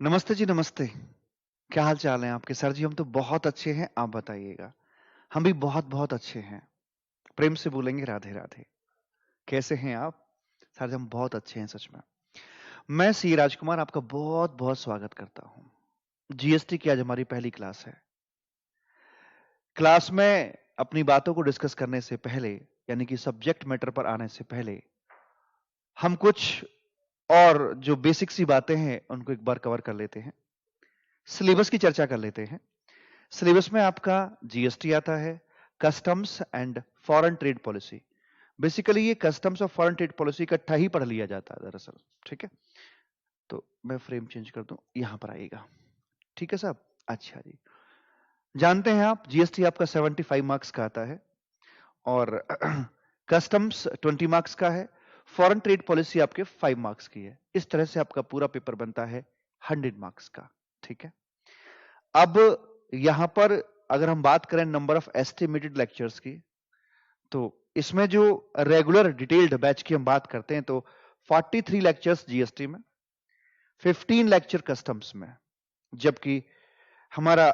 नमस्ते जी, नमस्ते। क्या हाल चाल है आपके? सर जी हम तो बहुत अच्छे हैं, आप बताइएगा। हम भी बहुत-बहुत अच्छे हैं। प्रेम से बोलेंगे राधे राधे। कैसे हैं आप? सर जी हम बहुत अच्छे हैं सच में। मैं सी राजकुमार आपका बहुत-बहुत स्वागत करता हूँ। जीएसटी की आज हमारी पहली क्लास है। क्लास में अपनी बातों को डिस्कस करने से पहले, यानी कि सब्जेक्ट मैटर पर आने से पहले, हम कुछ और जो बेसिक सी बातें हैं, उनको एक बार कवर कर लेते हैं। सिलेबस की चर्चा कर लेते हैं। सिलेबस में आपका जीएसटी आता है, customs and foreign trade policy. Basically ये कस्टम्स और फॉरेन ट्रेड पॉलिसी इकट्ठा ही पढ़ लिया जाता है दरअसल। ठीक है, तो मैं फ्रेम चेंज कर दूं, यहां पर आएगा। ठीक है साहब। अच्छा जी, जानते हैं आप जीएसटी आपका 75 मार्क्स का आता है और कस्टम्स 20 मार्क्स का है, फॉरेन ट्रेड पॉलिसी आपके 5 मार्क्स की है। इस तरह से आपका पूरा पेपर बनता है 100 मार्क्स का। ठीक है, अब यहां पर अगर हम बात करें नंबर ऑफ एस्टिमेटेड लेक्चर्स की, तो इसमें जो रेगुलर डिटेल्ड बैच की हम बात करते हैं तो 43 लेक्चर्स जीएसटी में, 15 लेक्चर कस्टम्स में, जबकि हमारा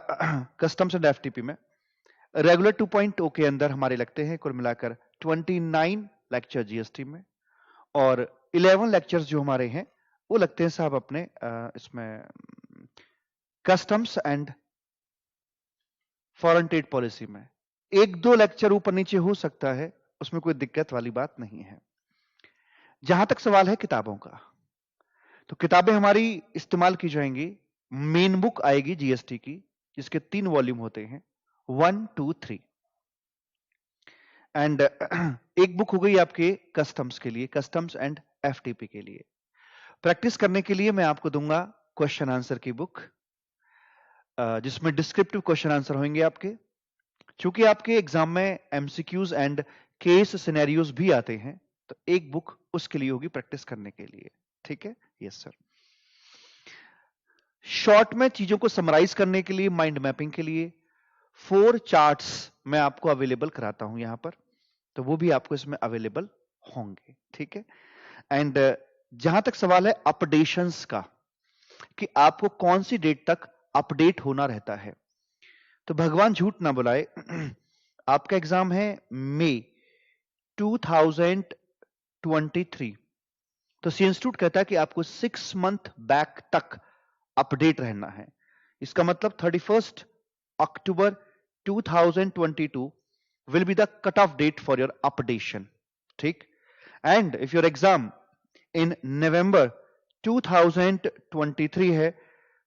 कस्टम्स एंड एफटीपी में रेगुलर 2.0 के अंदर हमारे लगते हैं कुल मिलाकर 29 लेक्चर जीएसटी में, और 11 लेक्चर्स जो हमारे हैं वो लगते हैं साहब अपने इसमें customs and foreign trade policy में। एक दो लेक्चर ऊपर नीचे हो सकता है, उसमें कोई दिक्कत वाली बात नहीं है। जहां तक सवाल है किताबों का, तो किताबें हमारी इस्तेमाल की जाएंगी। मेन बुक आएगी जीएसटी की, जिसके 3 वॉल्यूम होते हैं, 1, 2, 3। एंड एक बुक हो गई आपके कस्टम्स के लिए, कस्टम्स एंड एफटीपी के लिए। प्रैक्टिस करने के लिए मैं आपको दूंगा क्वेश्चन आंसर की बुक, जिसमें डिस्क्रिप्टिव क्वेश्चन आंसर होंगे आपके। चूंकि आपके एग्जाम में एमसीक्यूज एंड केस सिनेरियोज भी आते हैं, तो एक बुक उसके लिए होगी प्रैक्टिस करने के लिए। ठीक है, यस सर। शॉर्ट में चीजों को समराइज करने के लिए, माइंड मैपिंग के लिए 4 चार्ट्स मैं आपको अवेलेबल कराता हूं यहां पर, तो वो भी आपको इसमें अवेलेबल होंगे। ठीक है, एंड जहां तक सवाल है अपडेशंस का, कि आपको कौन सी डेट तक अपडेट होना रहता है, तो भगवान झूठ ना बुलाए, आपका एग्जाम है मई 2023, तो सी इंस्टीट्यूट कहता है कि आपको 6 मंथ बैक तक अपडेट रहना है। इसका मतलब 31 October 2022 will be the cut off date for your updation. ठीक, and if your exam in November 2023 है,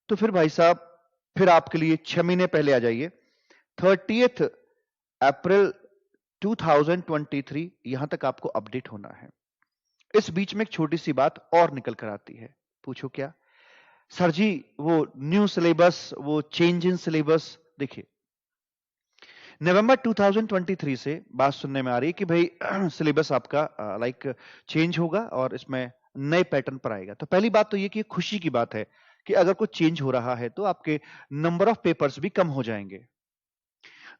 तो फिर भाई साहब फिर आपके लिए 6 महीने पहले आ जाइए, 30 अप्रैल 2023, यहां तक आपको अपडेट होना है। इस बीच में एक छोटी सी बात और निकल कर आती है, पूछो क्या? सर जी वो न्यू सिलेबस, वो चेंज इन सिलेबस। देखिए, नवंबर 2023 से बात सुनने में आ रही है कि भाई सिलेबस आपका लाइक चेंज होगा और इसमें नए पैटर्न पर आएगा। तो पहली बात तो ये कि खुशी की बात है कि अगर कुछ चेंज हो रहा है तो आपके नंबर ऑफ पेपर्स भी कम हो जाएंगे।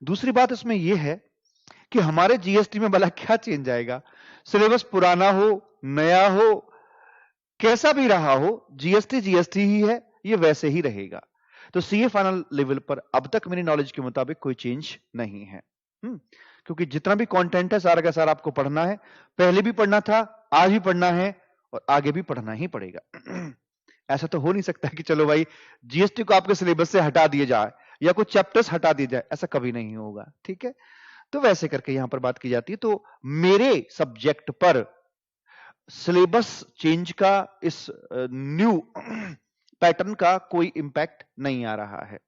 दूसरी बात इसमें यह है कि हमारे जीएसटी में भला क्या चेंज आएगा? सिलेबस पुराना हो, नया हो, कैसा भी रहा हो, जीएसटी जीएसटी ही है, ये वैसे ही रहेगा। तो सीए फाइनल लेवल पर अब तक मेरी नॉलेज के मुताबिक कोई चेंज नहीं है। क्योंकि जितना भी कंटेंट है सारा का सारा आपको पढ़ना है, पहले भी पढ़ना था, आज भी पढ़ना है और आगे भी पढ़ना ही पड़ेगा। ऐसा तो हो नहीं सकता कि चलो भाई जीएसटी को आपके सिलेबस से हटा दिया जाए या कुछ चैप्टर्स हटा दिए जाए, ऐसा कभी नहीं होगा। ठीक है, तो वैसे करके यहां पर बात की जाती है। तो मेरे सब्जेक्ट पर सिलेबस चेंज का, इस न्यू पैटर्न का कोई इंपैक्ट नहीं आ रहा है।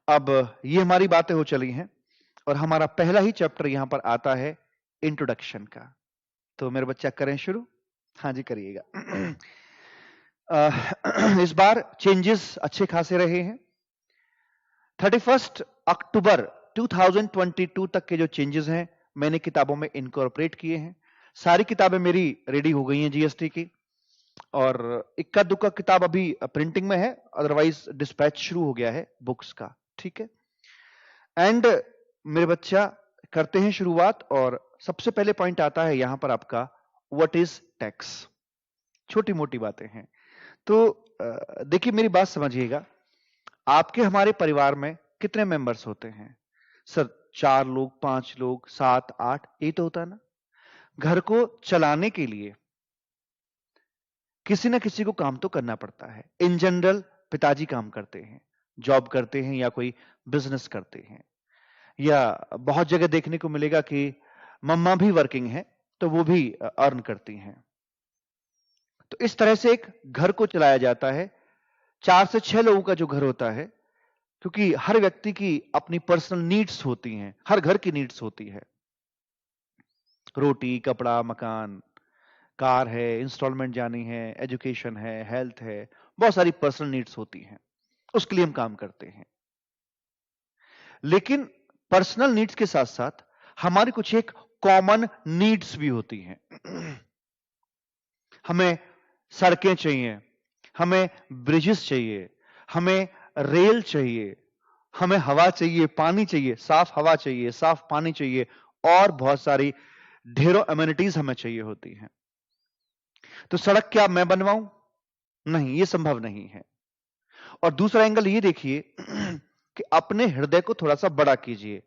अब ये हमारी बातें हो चली हैं और हमारा पहला ही चैप्टर यहां पर आता है इंट्रोडक्शन का। तो मेरे बच्चा करें शुरू। हाँ जी करिएगा। इस बार चेंजेस अच्छे खासे रहे हैं। 31 अक्टूबर 2022 तक के जो चेंजेस हैं मैंने किताबों में इनकॉर्पोरेट किए हैं। सारी किताबें मेरी रेडी हो गई हैं जीएसटी की, और इक्का दुक्का किताब अभी प्रिंटिंग में है, अदरवाइज डिस्पैच शुरू हो गया है बुक्स का। ठीक है, एंड मेरे बच्चा करते हैं शुरुआत, और सबसे पहले पॉइंट आता है यहां पर आपका व्हाट इज टैक्स। छोटी मोटी बातें हैं, तो देखिए मेरी बात समझिएगा, आपके हमारे परिवार में कितने मेंबर्स होते हैं सर? 4 लोग, 5 लोग, 7, 8, यही तो होता है ना। घर को चलाने के लिए किसी ना किसी को काम तो करना पड़ता है। इन जनरल पिताजी काम करते हैं, जॉब करते हैं या कोई बिजनेस करते हैं, या बहुत जगह देखने को मिलेगा कि मम्मा भी वर्किंग है तो वो भी अर्न करती हैं। तो इस तरह से एक घर को चलाया जाता है। 4 से 6 लोगों का जो घर होता है, क्योंकि हर व्यक्ति की अपनी पर्सनल नीड्स होती हैं, हर घर की नीड्स होती है। रोटी, कपड़ा, मकान, कार है, इंस्टॉलमेंट जानी है, एजुकेशन है, हेल्थ है, बहुत सारी पर्सनल नीड्स होती हैं, उसके लिए हम काम करते हैं। लेकिन पर्सनल नीड्स के साथ साथ हमारी कुछ एक कॉमन नीड्स भी होती हैं। हमें सड़कें चाहिए, हमें ब्रिजेस चाहिए, हमें रेल चाहिए, हमें हवा चाहिए, पानी चाहिए, साफ हवा चाहिए, साफ पानी चाहिए, और बहुत सारी ढेरों एमिनिटीज हमें चाहिए होती हैं। तो सड़क क्या मैं बनवाऊं? नहीं, यह संभव नहीं है। और दूसरा एंगल ये देखिए कि अपने हृदय को थोड़ा सा बड़ा कीजिए,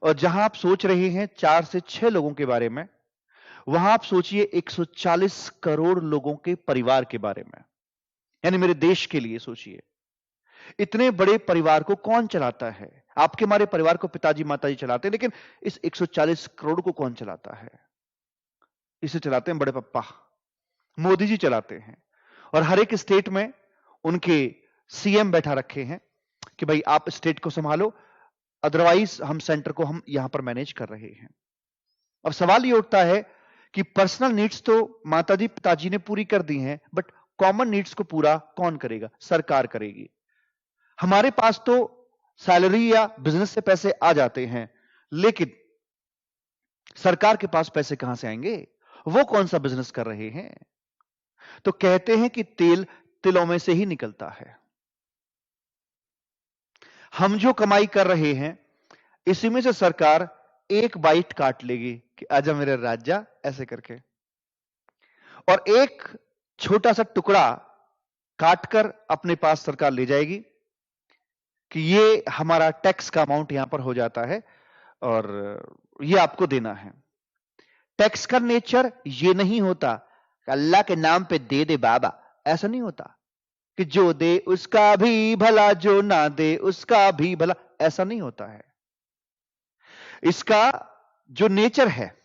और जहां आप सोच रहे हैं 4 से 6 लोगों के बारे में, वहां आप सोचिए 140 करोड़ लोगों के परिवार के बारे में, यानी मेरे देश के लिए सोचिए। इतने बड़े परिवार को कौन चलाता है? आपके हमारे परिवार को पिताजी माताजी चलाते हैं, लेकिन इस 140 करोड़ को कौन चलाता है? इसे चलाते हैं बड़े पप्पा, मोदी जी चलाते हैं। और हर एक स्टेट में उनके सीएम बैठा रखे हैं कि भाई आप स्टेट को संभालो, अदरवाइज हम सेंटर को हम यहां पर मैनेज कर रहे हैं। अब सवाल ये उठता है कि पर्सनल नीड्स तो माताजी पिताजी ने पूरी कर दी हैं, बट कॉमन नीड्स को पूरा कौन करेगा? सरकार करेगी। हमारे पास तो सैलरी या बिजनेस से पैसे आ जाते हैं, लेकिन सरकार के पास पैसे कहां से आएंगे? वो कौन सा बिजनेस कर रहे हैं? तो कहते हैं कि तेल तिलों में से ही निकलता है। हम जो कमाई कर रहे हैं, इसी में से सरकार एक बाइट काट लेगी कि आजा मेरे राजा, ऐसे करके, और एक छोटा सा टुकड़ा काटकर अपने पास सरकार ले जाएगी कि ये हमारा टैक्स का अमाउंट यहां पर हो जाता है और ये आपको देना है। टैक्स का नेचर ये नहीं होता कि अल्लाह के नाम पे दे दे बाबा, ऐसा नहीं होता कि जो दे उसका भी भला, जो ना दे उसका भी भला, ऐसा नहीं होता है। इसका जो नेचर है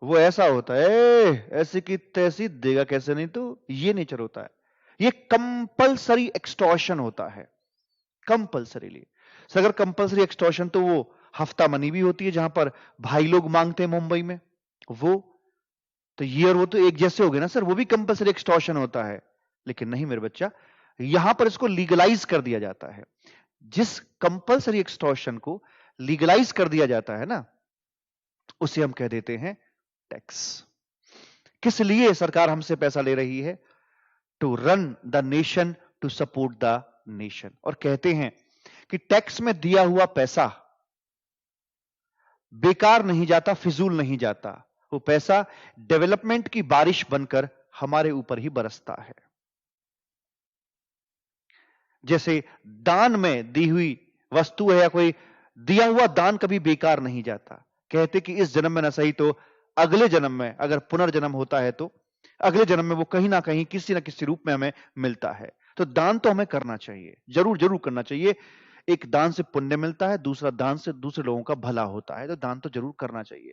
वो ऐसा होता है, ऐसी की तैसी, देगा कैसे नहीं तू, ये नेचर होता है। ये कंपलसरी एक्सटॉर्शन होता है, कंपलसरीली। अगर कंपलसरी एक्सटॉर्शन तो वो हफ्ता मनी भी होती है, जहां पर भाई लोग मांगते हैं मुंबई में, वो तो ये और वो तो एक जैसे हो गए ना सर, वो भी कंपलसरी एक्सटॉर्शन होता है। लेकिन नहीं मेरे बच्चा, यहां पर इसको लीगलाइज कर दिया जाता है। जिस कंपलसरी एक्सटॉर्शन को लीगलाइज कर दिया जाता है ना, उसे हम कह देते हैं टैक्स। किस लिए सरकार हमसे पैसा ले रही है? To run the nation, to support the nation. और कहते हैं कि टैक्स में दिया हुआ पैसा बेकार नहीं जाता, फिजूल नहीं जाता, वो पैसा डेवलपमेंट की बारिश बनकर हमारे ऊपर ही बरसता है। जैसे दान में दी हुई वस्तु है या कोई दिया हुआ दान कभी बेकार नहीं जाता। कहते कि इस जन्म में ना सही तो अगले जन्म में, अगर पुनर्जन्म होता है तो अगले जन्म में वो कहीं ना कहीं किसी ना किसी रूप में हमें मिलता है। तो दान तो हमें करना चाहिए, जरूर जरूर करना चाहिए। एक दान से पुण्य मिलता है, दूसरा दान से दूसरे लोगों का भला होता है, तो दान तो जरूर करना चाहिए।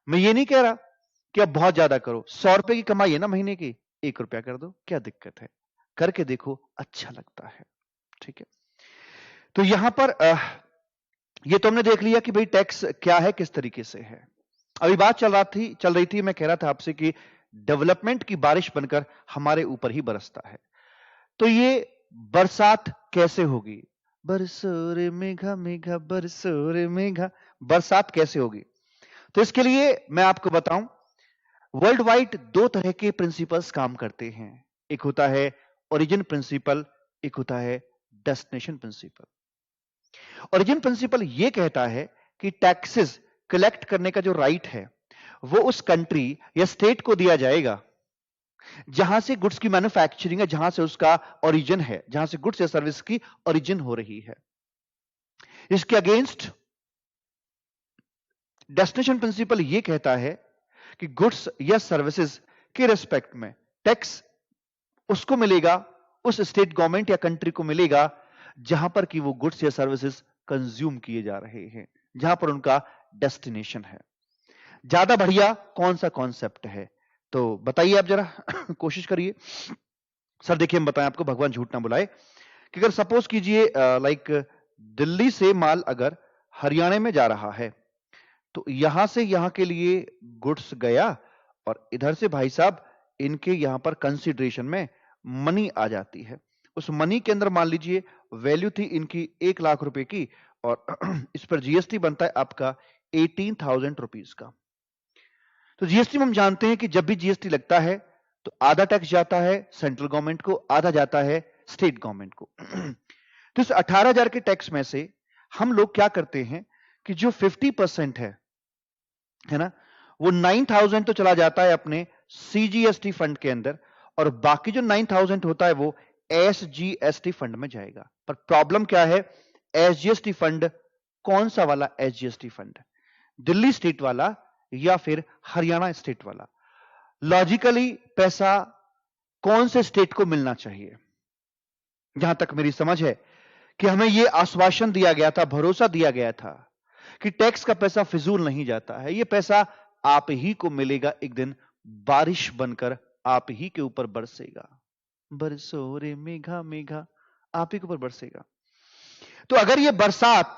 मैं ये नहीं कह रहा कि अब बहुत ज्यादा करो। 100 रुपए की कमाई है ना महीने की, 1 रुपया कर दो, क्या दिक्कत है? करके देखो, अच्छा लगता है। ठीक है, तो यहां पर ये तो हमने देख लिया कि भाई टैक्स क्या है, किस तरीके से है। अभी बात चल रही थी, मैं कह रहा था आपसे कि डेवलपमेंट की बारिश बनकर हमारे ऊपर ही बरसता है। तो ये बरसात कैसे होगी? बरसो रे मेघा मेघा, बरसो रे मेघा, बरसात कैसे होगी? तो इसके लिए मैं आपको बताऊं, वर्ल्ड वाइड 2 तरह के प्रिंसिपल्स काम करते हैं। एक होता है ओरिजिन प्रिंसिपल, एक होता है डेस्टिनेशन प्रिंसिपल। ओरिजिन प्रिंसिपल यह कहता है कि टैक्सेस कलेक्ट करने का जो राइट है वो उस कंट्री या स्टेट को दिया जाएगा जहां से गुड्स की मैन्युफैक्चरिंग है, जहां से उसका ओरिजिन है, जहां से गुड्स या सर्विस की ओरिजिन हो रही है। इसके अगेंस्ट डेस्टिनेशन प्रिंसिपल यह कहता है कि गुड्स या सर्विसेज के रिस्पेक्ट में टैक्स उसको मिलेगा, उस स्टेट गवर्नमेंट या कंट्री को मिलेगा जहां पर कि वो गुड्स या सर्विसेज कंज्यूम किए जा रहे हैं, जहां पर उनका डेस्टिनेशन है। ज्यादा बढ़िया कौन सा कॉन्सेप्ट है? तो बताइए आप जरा कोशिश करिए। सर देखिए हम बताएं आपको, भगवान झूठ ना बुलाए, कि अगर सपोज कीजिए लाइक दिल्ली से माल अगर हरियाणा में जा रहा है, तो यहां से यहां के लिए गुड्स गया और इधर से भाई साहब इनके यहां पर कंसीडरेशन में मनी आ जाती है। उस मनी के अंदर मान लीजिए वैल्यू थी इनकी 1 लाख रुपए की, और इस पर जीएसटी बनता है आपका 18,000 रुपीज का। तो जीएसटी में हम जानते हैं कि जब भी जीएसटी लगता है तो आधा टैक्स जाता है सेंट्रल गवर्नमेंट को, आधा जाता है स्टेट गवर्नमेंट को। तो इस 18,000 के टैक्स में से हम लोग क्या करते हैं कि जो 50% है ना, वो 9,000 तो चला जाता है अपने सीजीएसटी फंड के अंदर, और बाकी जो 9,000 होता है वो एसजीएसटी फंड में जाएगा। पर प्रॉब्लम क्या है, एसजीएसटी फंड कौन सा वाला एसजीएसटी फंड? दिल्ली स्टेट वाला या फिर हरियाणा स्टेट वाला? लॉजिकली पैसा कौन से स्टेट को मिलना चाहिए? जहां तक मेरी समझ है कि हमें यह आश्वासन दिया गया था, भरोसा दिया गया था कि टैक्स का पैसा फिजूल नहीं जाता है, यह पैसा आप ही को मिलेगा, एक दिन बारिश बनकर आप ही के ऊपर बरसेगा। बरसो रे मेघा मेघा, आप ही के ऊपर बरसेगा। तो अगर यह बरसात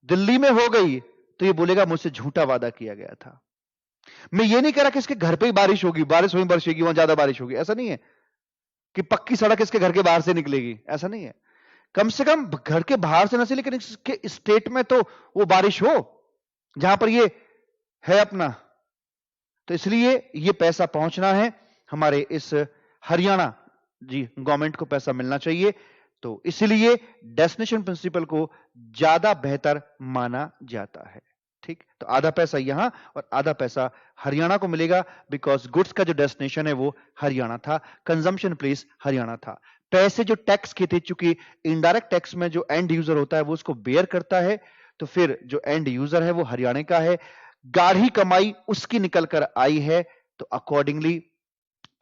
दिल्ली में हो गई तो यह बोलेगा मुझसे झूठा वादा किया गया था। मैं ये नहीं कह रहा कि इसके घर पे ही बारिश होगी, बारिश वहीं बरसेगी, वहां ज्यादा बारिश होगी, ऐसा नहीं है कि पक्की सड़क इसके घर के बाहर से निकलेगी, ऐसा नहीं है। कम से कम घर के बाहर से ना सही, लेकिन इसके स्टेट में तो वो बारिश हो जहां पर ये है अपना। तो इसलिए ये पैसा पहुंचना है हमारे इस हरियाणा जी गवर्नमेंट को, पैसा मिलना चाहिए। तो इसलिए डेस्टिनेशन प्रिंसिपल को ज्यादा बेहतर माना जाता है। ठीक, तो आधा पैसा यहां और आधा पैसा हरियाणा को मिलेगा, बिकॉज गुड्स का जो डेस्टिनेशन है वो हरियाणा था, कंजम्पशन प्लेस हरियाणा था। पैसे जो टैक्स के थे, चूंकि इनडायरेक्ट टैक्स में जो एंड यूजर होता है वो उसको बेयर करता है, तो फिर जो एंड यूजर है वो हरियाणा का है, गाढ़ी कमाई उसकी निकल कर आई है, तो अकॉर्डिंगली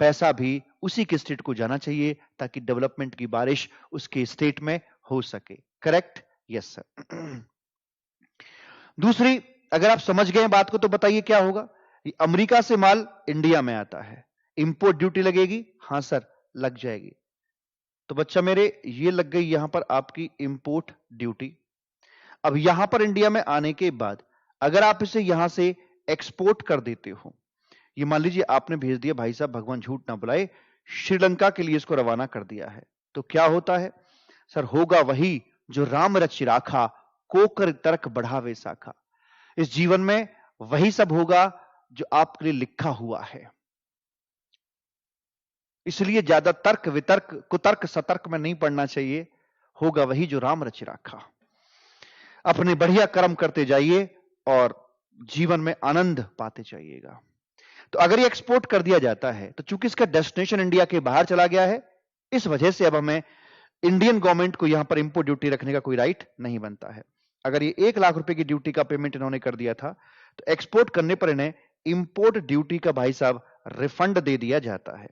पैसा भी उसी के स्टेट को जाना चाहिए ताकि डेवलपमेंट की बारिश उसके स्टेट में हो सके। करेक्ट? Yes sir. दूसरी, अगर आप समझ गए बात को तो बताइए क्या होगा। अमेरिका से माल इंडिया में आता है, इंपोर्ट ड्यूटी लगेगी? हाँ सर लग जाएगी। तो बच्चा मेरे ये लग गई यहां पर आपकी इंपोर्ट ड्यूटी। अब यहां पर इंडिया में आने के बाद अगर आप इसे यहां से एक्सपोर्ट कर देते हो, ये मान लीजिए आपने भेज दिया, भाई साहब भगवान झूठ ना बुलाए, श्रीलंका के लिए इसको रवाना कर दिया है, तो क्या होता है सर? होगा वही जो राम रचि राखा, कोकर तर्क बढ़ावे साखा। इस जीवन में वही सब होगा जो आपके लिए लिखा हुआ है। इसलिए ज्यादा तर्क वितर्क कुतर्क सतर्क में नहीं पड़ना चाहिए। होगा वही जो राम रचि राखा। अपने बढ़िया कर्म करते जाइए और जीवन में आनंद पाते जाइएगा। तो अगर ये एक्सपोर्ट कर दिया जाता है तो चूंकि इसका डेस्टिनेशन इंडिया के बाहर चला गया है, इस वजह से अब हमें इंडियन गवर्नमेंट को यहां पर इंपोर्ट ड्यूटी रखने का कोई राइट नहीं बनता है। अगर ये 1 लाख रुपए की ड्यूटी का पेमेंट इन्होंने कर दिया था, तो एक्सपोर्ट करने पर इन्हें इंपोर्ट ड्यूटी का भाई साहब रिफंड दे दिया जाता है,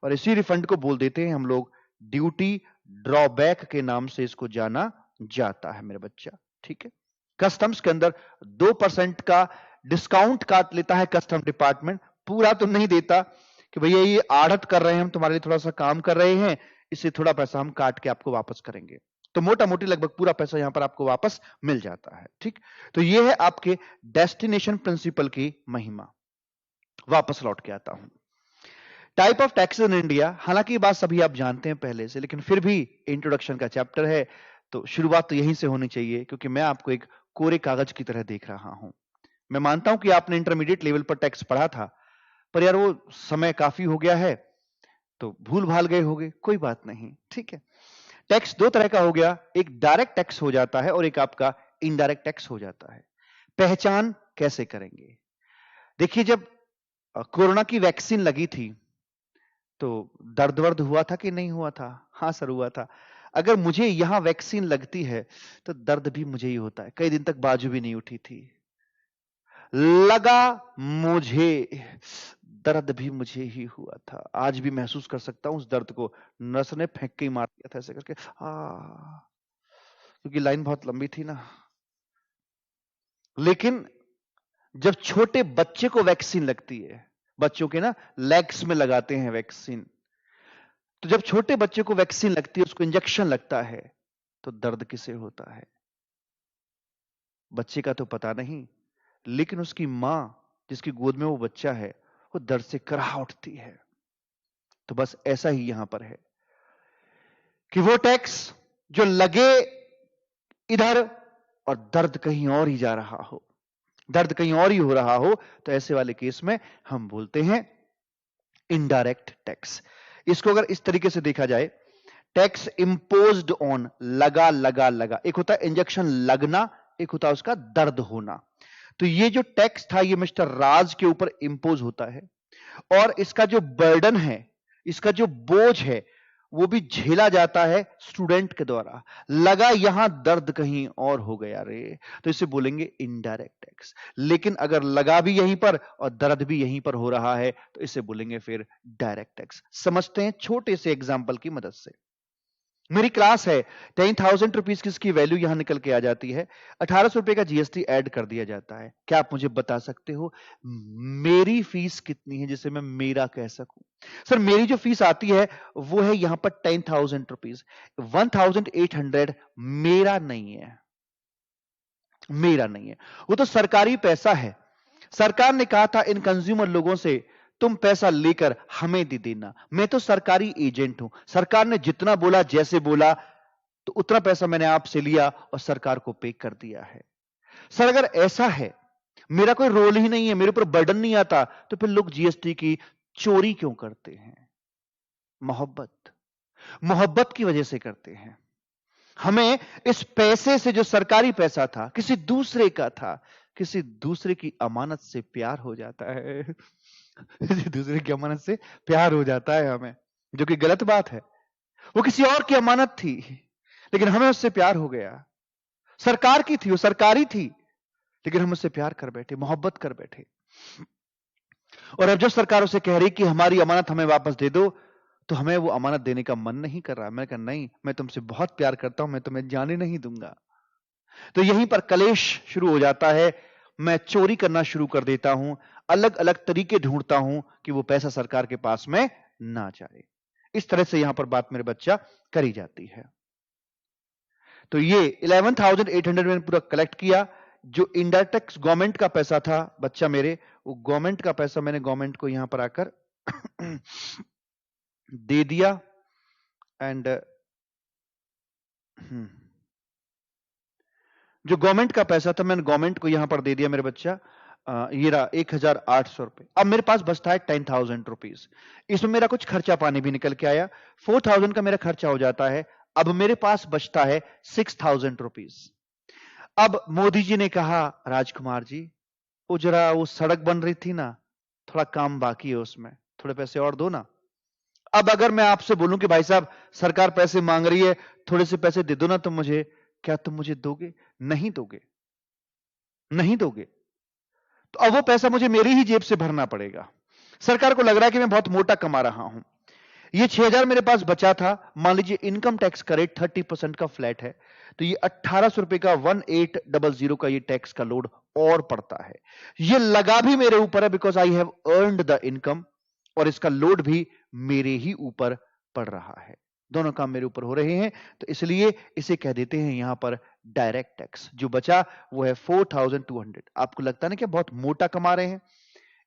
और इसी रिफंड को बोल देते हैं हम लोग ड्यूटी ड्रॉबैक के नाम से इसको जाना जाता है मेरे बच्चा। ठीक है, कस्टम्स के अंदर 2% का डिस्काउंट काट लेता है कस्टम डिपार्टमेंट, पूरा तो नहीं देता कि भैया ये आड़त कर रहे हैं हम, तुम्हारे लिए थोड़ा सा काम कर रहे हैं, इससे थोड़ा पैसा हम काट के आपको वापस करेंगे। तो मोटा मोटी लगभग पूरा पैसा यहां पर आपको वापस मिल जाता है। ठीक, तो ये है आपके डेस्टिनेशन प्रिंसिपल की महिमा। वापस लौट के आता हूं, type of taxes in India. हालांकि ये बात सभी आप जानते हैं पहले से, लेकिन फिर भी इंट्रोडक्शन का चैप्टर है तो शुरुआत तो यहीं से होनी चाहिए, क्योंकि मैं आपको एक कोरे कागज की तरह देख रहा हूं। मैं मानता हूं कि आपने इंटरमीडिएट लेवल पर टैक्स पढ़ा था, पर यार वो समय काफी हो गया है तो भूल भाल गए होंगे, कोई बात नहीं। ठीक है, टैक्स 2 तरह का हो गया, एक डायरेक्ट टैक्स हो जाता है और एक आपका इनडायरेक्ट टैक्स हो जाता है। पहचान कैसे करेंगे? देखिए, जब कोरोना की वैक्सीन लगी थी तो दर्द वर्द हुआ था कि नहीं हुआ था? हाँ सर हुआ था। अगर मुझे यहां वैक्सीन लगती है तो दर्द भी मुझे ही होता है। कई दिन तक बाजू भी नहीं उठी थी। लगा मुझे, दर्द भी मुझे ही हुआ था। आज भी महसूस कर सकता हूं उस दर्द को। नर्स ने फेंक के ही मार दिया था ऐसे करके, क्योंकि लाइन बहुत लंबी थी ना। लेकिन जब छोटे बच्चे को वैक्सीन लगती है, बच्चों के ना लेग्स में लगाते हैं वैक्सीन, तो जब छोटे बच्चे को वैक्सीन लगती है, उसको इंजेक्शन लगता है, तो दर्द किसे होता है? बच्चे का तो पता नहीं, लेकिन उसकी मां जिसकी गोद में वो बच्चा है, वो दर्द से कराह उठती है। तो बस ऐसा ही यहां पर है कि वो टैक्स जो लगे इधर और दर्द कहीं और ही जा रहा हो, दर्द कहीं और ही हो रहा हो, तो ऐसे वाले केस में हम बोलते हैं इनडायरेक्ट टैक्स। इसको अगर इस तरीके से देखा जाए, टैक्स इंपोज्ड ऑन, लगा लगा लगा, एक होता है इंजेक्शन लगना, एक होता है उसका दर्द होना। तो ये जो टैक्स था ये मिस्टर राज के ऊपर इंपोज होता है, और इसका जो बर्डन है, इसका जो बोझ है, वो भी झेला जाता है स्टूडेंट के द्वारा। लगा यहां, दर्द कहीं और हो गया रे, तो इसे बोलेंगे इनडायरेक्ट टैक्स। लेकिन अगर लगा भी यहीं पर और दर्द भी यहीं पर हो रहा है, तो इसे बोलेंगे फिर डायरेक्ट टैक्स। समझते हैं छोटे से एग्जाम्पल की मदद से। मेरी क्लास है, 10,000 रुपीज की इसकी वैल्यू यहां निकल के आ जाती है, 1800 रुपए का जीएसटी ऐड कर दिया जाता है। क्या आप मुझे बता सकते हो मेरी फीस कितनी है जिसे मैं मेरा कह सकूं? सर मेरी जो फीस आती है वो है यहां पर 10,000 रुपीज, 1,800 मेरा नहीं है, मेरा नहीं है, वो तो सरकारी पैसा है। सरकार ने कहा था इन कंज्यूमर लोगों से तुम पैसा लेकर हमें दे देना, मैं तो सरकारी एजेंट हूं, सरकार ने जितना बोला जैसे बोला तो उतना पैसा मैंने आपसे लिया और सरकार को पे कर दिया है। सर अगर ऐसा है, मेरा कोई रोल ही नहीं है, मेरे ऊपर बर्डन नहीं आता, तो फिर लोग जीएसटी की चोरी क्यों करते हैं? मोहब्बत, मोहब्बत की वजह से करते हैं। हमें इस पैसे से, जो सरकारी पैसा था, किसी दूसरे का था, किसी दूसरे की अमानत से प्यार हो जाता है। किसी दूसरे की अमानत से प्यार हो जाता है हमें, जो कि गलत बात है। वो किसी और की अमानत थी, लेकिन हमें उससे प्यार हो गया। सरकार की थी, वो सरकारी थी, लेकिन हम उससे प्यार कर बैठे, मोहब्बत कर बैठे। और अब जब सरकार उसे कह रही कि हमारी अमानत हमें वापस दे दो, तो हमें वो अमानत देने का मन नहीं कर रहा। मैं कहा नहीं, मैं तुमसे बहुत प्यार करता हूं, मैं तुम्हें जाने नहीं दूंगा। तो यहीं पर कलेश शुरू हो जाता है। मैं चोरी करना शुरू कर देता हूं, अलग अलग तरीके ढूंढता हूं कि वो पैसा सरकार के पास में ना जाए। इस तरह से यहां पर बात मेरे बच्चा करी जाती है। तो ये 11,800 मैंने पूरा कलेक्ट किया। जो इनडायरेक्ट टैक्स गवर्नमेंट का पैसा था बच्चा मेरे, वो गवर्नमेंट का पैसा मैंने गवर्नमेंट को यहां पर आकर दे दिया। एंड जो गवर्नमेंट का पैसा था मैंने गवर्नमेंट को यहां पर दे दिया मेरे बच्चा। ये रहा 1,800 रुपए। अब मेरे पास बचता है 10,000 रुपीज। इसमें मेरा कुछ खर्चा पानी भी निकल के आया, 4,000 का मेरा खर्चा हो जाता है। अब मेरे पास बचता है 6,000 रुपीज। अब मोदी जी ने कहा राजकुमार जी, वो जरा वो सड़क बन रही थी ना, थोड़ा काम बाकी है उसमें, थोड़े पैसे और दो ना। अब अगर मैं आपसे बोलूं कि भाई साहब सरकार पैसे मांग रही है, थोड़े से पैसे दे दो ना तुम मुझे, क्या तुम मुझे दोगे? नहीं दोगे, नहीं दोगे। तो अब वो पैसा मुझे मेरी ही जेब से भरना पड़ेगा। सरकार को लग रहा है कि मैं बहुत मोटा कमा रहा हूं। ये 6,000 मेरे पास बचा था, मान लीजिए इनकम टैक्स का रेट 30% का फ्लैट है, तो ये 1,800 रुपए का 1,800 का ये टैक्स का लोड और पड़ता है। ये लगा भी मेरे ऊपर है, because I have earned the income, और इसका लोड भी मेरे ही ऊपर पड़ रहा है। दोनों काम मेरे ऊपर हो रहे हैं, तो इसलिए इसे कह देते हैं यहां पर डायरेक्ट टैक्स। जो बचा वो है 4,200। आपको लगता है ना कि बहुत मोटा कमा रहे हैं?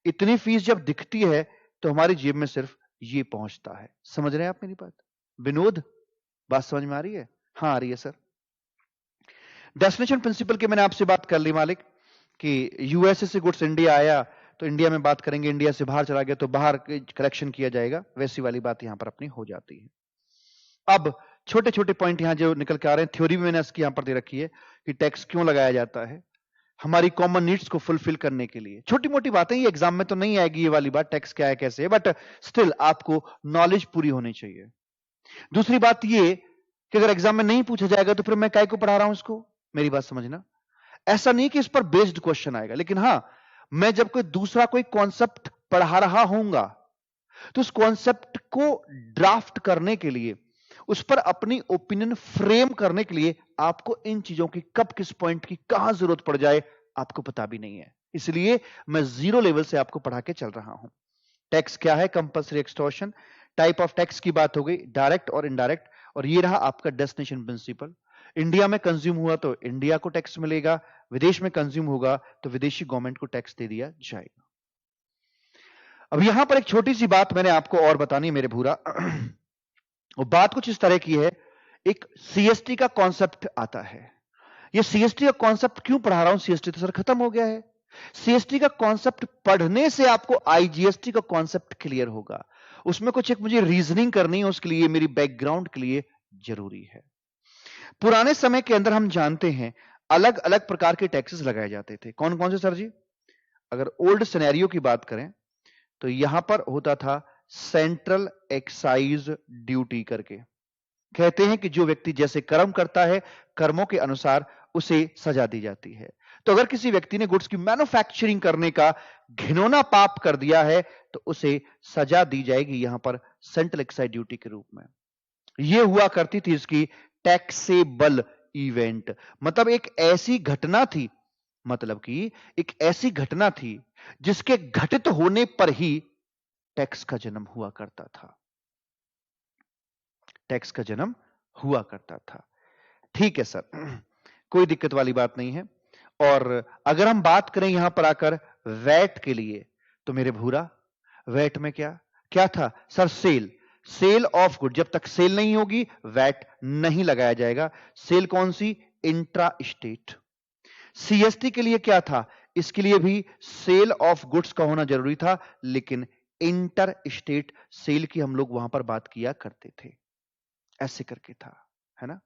इतनी फीस जब दिखती है तो हमारी जेब में सिर्फ ये पहुंचता है। समझ रहे हैं आप मेरी बात? विनोद, बात समझ में आ रही है? हाँ आ रही है सर। डेस्टिनेशन प्रिंसिपल की मैंने आपसे बात कर ली मालिक, कि यूएसए से गुड्स इंडिया आया तो इंडिया में बात करेंगे, इंडिया से बाहर चला गया तो बाहर कलेक्शन किया जाएगा, वैसी वाली बात यहां पर अपनी हो जाती है। अब छोटे छोटे पॉइंट यहां जो निकल के आ रहे हैं, थ्योरी में मैंने इसकी यहां पर दे रखी है कि टैक्स क्यों लगाया जाता है, हमारी कॉमन नीड्स को फुलफिल करने के लिए। छोटी मोटी बातें, ये एग्जाम में तो नहीं आएगी ये वाली बात, टैक्स क्या है कैसे है, बट स्टिल आपको नॉलेज पूरी होनी चाहिए। दूसरी बात ये कि अगर एग्जाम में नहीं पूछा जाएगा तो फिर मैं काय को पढ़ा रहा हूं इसको, मेरी बात समझना। ऐसा नहीं कि इस पर बेस्ड क्वेश्चन आएगा, लेकिन हां, मैं जब कोई दूसरा कोई कॉन्सेप्ट पढ़ा रहा होऊंगा तो उस कॉन्सेप्ट को ड्राफ्ट करने के लिए, उस पर अपनी ओपिनियन फ्रेम करने के लिए आपको इन चीजों की कब किस पॉइंट की कहां जरूरत पड़ जाए आपको पता भी नहीं है। इसलिए मैं जीरो लेवल से आपको पढ़ा के चल रहा हूं। टैक्स क्या है, compulsory extortion, type of tax की बात हो गई, डायरेक्ट और इनडायरेक्ट, और ये रहा आपका डेस्टिनेशन प्रिंसिपल। इंडिया में कंज्यूम हुआ तो इंडिया को टैक्स मिलेगा, विदेश में कंज्यूम होगा तो विदेशी गवर्नमेंट को टैक्स दे दिया जाएगा। अब यहां पर एक छोटी सी बात मैंने आपको और बतानी है मेरे भूरा। और बात कुछ इस तरह की है, एक सीएसटी का कॉन्सेप्ट आता है। ये सीएसटी का कॉन्सेप्ट क्यों पढ़ा रहा हूं, सीएसटी तो सर खत्म हो गया है। सीएसटी का कॉन्सेप्ट पढ़ने से आपको आईजीएसटी का कॉन्सेप्ट क्लियर होगा। उसमें कुछ एक मुझे रीजनिंग करनी है, उसके लिए मेरी बैकग्राउंड के लिए जरूरी है। पुराने समय के अंदर हम जानते हैं अलग अलग प्रकार के टैक्सेस लगाए जाते थे। कौन कौन से सर जी? अगर ओल्ड सिनेरियो की बात करें तो यहां पर होता था सेंट्रल एक्साइज ड्यूटी करके। कहते हैं कि जो व्यक्ति जैसे कर्म करता है कर्मों के अनुसार उसे सजा दी जाती है। तो अगर किसी व्यक्ति ने गुड्स की मैन्युफैक्चरिंग करने का घिनौना पाप कर दिया है तो उसे सजा दी जाएगी यहां पर सेंट्रल एक्साइज ड्यूटी के रूप में। यह हुआ करती थी इसकी टैक्सेबल इवेंट, मतलब एक ऐसी घटना थी, मतलब कि एक ऐसी घटना थी जिसके घटित होने पर ही टैक्स का जन्म हुआ करता था। टैक्स का जन्म हुआ करता था। ठीक है सर, कोई दिक्कत वाली बात नहीं है। और अगर हम बात करें यहां पर आकर वैट के लिए तो मेरे भूरा, वैट में क्या क्या था सर? Cell of good. जब तक सेल नहीं होगी वैट नहीं लगाया जाएगा। सेल कौन सी? Intra state. सीएसटी के लिए क्या था? इसके लिए भी सेल ऑफ गुड्स का होना जरूरी था, लेकिन इंटर स्टेट सेल की हम लोग वहां पर बात किया करते थे। ऐसे करके था, है ना।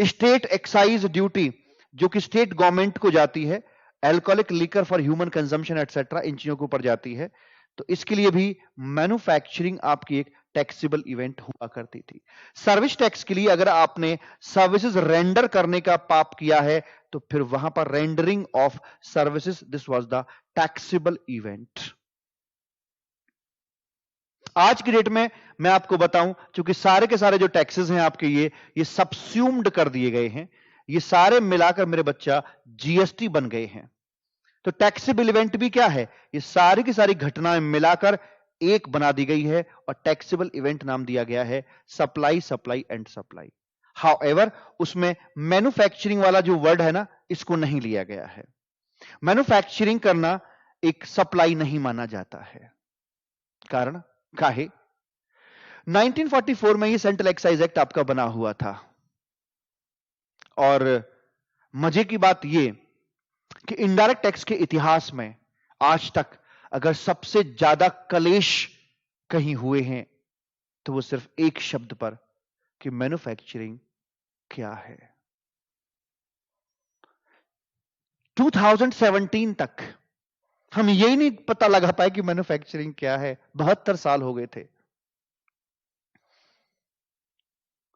स्टेट एक्साइज ड्यूटी जो कि स्टेट गवर्नमेंट को जाती है, alcoholic liquor for human consumption etcetera, इन चीजों के ऊपर जाती है। तो इसके लिए भी मैन्युफैक्चरिंग आपकी एक टैक्सेबल इवेंट हुआ करती थी। सर्विस टैक्स के लिए अगर आपने सर्विसेज रेंडर करने का पाप किया है तो फिर वहां पर rendering of services, this was the taxable event. आज की डेट में मैं आपको बताऊं, क्योंकि सारे के सारे जो टैक्सेस हैं आपके ये सबस्यूम्ड कर दिए गए हैं, ये सारे मिलाकर मेरे बच्चा जीएसटी बन गए हैं। तो टैक्सेबल इवेंट भी क्या है? ये सारी की सारी घटनाएं मिलाकर एक बना दी गई है और टैक्सेबल इवेंट नाम दिया गया है supply, supply and supply. However उसमें मैन्युफैक्चरिंग वाला जो वर्ड है ना, इसको नहीं लिया गया है। मैन्युफैक्चरिंग करना एक सप्लाई नहीं माना जाता है। कारण काहे? 1944 में ये सेंट्रल एक्साइज एक्ट आपका बना हुआ था। और मजे की बात ये कि इनडायरेक्ट टैक्स के इतिहास में आज तक अगर सबसे ज्यादा कलेश कहीं हुए हैं तो वो सिर्फ एक शब्द पर कि मैन्युफैक्चरिंग क्या है। 2017 तक हम यही नहीं पता लगा पाए कि मैन्युफैक्चरिंग क्या है। 72 साल हो गए थे।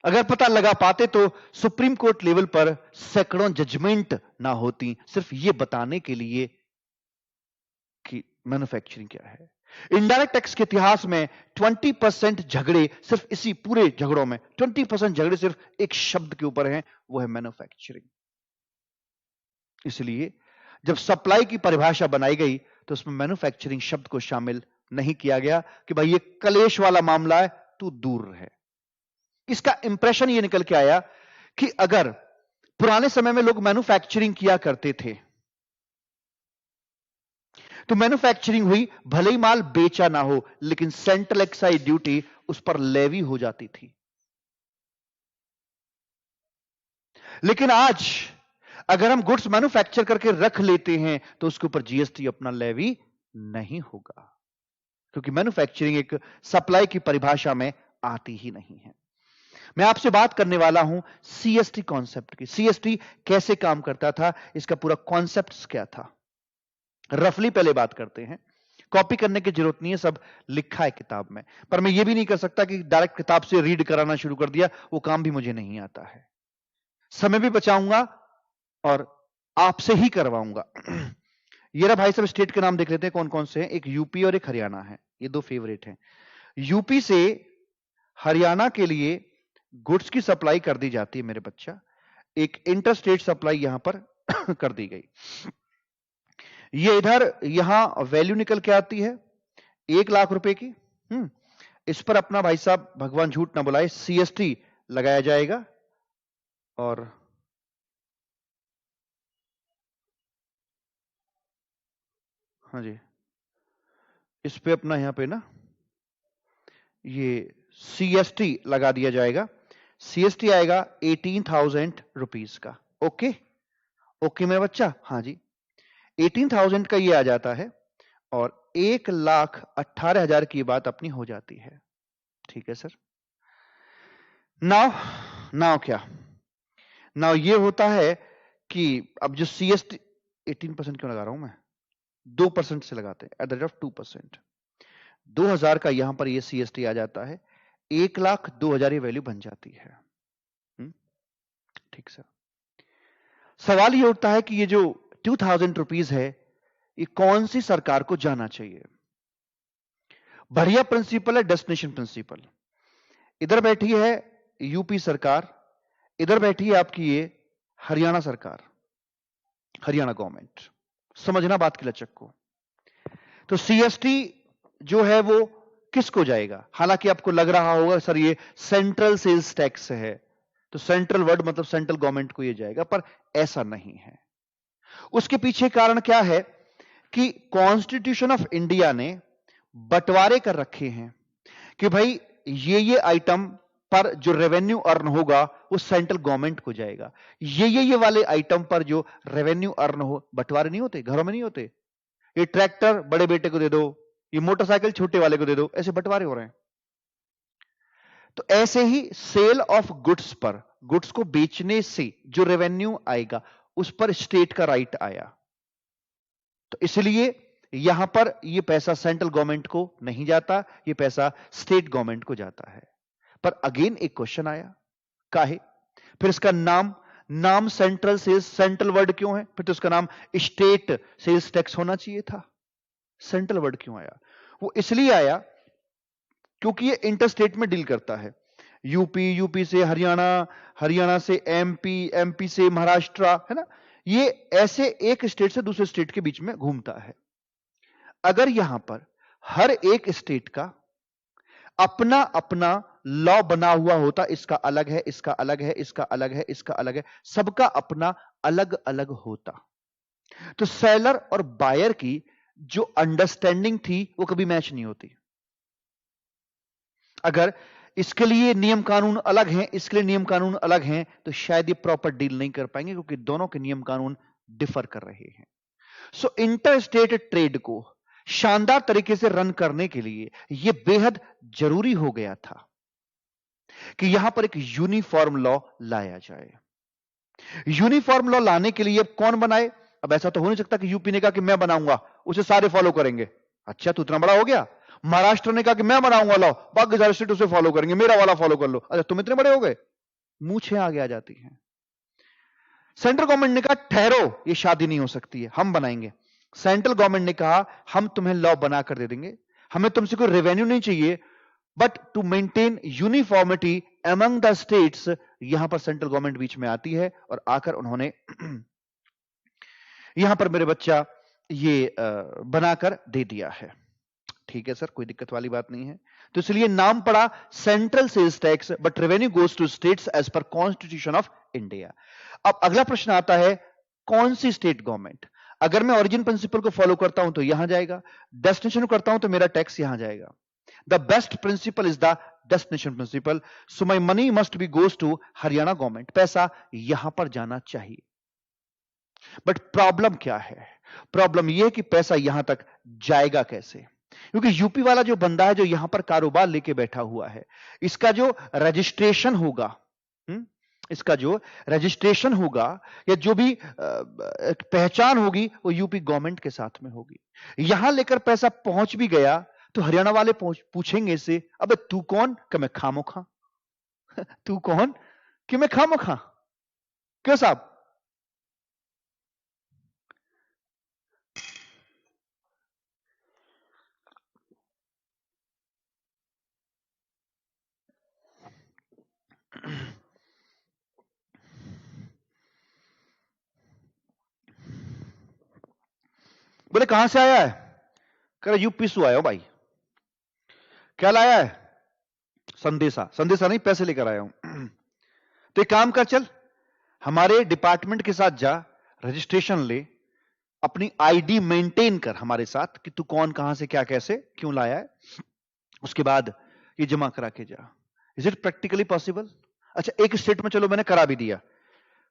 अगर पता लगा पाते तो सुप्रीम कोर्ट लेवल पर सैकड़ों जजमेंट ना होती सिर्फ ये बताने के लिए कि मैन्युफैक्चरिंग क्या है। इनडायरेक्ट टैक्स के इतिहास में 20% झगड़े, सिर्फ इसी पूरे झगड़ों में 20% झगड़े सिर्फ एक शब्द के ऊपर हैं, वो है मैन्युफैक्चरिंग। इसलिए जब सप्लाई की परिभाषा बनाई गई तो उसमें मैन्युफैक्चरिंग शब्द को शामिल नहीं किया गया कि भाई ये कलेश वाला मामला है, तू दूर रहे। इसका इंप्रेशन ये निकल के आया कि अगर पुराने समय में लोग मैन्युफैक्चरिंग किया करते थे तो मैन्युफैक्चरिंग हुई, भले ही माल बेचा ना हो, लेकिन सेंट्रल एक्साइज ड्यूटी उस पर लेवी हो जाती थी। लेकिन आज अगर हम गुड्स मैन्युफैक्चर करके रख लेते हैं तो उसके ऊपर जीएसटी अपना लेवी नहीं होगा, क्योंकि मैन्युफैक्चरिंग एक सप्लाई की परिभाषा में आती ही नहीं है। मैं आपसे बात करने वाला हूं सीएसटी कॉन्सेप्ट की। सीएसटी कैसे काम करता था, इसका पूरा कॉन्सेप्ट क्या था, रफली पहले बात करते हैं। कॉपी करने की जरूरत नहीं है, सब लिखा है किताब में, पर मैं यह भी नहीं कर सकता कि डायरेक्ट किताब से रीड कराना शुरू कर दिया, वो काम भी मुझे नहीं आता है। समय भी बचाऊंगा और आपसे ही करवाऊंगा। ये रहा भाई, सब स्टेट के नाम देख लेते हैं कौन कौन से हैं। एक यूपी और एक हरियाणा है, ये दो फेवरेट हैं। यूपी से हरियाणा के लिए गुड्स की सप्लाई कर दी जाती है मेरे बच्चा, एक इंटर स्टेट सप्लाई यहां पर कर दी गई। ये इधर यहां वैल्यू निकल के आती है 1,00,000 रुपए की। इस पर अपना भाई साहब भगवान झूठ ना बुलाए सीएसटी लगाया जाएगा, और हाँ जी, इस पे अपना यहां पे ना ये सीएसटी लगा दिया जाएगा। सीएसटी आएगा 18,000 रुपीज का। ओके ओके मेरा बच्चा, हाँ जी 18,000 का ये आ जाता है, और 1,18,000 की बात अपनी हो जाती है। ठीक है सर। नाउ नाउ क्या, नाउ ये होता है कि अब जो सीएसटी 18% क्यों लगा रहा हूं मैं, 2% से लगाते हैं, एट द रेट ऑफ 2%। 2,000 का यहां पर ये सीएसटी आ जाता है, 1,02,000 ये वैल्यू बन जाती है। ठीक सर। सवाल ये उठता है कि ये जो 2,000 रुपीज है, ये कौन सी सरकार को जाना चाहिए। बढ़िया प्रिंसिपल है डेस्टिनेशन प्रिंसिपल। इधर बैठी है यूपी सरकार, इधर बैठी है आपकी ये हरियाणा सरकार, हरियाणा गवर्नमेंट। समझना बात की लचक को। तो सीएसटी जो है वो किसको जाएगा, हालांकि आपको लग रहा होगा सर ये सेंट्रल सेल्स टैक्स है, तो सेंट्रल वर्ड मतलब सेंट्रल गवर्नमेंट को ये जाएगा, पर ऐसा नहीं है। उसके पीछे कारण क्या है कि कॉन्स्टिट्यूशन ऑफ इंडिया ने बंटवारे कर रखे हैं कि भाई ये आइटम पर जो रेवेन्यू अर्न होगा वो सेंट्रल गवर्नमेंट को जाएगा, ये वाले आइटम पर जो रेवेन्यू अर्न हो, बंटवारे नहीं होते घरों में, नहीं होते, ये ट्रैक्टर बड़े बेटे को दे दो, ये मोटरसाइकिल छोटे वाले को दे दो, ऐसे बंटवारे हो रहे हैं। तो ऐसे ही सेल ऑफ गुड्स पर, गुड्स को बेचने से जो रेवेन्यू आएगा उस पर स्टेट का राइट आया, तो इसलिए यहां पर ये पैसा सेंट्रल गवर्नमेंट को नहीं जाता, ये पैसा स्टेट गवर्नमेंट को जाता है। पर अगेन एक क्वेश्चन आया, काहे, फिर इसका नाम सेंट्रल सेल्स, सेंट्रल वर्ड क्यों है, फिर तो इसका नाम स्टेट सेल्स टैक्स होना चाहिए था, सेंट्रल वर्ड क्यों आया। वो इसलिए आया क्योंकि ये इंटर स्टेट में डील करता है, यूपी, यूपी से हरियाणा, हरियाणा से एमपी, एमपी से महाराष्ट्र, है ना, ये ऐसे एक स्टेट से दूसरे स्टेट के बीच में घूमता है। अगर यहां पर हर एक स्टेट का अपना अपना लॉ बना हुआ होता, इसका अलग है, इसका अलग है, इसका अलग है, इसका अलग है, सबका अपना अलग अलग होता, तो सेलर और बायर की जो अंडरस्टैंडिंग थी वो कभी मैच नहीं होती। अगर इसके लिए नियम कानून अलग हैं, इसके लिए नियम कानून अलग हैं, तो शायद ये प्रॉपर डील नहीं कर पाएंगे, क्योंकि दोनों के नियम कानून डिफर कर रहे हैं। सो इंटर स्टेट ट्रेड को शानदार तरीके से रन करने के लिए यह बेहद जरूरी हो गया था कि यहां पर एक यूनिफॉर्म लॉ लाया जाए। यूनिफॉर्म लॉ लाने के लिए कौन बनाए, अब ऐसा तो हो नहीं सकता कि यूपी ने कहा कि मैं बनाऊंगा, उसे सारे फॉलो करेंगे, अच्छा तो इतना बड़ा हो गया। महाराष्ट्र ने कहा कि मैं बनाऊंगा लॉ, बाकी सारे स्टेट उसे फॉलो करेंगे, मेरा वाला फॉलो कर लो, अच्छा तुम इतने बड़े हो गए, मूछें आगे आ जाती हैं। सेंट्रल गवर्नमेंट ने कहा ठहरो, ये शादी नहीं हो सकती है, हम बनाएंगे। सेंट्रल गवर्नमेंट ने कहा हम तुम्हें लॉ बनाकर दे देंगे, हमें तुमसे कोई रेवेन्यू नहीं चाहिए, but to maintain uniformity among the states, यहां पर सेंट्रल गवर्नमेंट बीच में आती है, और आकर उन्होंने यहां पर मेरे बच्चा ये बनाकर दे दिया है। ठीक है सर, कोई दिक्कत वाली बात नहीं है। तो इसलिए नाम पड़ा central sales tax, but revenue goes to states as per constitution of India. अब अगला प्रश्न आता है, कौन सी स्टेट गवर्नमेंट, अगर मैं ओरिजिन प्रिंसिपल को फॉलो करता हूं तो यहां जाएगा, डेस्टिनेशन को करता हूं तो मेरा टैक्स यहां जाएगा। The best principle is the destination principle, so my money must be goes to Haryana government, पैसा यहां पर जाना चाहिए। बट प्रॉब्लम क्या है, प्रॉब्लम यह है कि पैसा यहां तक जाएगा कैसे। क्योंकि यूपी वाला जो बंदा है जो यहां पर कारोबार लेके बैठा हुआ है, इसका जो रजिस्ट्रेशन होगा, इसका जो रजिस्ट्रेशन होगा या जो भी पहचान होगी वो यूपी गवर्नमेंट के साथ में होगी। यहां लेकर पैसा पहुंच भी गया तो हरियाणा वाले पूछेंगे इससे, अबे तू कौन कि मैं खामोखा तू कौन कि मैं खामोखा। क्यों साहब? बोले कहां से आया है? कह रहा यूपी से आया हो भाई। क्या लाया है? संदेशा। संदेशा नहीं, पैसे लेकर आया हूं। तो एक काम कर, चल हमारे डिपार्टमेंट के साथ जा, रजिस्ट्रेशन ले, अपनी आईडी मेंटेन कर हमारे साथ कि तू कौन, कहां से, क्या, कैसे, क्यों लाया है, उसके बाद ये जमा करा के जा। Is it practically possible? अच्छा, एक स्टेट में चलो मैंने करा भी दिया,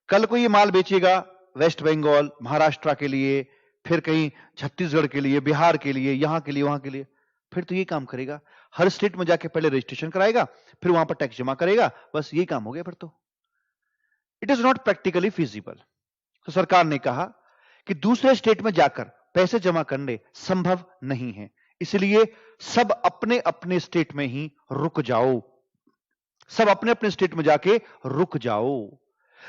कल को ये माल बेचेगा वेस्ट बंगाल, महाराष्ट्र के लिए, फिर कहीं छत्तीसगढ़ के लिए, बिहार के लिए, यहां के लिए, वहां के लिए, फिर तो ये काम करेगा, हर स्टेट में जाके पहले रजिस्ट्रेशन कराएगा, फिर वहां पर टैक्स जमा करेगा, बस ये काम हो गया फिर तो। It is not practically feasible. तो सरकार ने कहा कि दूसरे स्टेट में जाकर पैसे जमा करने संभव नहीं है, इसलिए सब अपने अपने स्टेट में ही रुक जाओ, सब अपने अपने स्टेट में जाके रुक जाओ।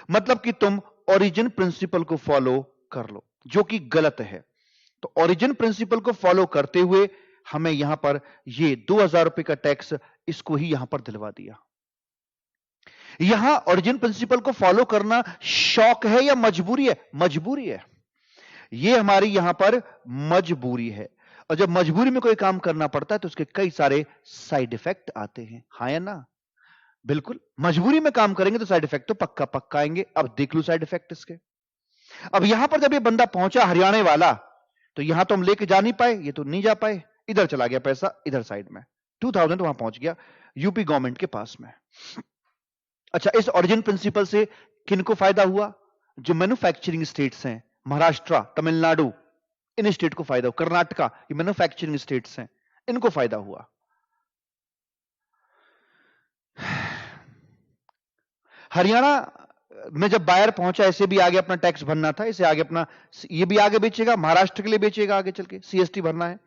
मतलब कि तुम ओरिजिन प्रिंसिपल को फॉलो कर लो, जो कि गलत है। तो ओरिजिन प्रिंसिपल को फॉलो करते हुए हमें यहां पर ये 2000 रुपए का टैक्स इसको ही यहां पर दिलवा दिया। यहां ओरिजिन प्रिंसिपल को फॉलो करना शौक है या मजबूरी है? मजबूरी है। ये हमारी यहां पर मजबूरी है, और जब मजबूरी में कोई काम करना पड़ता है तो उसके कई सारे साइड इफेक्ट आते हैं, हाँ या ना? बिल्कुल, मजबूरी में काम करेंगे तो साइड इफेक्ट तो पक्का पक्का आएंगे। अब देख लो साइड इफेक्ट इसके। अब यहां पर जब ये बंदा पहुंचा हरियाणा वाला, तो यहां तो हम लेके जा नहीं पाए, ये तो नहीं जा पाए, इधर चला गया पैसा, इधर साइड में 2000 वहां पहुंच गया यूपी गवर्नमेंट के पास में। अच्छा, इस ओरिजिन प्रिंसिपल से किनको फायदा हुआ? जो मैन्युफैक्चरिंग स्टेट्स हैं, महाराष्ट्र, तमिलनाडु, इन स्टेट को फायदा हुआ, कर्नाटका, ये मैन्युफैक्चरिंग स्टेट्स हैं, इनको फायदा हुआ। हरियाणा में जब बायर पहुंचा, ऐसे भी आगे अपना टैक्स भरना था, इसे आगे अपना, ये भी आगे बेचेगा, महाराष्ट्र के लिए बेचेगा आगे चल के, सीएसटी भरना है।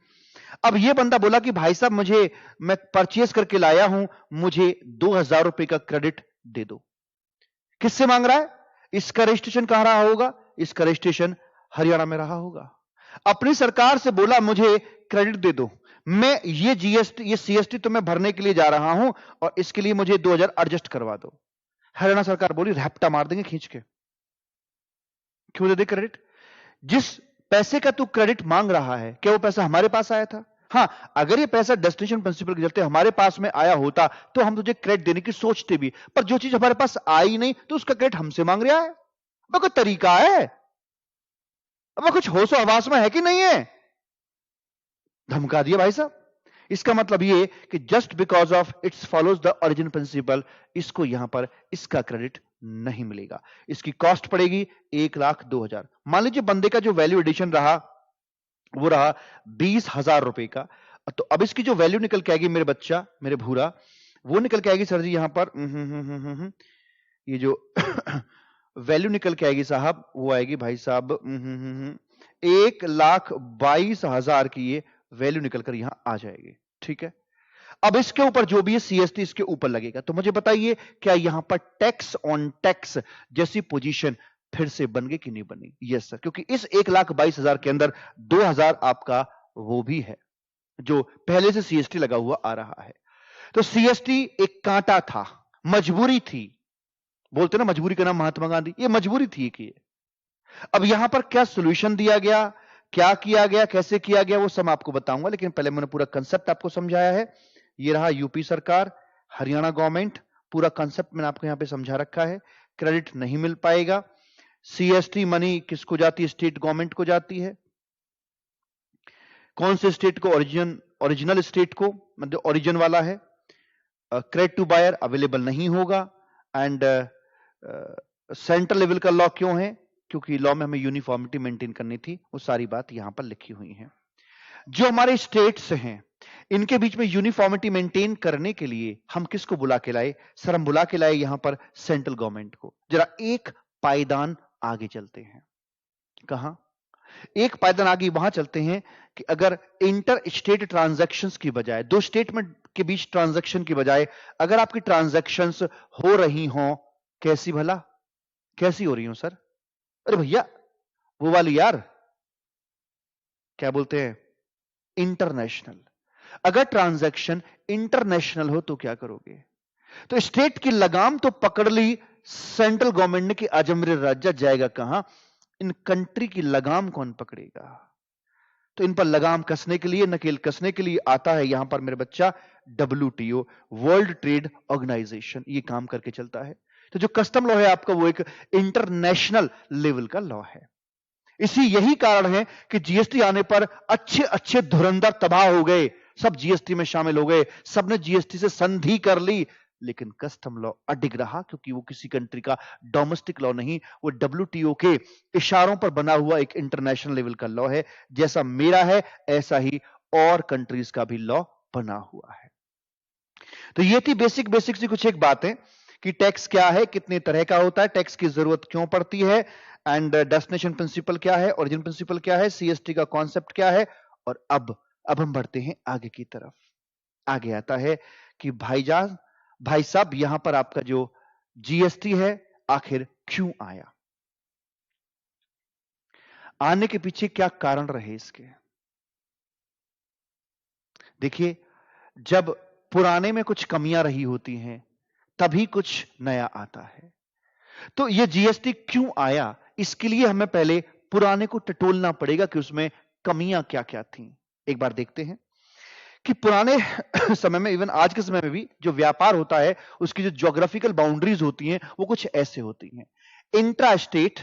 अब ये बंदा बोला कि भाई साहब मैं परचेस करके लाया हूं, मुझे 2000 रुपए का क्रेडिट दे दो। किससे मांग रहा है? इसका रजिस्ट्रेशन कहां रहा होगा? इसका रजिस्ट्रेशन हरियाणा में रहा होगा। अपनी सरकार से बोला मुझे क्रेडिट दे दो, मैं ये जीएसटी, ये सीएसटी तो मैं भरने के लिए जा रहा हूं और इसके लिए मुझे 2000 एडजस्ट करवा दो। हरियाणा सरकार बोली रैप्टा मार देंगे खींच के। क्यों दे दे क्रेडिट? जिस पैसे का तू क्रेडिट मांग रहा है, क्या वो पैसा हमारे पास आया था? हां, अगर ये पैसा डेस्टिनेशन प्रिंसिपल के चलते हमारे पास में आया होता तो हम तुझे क्रेडिट देने की सोचते भी, पर जो चीज हमारे पास आई नहीं तो उसका क्रेडिट हमसे मांग रहा है। अब कोई तरीका है? अब कुछ होशो हवास में है कि नहीं है? धमका दिया भाई साहब। इसका मतलब ये कि just because of it's follows the origin principle, इसको यहां पर इसका क्रेडिट नहीं मिलेगा। इसकी कॉस्ट पड़ेगी 1,02,000। मान लीजिए बंदे का जो वैल्यू एडिशन रहा वो रहा 20,000 रुपए का, तो अब इसकी जो वैल्यू निकल के आएगी मेरे बच्चा, मेरे भूरा, वो निकल के आएगी सर जी यहां पर ये जो वैल्यू निकल के आएगी साहब, वो आएगी भाई साहब 1,22,000 की ये वैल्यू निकलकर यहां आ जाएगी। ठीक है, अब इसके ऊपर जो भी है सीएसटी इसके ऊपर लगेगा। तो मुझे बताइए क्या यहां पर टैक्स ऑन टैक्स जैसी पोजीशन फिर से बन गई कि नहीं बनी? यस सर, क्योंकि इस 1,22,000 के अंदर 2,000 आपका वो भी है जो पहले से सीएसटी लगा हुआ आ रहा है। तो सीएसटी एक कांटा था, मजबूरी थी। बोलते ना मजबूरी का नाम महात्मा गांधी, ये मजबूरी थी कि अब यहां पर क्या सोल्यूशन दिया गया, क्या किया गया, कैसे किया गया, वो सब आपको बताऊंगा, लेकिन पहले मैंने पूरा कंसेप्ट आपको समझाया है। ये रहा यूपी सरकार, हरियाणा गवर्नमेंट, पूरा कंसेप्ट मैंने आपको यहां पे समझा रखा है। क्रेडिट नहीं मिल पाएगा। सीएसटी मनी किसको जाती है? स्टेट गवर्नमेंट को जाती है। कौन से स्टेट को? ओरिजिनल स्टेट को, मतलब ओरिजिन वाला है। क्रेडिट टू बायर अवेलेबल नहीं होगा। एंड सेंट्रल लेवल का लॉ क्यों है? क्योंकि लॉ में हमें यूनिफॉर्मिटी मेंटेन करनी थी, वो सारी बात यहां पर लिखी हुई है। जो हमारे स्टेट्स हैं, इनके बीच में यूनिफॉर्मिटी मेंटेन करने के लिए हम किसको बुला के लाए? सर हम बुला के लाए यहां पर सेंट्रल गवर्नमेंट को। जरा एक पायदान आगे चलते हैं। कहां? एक पायदान आगे वहां चलते हैं कि अगर इंटर स्टेट ट्रांजैक्शंस की बजाय, दो स्टेट में के बीच ट्रांजैक्शन की बजाय अगर आपकी ट्रांजैक्शंस हो रही हों, कैसी भला? कैसी हो रही हो सर? अरे भैया वो वाली यार, क्या बोलते हैं, इंटरनेशनल। अगर ट्रांजैक्शन इंटरनेशनल हो तो क्या करोगे? तो स्टेट की लगाम तो पकड़ ली सेंट्रल गवर्नमेंट ने कि आज मेरे राज्य जाएगा कहां? इन कंट्री की लगाम कौन पकड़ेगा? तो इन पर लगाम कसने के लिए, नकेल कसने के लिए आता है यहां पर मेरे बच्चा WTO, वर्ल्ड ट्रेड ऑर्गेनाइजेशन। ये काम करके चलता है। तो जो कस्टम लॉ है आपका वो एक इंटरनेशनल लेवल का लॉ है। इसी यही कारण है कि जीएसटी आने पर अच्छे अच्छे धुरंधर तबाह हो गए, सब जीएसटी में शामिल हो गए, सबने जीएसटी से संधि कर ली, लेकिन कस्टम लॉ अडिग रहा क्योंकि वो किसी कंट्री का डोमेस्टिक लॉ नहीं, वो WTO के इशारों पर बना हुआ एक इंटरनेशनल लेवल का लॉ है। जैसा मेरा है ऐसा ही और कंट्रीज का भी लॉ बना हुआ है। तो ये थी बेसिक बेसिक सी कुछ एक बातें कि टैक्स क्या है, कितने तरह का होता है, टैक्स की जरूरत क्यों पड़ती है, एंड डेस्टिनेशन प्रिंसिपल क्या है, ओरिजिन प्रिंसिपल क्या है, सीएसटी का कॉन्सेप्ट क्या है। और अब हम बढ़ते हैं आगे की तरफ। आगे आता है कि भाईजान, भाई साहब, यहां पर आपका जो जीएसटी है आखिर क्यों आया, आने के पीछे क्या कारण रहे इसके। देखिए, जब पुराने में कुछ कमियां रही होती हैं तभी कुछ नया आता है। तो यह जीएसटी क्यों आया, इसके लिए हमें पहले पुराने को टटोलना पड़ेगा कि उसमें कमियां क्या क्या थीं। एक बार देखते हैं कि पुराने समय में, इवन आज के समय में भी, जो व्यापार होता है उसकी जो ज्योग्राफिकल बाउंड्रीज होती हैं वो कुछ ऐसे होती हैं। इंट्रा स्टेट,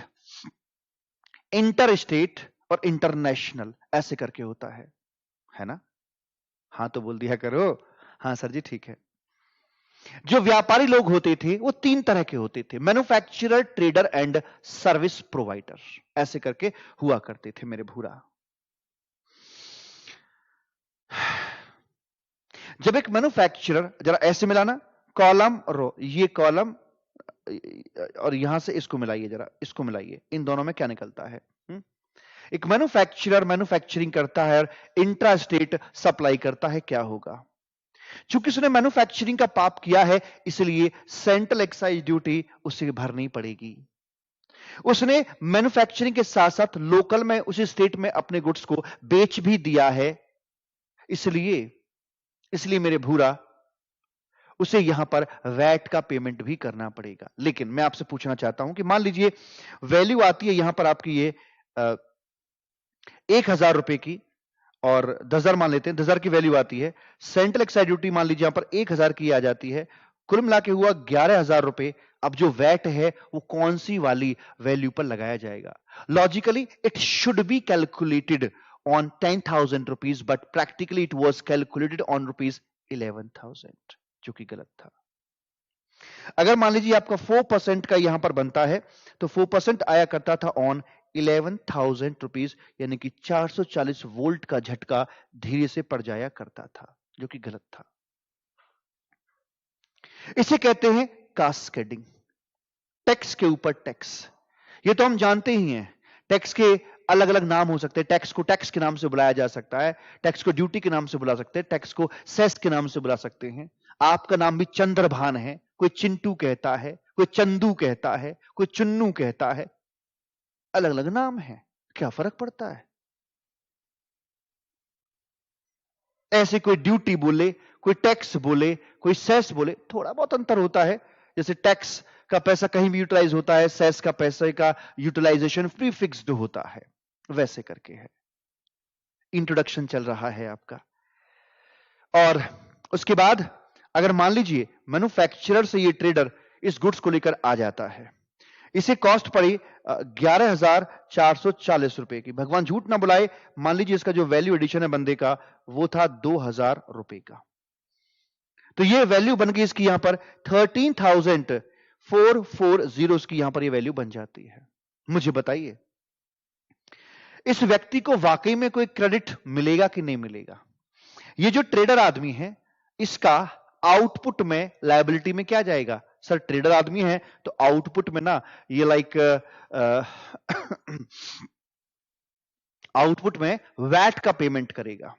इंटर स्टेट और इंटरनेशनल, ऐसे करके होता है ना? हाँ तो बोल दिया करो। हाँ सर जी ठीक है। जो व्यापारी लोग होते थे वो तीन तरह के होते थे, manufacturer, trader and service provider, ऐसे करके हुआ करते थे मेरे भूरा। जब एक मैन्युफैक्चरर, जरा ऐसे मिलाना, कॉलम रो, ये कॉलम और यहां से इसको मिलाइए, जरा इसको मिलाइए, इन दोनों में क्या निकलता है? एक मैन्युफैक्चरर मैन्युफैक्चरिंग करता है और इंट्रा स्टेट सप्लाई करता है, क्या होगा? चूंकि उसने मैन्युफैक्चरिंग का पाप किया है इसलिए सेंट्रल एक्साइज ड्यूटी उसे भरनी पड़ेगी। उसने मैन्युफैक्चरिंग के साथ साथ लोकल में उसी स्टेट में अपने गुड्स को बेच भी दिया है, इसलिए मेरे भूरा उसे यहां पर वैट का पेमेंट भी करना पड़ेगा। लेकिन मैं आपसे पूछना चाहता हूं कि मान लीजिए वैल्यू आती है यहां पर आपकी ये 1000 रुपए की, और 10,000 मान लेते हैं, 10,000 की वैल्यू आती है, सेंट्रल एक्साइज ड्यूटी मान लीजिए यहां पर 1000 की आ जाती है, कुल मिला के हुआ 11,000 रुपए। अब जो वैट है वो कौन सी वाली वैल्यू पर लगाया जाएगा? Logically it should be calculated on 10,000 rupees, but practically it was calculated on rupees 11,000, जो कि गलत था। अगर मान लीजिए आपका 4% का यहां पर बनता है तो 4% आया करता था ऑन 11,000 रुपीज, यानी कि 440 वोल्ट का झटका धीरे से पड़ जाया करता था, जो कि गलत था। इसे कहते हैं कास्केडिंग, टैक्स के ऊपर टैक्स। ये तो हम जानते ही हैं, टैक्स के अलग अलग नाम हो सकते हैं। टैक्स को टैक्स के नाम से बुलाया जा सकता है, टैक्स को ड्यूटी के नाम से बुला सकते हैं, टैक्स को सेस के नाम से बुला सकते हैं। आपका नाम भी चंद्रभान है, कोई चिंटू कहता है, कोई चंदू कहता है, कोई चुन्नू कहता है, अलग अलग नाम है, क्या फर्क पड़ता है? ऐसे कोई ड्यूटी बोले, कोई टैक्स बोले, कोई सेस बोले, थोड़ा बहुत अंतर होता है। जैसे टैक्स का पैसा कहीं भी यूटिलाइज होता है, सेस का पैसे का यूटिलाइजेशन प्रीफिक्स्ड होता है, वैसे करके है। इंट्रोडक्शन चल रहा है आपका। और उसके बाद अगर मान लीजिए मैन्युफैक्चरर से ये ट्रेडर इस गुड्स को लेकर आ जाता है, इसे कॉस्ट पड़ी 11,440 रुपए की, भगवान झूठ ना बुलाए, मान लीजिए इसका जो वैल्यू एडिशन है बंदे का वो था 2,000 रुपए का, तो ये वैल्यू बन गई इसकी यहां पर 13,440 की यहां पर ये वैल्यू बन जाती है। मुझे बताइए इस व्यक्ति को वाकई में कोई क्रेडिट मिलेगा कि नहीं मिलेगा। ये जो ट्रेडर आदमी है, इसका आउटपुट में लायबिलिटी में क्या जाएगा? सर ट्रेडर आदमी है तो आउटपुट में ना ये लाइक आउटपुट में वैट का पेमेंट करेगा।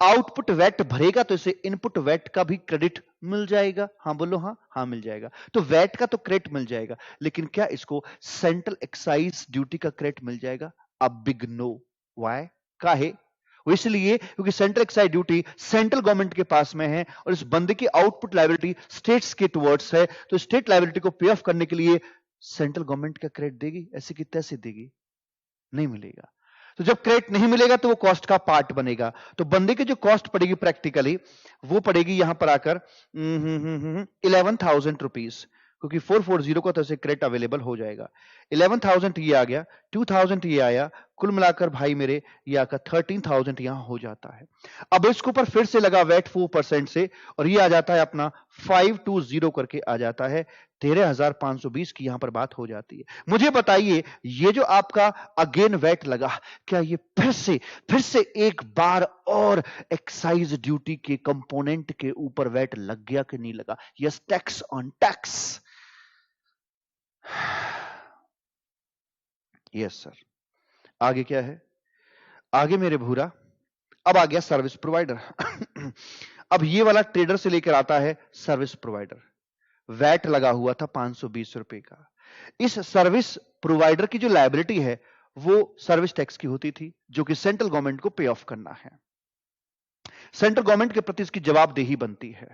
आउटपुट वैट भरेगा तो इसे इनपुट वैट का भी क्रेडिट मिल जाएगा। हाँ बोलो, हाँ हाँ मिल जाएगा। तो वैट का तो क्रेडिट मिल जाएगा, लेकिन क्या इसको सेंट्रल एक्साइज ड्यूटी का क्रेडिट मिल जाएगा? A big no. व्हाई? काहे? वो इसलिए क्योंकि central excise duty central government के पास में है और इस बंदे की आउटपुट लायबिलिटी स्टेट्स के टुवर्ड्स है। तो स्टेट लायबिलिटी को पे ऑफ करने के लिए सेंट्रल गवर्नमेंट का क्रेडिट देगी? ऐसे की तैसे देगी? नहीं मिलेगा। तो जब क्रेडिट नहीं मिलेगा तो वो कॉस्ट का पार्ट बनेगा। तो बंदे की जो कॉस्ट पड़ेगी प्रैक्टिकली वो पड़ेगी यहां पर आकर 11,000 रुपीज, क्योंकि 440 का तो से क्रेडिट अवेलेबल हो जाएगा। 11,000 ये आ गया, 2,000 ये आया, कुल मिलाकर भाई मेरे ये आकर 13,000 यहां हो जाता है। अब इसके ऊपर फिर से लगा वैट 4% से और ये आ जाता है अपना 520 करके आ जाता है। 13,520 की यहां पर बात हो जाती है। मुझे बताइए ये जो आपका अगेन वैट लगा, क्या ये फिर से एक बार और एक्साइज ड्यूटी के कंपोनेंट के ऊपर वैट लग गया कि नहीं लगा? Yes, tax on tax. Yes sir. आगे क्या है? आगे मेरे भूरा अब आ गया सर्विस प्रोवाइडर। अब ये वाला ट्रेडर से लेकर आता है सर्विस प्रोवाइडर। वैट लगा हुआ था 520 रुपए का। इस सर्विस प्रोवाइडर की जो लायबिलिटी है वो सर्विस टैक्स की होती थी, जो कि सेंट्रल गवर्नमेंट को पे ऑफ करना है। सेंट्रल गवर्नमेंट के प्रति इसकी जवाबदेही बनती है।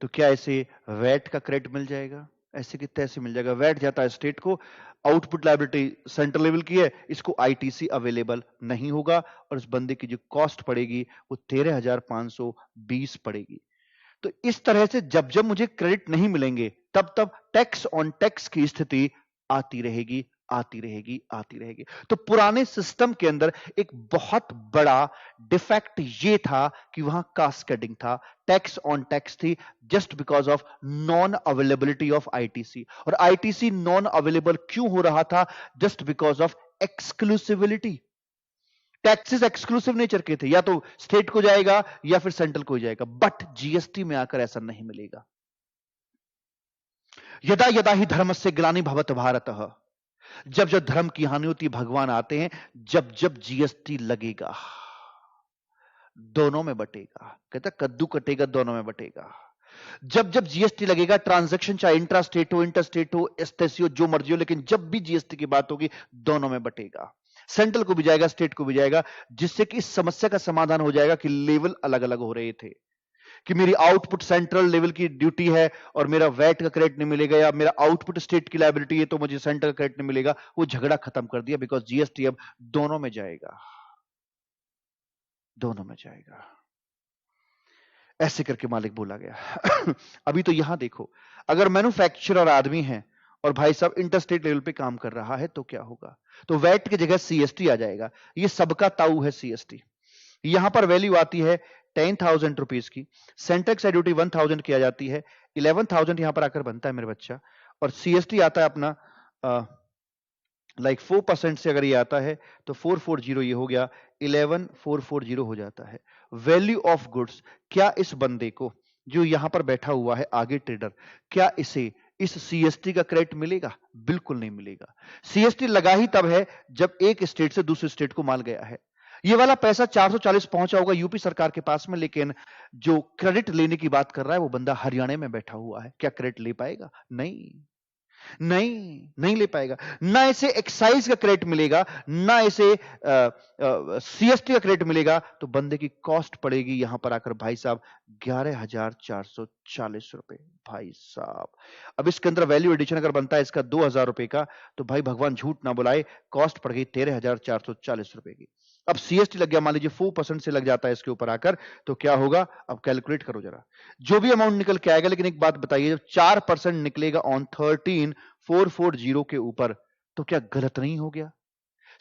तो क्या इसे वैट का क्रेडिट मिल जाएगा? ऐसे कि तैसे मिल जाएगा। वैट जाता है स्टेट को, आउटपुट लायबिलिटी सेंट्रल लेवल की है, इसको आईटीसी अवेलेबल नहीं होगा और इस बंदे की जो कॉस्ट पड़ेगी वो 13,520 पड़ेगी। तो इस तरह से जब जब मुझे क्रेडिट नहीं मिलेंगे तब तब टैक्स ऑन टैक्स की स्थिति आती रहेगी, आती रहेगी, आती रहेगी। तो पुराने सिस्टम के अंदर एक बहुत बड़ा डिफेक्ट ये था कि वहां कास्केडिंग था, टैक्स ऑन टैक्स थी, just because of non availability of ITC. और आईटीसी नॉन अवेलेबल क्यों हो रहा था? Just because of exclusivity. Taxes exclusive nature के थे, या तो स्टेट को जाएगा या फिर सेंट्रल को जाएगा। बट जीएसटी में आकर ऐसा नहीं मिलेगा। यदा यदा ही धर्मस्य ग्लानि भवत भारतः, जब जब धर्म की हानि होती भगवान आते हैं, जब जब जीएसटी लगेगा दोनों में बटेगा। कहता कद्दू कटेगा दोनों में बटेगा। जब जब जीएसटी लगेगा, ट्रांजैक्शन चाहे इंट्रा स्टेट हो, इंटर स्टेट हो, एसटेसी हो, जो मर्जी हो, लेकिन जब भी जीएसटी की बात होगी दोनों में बटेगा। सेंट्रल को भी जाएगा, स्टेट को भी जाएगा, जिससे कि इस समस्या का समाधान हो जाएगा कि लेवल अलग अलग हो रहे थे कि मेरी आउटपुट सेंट्रल लेवल की ड्यूटी है और मेरा वैट का क्रेडिट नहीं मिलेगा, या मेरा आउटपुट स्टेट की लायबिलिटी है तो मुझे सेंट्रल का क्रेडिट नहीं मिलेगा। वो झगड़ा खत्म कर दिया, बिकॉज जीएसटी अब दोनों में जाएगा, दोनों में जाएगा। ऐसे करके मालिक बोला गया। अभी तो यहां देखो, अगर मैन्युफैक्चरर आदमी है और भाई साहब इंटरस्टेट लेवल पे काम कर रहा है तो क्या होगा? तो वैट की जगह सीएसटी आ जाएगा। ये सबका ताऊ है सीएसटी। यहां पर वैल्यू आती है 10,000 रुपीज की, सेंट्रल एक्साइज ड्यूटी 1,000 की आ जाती है, 11,000 यहां पर आकर बनता है मेरे बच्चा, और सीएसटी आता है अपना लाइक 4% से अगर ये आता है तो 440 ये हो गया, 11,440 हो जाता है। वैल्यू ऑफ गुड्स, क्या इस बंदे को जो यहां पर बैठा हुआ है आगे ट्रेडर, क्या इसे इस सीएसटी का क्रेडिट मिलेगा? बिल्कुल नहीं मिलेगा। सीएसटी लगा ही तब है जब एक स्टेट से दूसरे स्टेट को माल गया है। ये वाला पैसा 440 पहुंचा होगा यूपी सरकार के पास में, लेकिन जो क्रेडिट लेने की बात कर रहा है वो बंदा हरियाणा में बैठा हुआ है। क्या क्रेडिट ले पाएगा? नहीं नहीं, नहीं ले पाएगा। ना इसे एक्साइज का क्रेडिट मिलेगा, ना इसे सीएसटी का क्रेडिट मिलेगा। तो बंदे की कॉस्ट पड़ेगी यहां पर आकर भाई साहब 11,440 रुपए। भाई साहब अब इसके अंदर वैल्यू एडिशन अगर बनता है इसका 2,000 रुपए का, तो भाई भगवान झूठ ना बुलाए, कॉस्ट पड़ गई 13,440 रुपए की। अब सीएसटी लग गया, मान लीजिए 4% से लग जाता है इसके ऊपर आकर, तो क्या होगा? अब कैलकुलेट करो जरा, जो भी अमाउंट निकल के आएगा। लेकिन एक बात बताइए, जब 4% निकलेगा ऑन 13,440 के ऊपर, तो क्या गलत नहीं हो गया?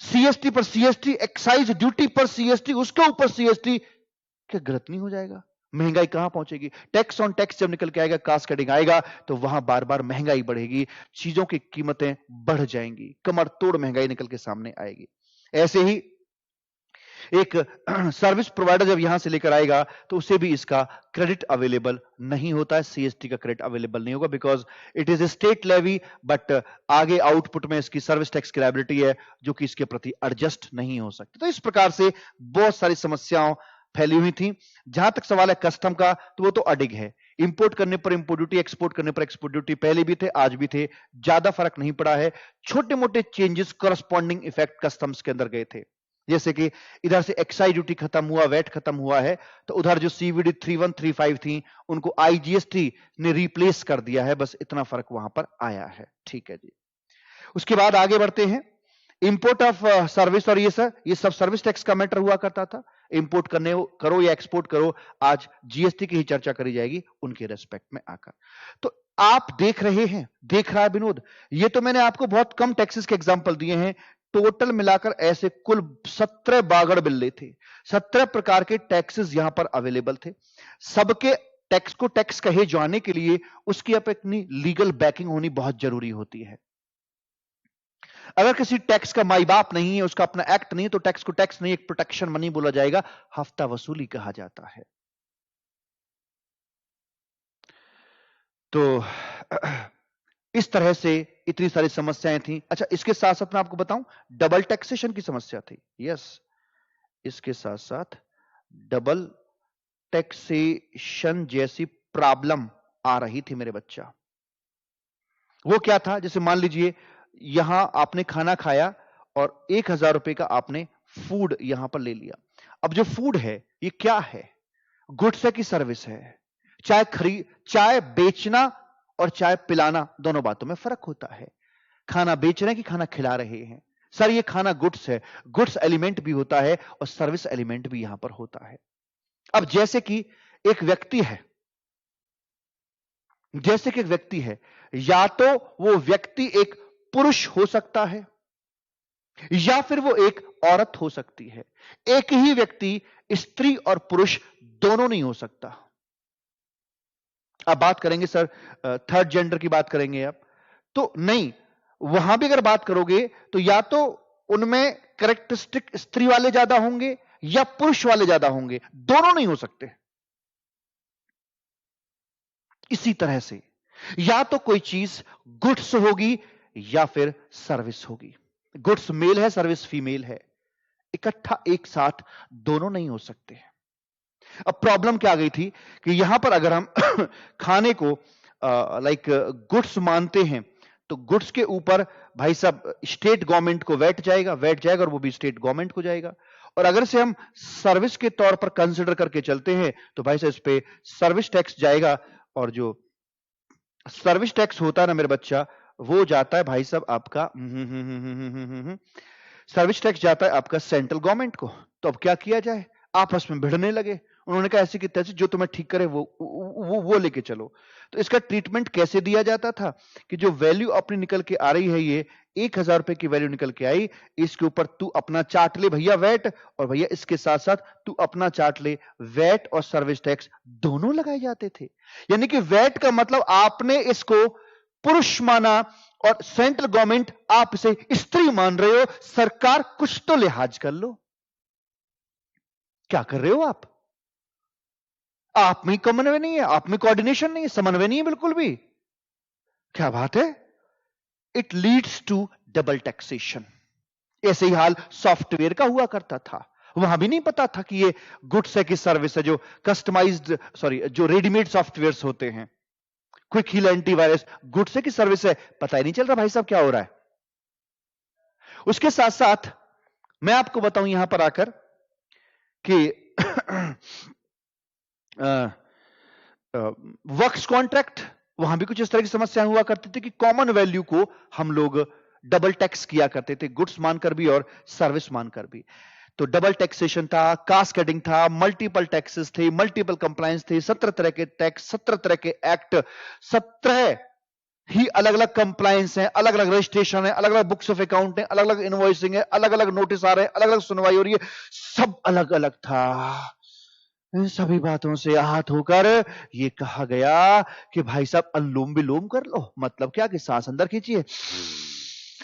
सीएसटी पर सीएसटी, एक्साइज ड्यूटी पर सीएसटी, उसके ऊपर सीएसटी, क्या गलत नहीं हो जाएगा? महंगाई कहां पहुंचेगी? टैक्स ऑन टैक्स जब निकल के आएगा, कास्केडिंग आएगा, तो वहां बार बार महंगाई बढ़ेगी, चीजों की कीमतें बढ़ जाएंगी, कमर तोड़ महंगाई निकल के सामने आएगी। ऐसे ही एक सर्विस प्रोवाइडर जब यहां से लेकर आएगा तो उसे भी इसका क्रेडिट अवेलेबल नहीं होता है, सीएसटी का क्रेडिट अवेलेबल नहीं होगा, because it is state levy, but आगे आउटपुट में इसकी सर्विस टैक्स की लायबिलिटी है जो कि इसके प्रति एडजस्ट नहीं हो सकती। तो इस प्रकार से बहुत सारी समस्याओं फैली हुई थी। जहां तक सवाल है कस्टम का, तो वो तो अडिग है, इंपोर्ट करने पर इंपोर्ट ड्यूटी, एक्सपोर्ट करने पर एक्सपोर्ट ड्यूटी पहले भी थे, आज भी थे, ज्यादा फर्क नहीं पड़ा है। छोटे मोटे चेंजेस, करस्पॉन्डिंग इफेक्ट कस्टम्स के अंदर गए थे, जैसे कि इधर से एक्साइज ड्यूटी खत्म हुआ, वैट खत्म हुआ है, तो उधर जो सीवीडी 3135 थी उनको आईजीएसटी ने रिप्लेस कर दिया है, बस इतना फर्क वहां पर आया है। ठीक है जी, उसके बाद आगे बढ़ते हैं। इंपोर्ट ऑफ सर्विस, और ये सब सर्विस टैक्स का मैटर हुआ करता था। इंपोर्ट करने करो या एक्सपोर्ट करो, आज जीएसटी की ही चर्चा करी जाएगी उनके रेस्पेक्ट में आकर। तो आप देख रहे हैं, देख रहा है विनोद, ये तो मैंने आपको बहुत कम टैक्सेस के एग्जांपल दिए हैं, टोटल मिलाकर ऐसे कुल 17 बागड़ बिल्ले थे, 17 प्रकार के टैक्सेस यहां पर अवेलेबल थे। सबके टैक्स को टैक्स कहे जाने के लिए उसकी अपनी लीगल बैकिंग होनी बहुत जरूरी होती है। अगर किसी टैक्स का माई बाप नहीं है, उसका अपना एक्ट नहीं, तो टैक्स को टैक्स नहीं, एक प्रोटेक्शन मनी बोला जाएगा, हफ्ता वसूली कहा जाता है। तो इस तरह से इतनी सारी समस्याएं थी। अच्छा, इसके साथ साथ मैं आपको बताऊं, डबल टैक्सेशन की समस्या थी। यस, इसके साथ साथ डबल टैक्सेशन जैसी प्रॉब्लम आ रही थी मेरे बच्चा। वो क्या था? जैसे मान लीजिए यहां आपने खाना खाया और 1000 रुपए का आपने फूड यहां पर ले लिया। अब जो फूड है ये क्या है? गुड्स है कि सर्विस है? चाय बेचना और चाय पिलाना, दोनों बातों में फर्क होता है। खाना बेच रहे हैं कि खाना खिला रहे हैं? सर ये खाना गुड्स है, गुड्स एलिमेंट भी होता है और सर्विस एलिमेंट भी यहां पर होता है। अब जैसे कि एक व्यक्ति है, या तो वो व्यक्ति एक पुरुष हो सकता है या फिर वो एक औरत हो सकती है। एक ही व्यक्ति स्त्री और पुरुष दोनों नहीं हो सकता। अब बात करेंगे सर थर्ड जेंडर की बात करेंगे आप, तो नहीं, वहां भी अगर बात करोगे तो या तो उनमें कैरेक्टरिस्टिक स्त्री वाले ज्यादा होंगे या पुरुष वाले ज्यादा होंगे, दोनों नहीं हो सकते। इसी तरह से या तो कोई चीज गुड्स होगी या फिर सर्विस होगी। गुड्स मेल है, सर्विस फीमेल है, इकट्ठा एक साथ दोनों नहीं हो सकते। अब प्रॉब्लम क्या आ गई थी कि यहां पर अगर हम खाने को लाइक गुड्स मानते हैं तो गुड्स के ऊपर भाई साहब स्टेट गवर्नमेंट को वैट जाएगा और वो भी स्टेट गवर्नमेंट को जाएगा। और अगर से हम सर्विस के तौर पर कंसिडर करके चलते हैं तो भाई साहब इस पे सर्विस टैक्स जाएगा, और जो सर्विस टैक्स होता है ना मेरे बच्चा, वो जाता है भाई साहब आपका सर्विस टैक्स जाता है आपका सेंट्रल गवर्नमेंट को। तो अब क्या किया जाए? आपस में भिड़ने लगे। उन्होंने कहा ऐसे की तैसे जो तुम्हें ठीक करे वो लेके चलो। तो इसका ट्रीटमेंट कैसे दिया जाता था कि जो वैल्यू अपनी निकल के आ रही है, ये 1000 रुपए की वैल्यू निकल के आई, इसके ऊपर तू अपना चार्ट ले भैया वैट, और भैया इसके साथ साथ तू अपना चार्ट ले, वैट और सर्विस टैक्स दोनों लगाए जाते थे। यानी कि वैट का मतलब आपने इसको पुरुष माना और सेंट्रल गवर्नमेंट आप इसे स्त्री मान रहे हो। सरकार कुछ तो लिहाज कर लो। क्या कर रहे हो आप में समन्वय नहीं है, आप में कोऑर्डिनेशन नहीं है, समन्वय नहीं है बिल्कुल भी। क्या बात है? It leads to double taxation. ऐसे ही हाल सॉफ्टवेयर का हुआ करता था। वहां भी नहीं पता था कि ये गुड्स है कि सर्विस है। जो कस्टमाइज्ड जो रेडीमेड सॉफ्टवेयर्स होते हैं, क्विक हील एंटीवायरस, गुड्स है कि सर्विस है, पता ही नहीं चल रहा भाई साहब क्या हो रहा है। उसके साथ साथ मैं आपको बताऊं यहां पर आकर कि वर्क्स कॉन्ट्रैक्ट, वहां भी कुछ इस तरह की समस्या हुआ करती थी कि कॉमन वैल्यू को हम लोग डबल टैक्स किया करते थे, गुड्स मानकर भी और सर्विस मानकर भी। तो डबल टैक्सेशन था, कास्केडिंग था, मल्टीपल टैक्सेस थे, मल्टीपल कंप्लायंस थे, 17 तरह के टैक्स, 17 तरह के एक्ट, 17 ही अलग अलग कंप्लायंस है, अलग अलग रजिस्ट्रेशन है, अलग अलग बुक्स ऑफ अकाउंट है, अलग अलग इनवॉइसिंग है, अलग अलग नोटिस आ रहे हैं, अलग अलग सुनवाई हो रही है, सब अलग अलग था। इन सभी बातों से आहत होकर ये कहा गया कि भाई साहब अनुलोम विलोम कर लो। मतलब क्या कि सांस अंदर खींचिए,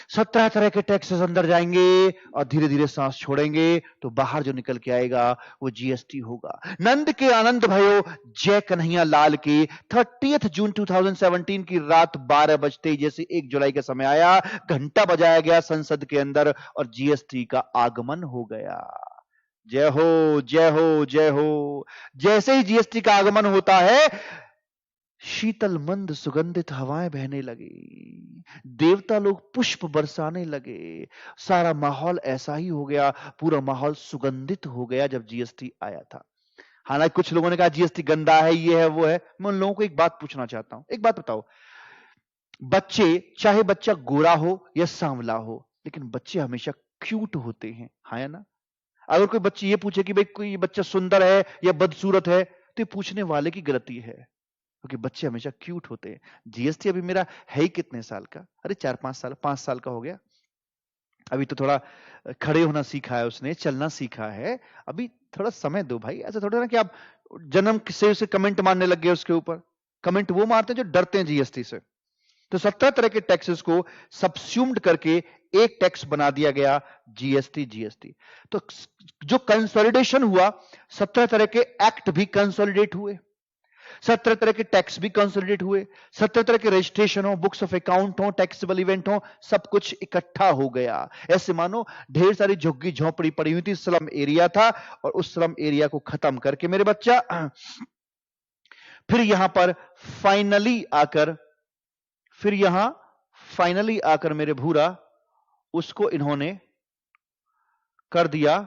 17 तरह के टैक्सेस अंदर जाएंगे और धीरे धीरे सांस छोड़ेंगे तो बाहर जो निकल के आएगा वो जीएसटी होगा। नंद के आनंद भयो जय कन्हैया लाल की 30 जून 2017 की रात 12 बजते ही जैसे 1 जुलाई का समय आया, घंटा बजाया गया संसद के अंदर और जीएसटी का आगमन हो गया। जय हो जय हो जय हो। जैसे ही जीएसटी का आगमन होता है, शीतल मंद सुगंधित हवाएं बहने लगी, देवता लोग पुष्प बरसाने लगे, सारा माहौल ऐसा ही हो गया, पूरा माहौल सुगंधित हो गया जब जीएसटी आया था। हालांकि कुछ लोगों ने कहा जीएसटी गंदा है, ये है वो है। मैं उन लोगों को एक बात पूछना चाहता हूं, एक बात बताओ, बच्चे, चाहे बच्चा गोरा हो या सांवला हो, लेकिन बच्चे हमेशा क्यूट होते हैं, हाँ या ना? अगर कोई बच्ची ये पूछे कि भाई कोई बच्चा सुंदर है या बदसूरत है, तो ये पूछने वाले की गलती है, क्योंकि बच्चे हमेशा क्यूट होते हैं। जीएसटी अभी मेरा है ही कितने साल का? अरे 4-5 साल, 5 साल का हो गया। अभी तो थोड़ा खड़े होना सीखा है उसने, चलना सीखा है, अभी थोड़ा समय दो भाई। ऐसा थोड़ा ना कि आप जन्म से उसे कमेंट मारने लग गए उसके ऊपर। कमेंट वो मारते हैं जो डरते हैं जीएसटी से। तो 17 तरह के टैक्सेस को सबस्यूम्ड करके एक टैक्स बना दिया गया, जीएसटी। जीएसटी तो जो कंसोलिडेशन हुआ, 17 तरह के एक्ट भी कंसोलिडेट हुए, 17 तरह के टैक्स भी कंसोलिडेट हुए, 17 तरह के रजिस्ट्रेशन हो, बुक्स ऑफ अकाउंट हो, टैक्सेबल इवेंट हो, सब कुछ इकट्ठा हो गया। ऐसे मानो ढेर सारी झुग्गी झोपड़ी पड़ी हुई थी, स्लम एरिया था, और उस स्लम एरिया को खत्म करके मेरे बच्चा फिर यहां पर फाइनली आकर मेरे भूरा उसको इन्होंने कर दिया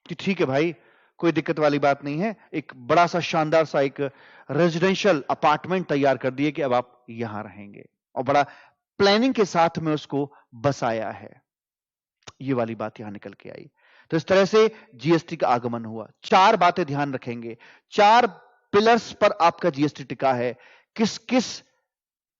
कि ठीक है भाई, कोई दिक्कत वाली बात नहीं है। एक बड़ा सा शानदार सा एक रेजिडेंशियल अपार्टमेंट तैयार कर दिए कि अब आप यहां रहेंगे, और बड़ा प्लानिंग के साथ में उसको बसाया है। ये वाली बात यहां निकल के आई। तो इस तरह से जीएसटी का आगमन हुआ। 4 बातें ध्यान रखेंगे, 4 पिलर्स पर आपका जीएसटी टिका है। किस किस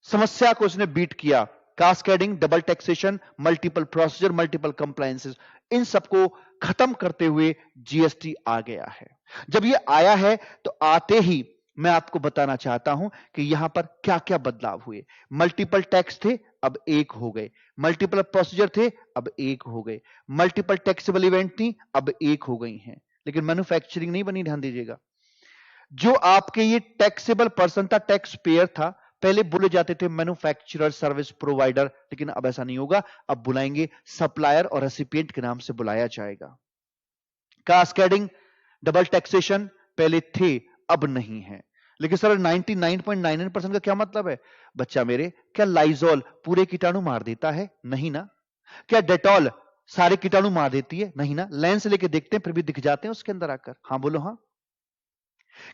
समस्या को उसने बीट किया? Cascading, double taxation, multiple procedure, multiple compliances, इन सबको खत्म करते हुए जीएसटी आ गया है। जब ये आया है तो आते ही मैं आपको बताना चाहता हूं कि यहां पर क्या क्या बदलाव हुए। मल्टीपल टैक्स थे, अब 1 हो गए। मल्टीपल प्रोसीजर थे, अब 1 हो गए। मल्टीपल टैक्सेबल इवेंट थी, अब 1 हो गई हैं। लेकिन मैन्युफैक्चरिंग नहीं बनी, ध्यान दीजिएगा। जो आपके ये टैक्सेबल पर्सन था, टैक्स पेयर था, पहले बोले जाते थे मैन्युफैक्चरर, सर्विस प्रोवाइडर, लेकिन अब ऐसा नहीं होगा। अब बुलाएंगे सप्लायर और रेसिपिएंट के नाम से बुलाया जाएगा। कास्केडिंग, डबल टैक्सेशन पहले थे, अब नहीं है। लेकिन सर 99.99% का क्या मतलब है? बच्चा मेरे, क्या लाइजॉल पूरे कीटाणु मार देता है? नहीं ना। क्या डेटॉल सारे कीटाणु मार देती है? नहीं ना। लेंस लेके देखते हैं फिर भी दिख जाते हैं उसके अंदर आकर। हाँ बोलो हाँ।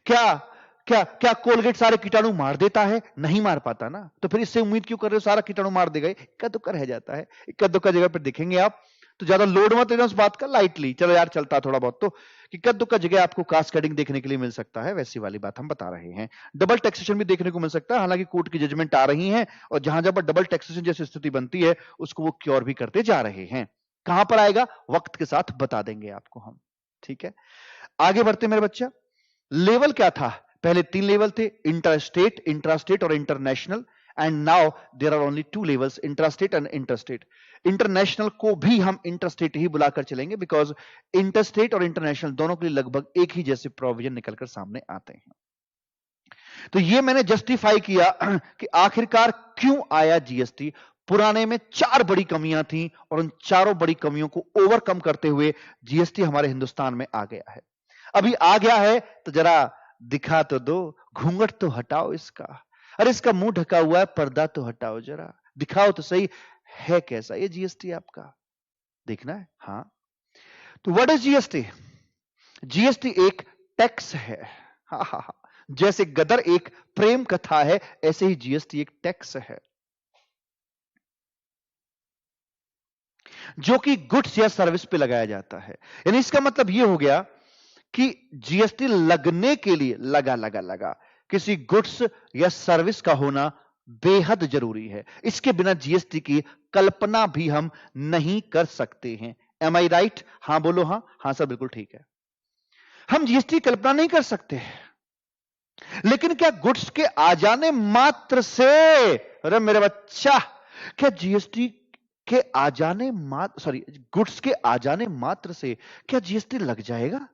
क्या क्या क्या कोलगेट सारे कीटाणु मार देता है? नहीं मार पाता ना। तो फिर इससे उम्मीद क्यों कर रहे हो सारा कीटाणु मार देगा? इक्का दुक्का रह जाता है। इक्का दुक्का जगह पर देखेंगे आप, तो ज्यादा लोड मत लेना उस बात का, लाइटली चलो यार चलता थोड़ा बहुत, तो इक्का दुक्का जगह आपको कास्केडिंग देखने के लिए मिल सकता है। वैसी वाली बात हम बता रहे हैं। डबल टैक्सेशन भी देखने को मिल सकता है, हालांकि कोर्ट की जजमेंट आ रही है और जहां जहां पर डबल टैक्सेशन जैसी स्थिति बनती है उसको वो क्योर भी करते जा रहे हैं। कहां पर आएगा वक्त के साथ बता देंगे आपको हम, ठीक है। आगे बढ़ते मेरे बच्चा। लेवल क्या था? पहले 3 लेवल थे, इंटरस्टेट, इंट्रास्टेट और international, and now there are only 2 levels, intrastate and interstate. International को भी हम इंटरस्टेट ही बुलाकर चलेंगे, बिकॉज इंटरस्टेट और इंटरनेशनल दोनों के लिए लगभग एक ही जैसे प्रोविजन निकलकर सामने आते हैं। तो ये मैंने जस्टिफाई किया कि आखिरकार क्यों आया जीएसटी। पुराने में 4 बड़ी कमियां थी और उन चारों बड़ी कमियों को ओवरकम करते हुए जीएसटी हमारे हिंदुस्तान में आ गया है। अभी आ गया है तो जरा दिखा तो दो, घूंघट तो हटाओ इसका। अरे इसका मुंह ढका हुआ है, पर्दा तो हटाओ, जरा दिखाओ तो सही है कैसा ये जीएसटी आपका, देखना है। हाँ, तो व्हाट इज जीएसटी? जीएसटी एक टैक्स है। हाँ हाँ हाँ, जैसे गदर एक प्रेम कथा है, ऐसे ही जीएसटी एक टैक्स है जो कि गुड्स या सर्विस पे लगाया जाता है। यानी इसका मतलब यह हो गया कि जीएसटी लगने के लिए लगा किसी गुड्स या सर्विस का होना बेहद जरूरी है। इसके बिना जीएसटी की कल्पना भी हम नहीं कर सकते हैं। एम आई राइट? हां बोलो हाँ। हाँ सर बिल्कुल ठीक है। हम जीएसटी की कल्पना नहीं कर सकते, लेकिन क्या गुड्स के आ जाने मात्र से, अरे मेरे बच्चा, क्या जीएसटी के आ जाने मात्र, सॉरी, गुड्स के आ जाने मात्र से क्या जीएसटी लग जाएगा?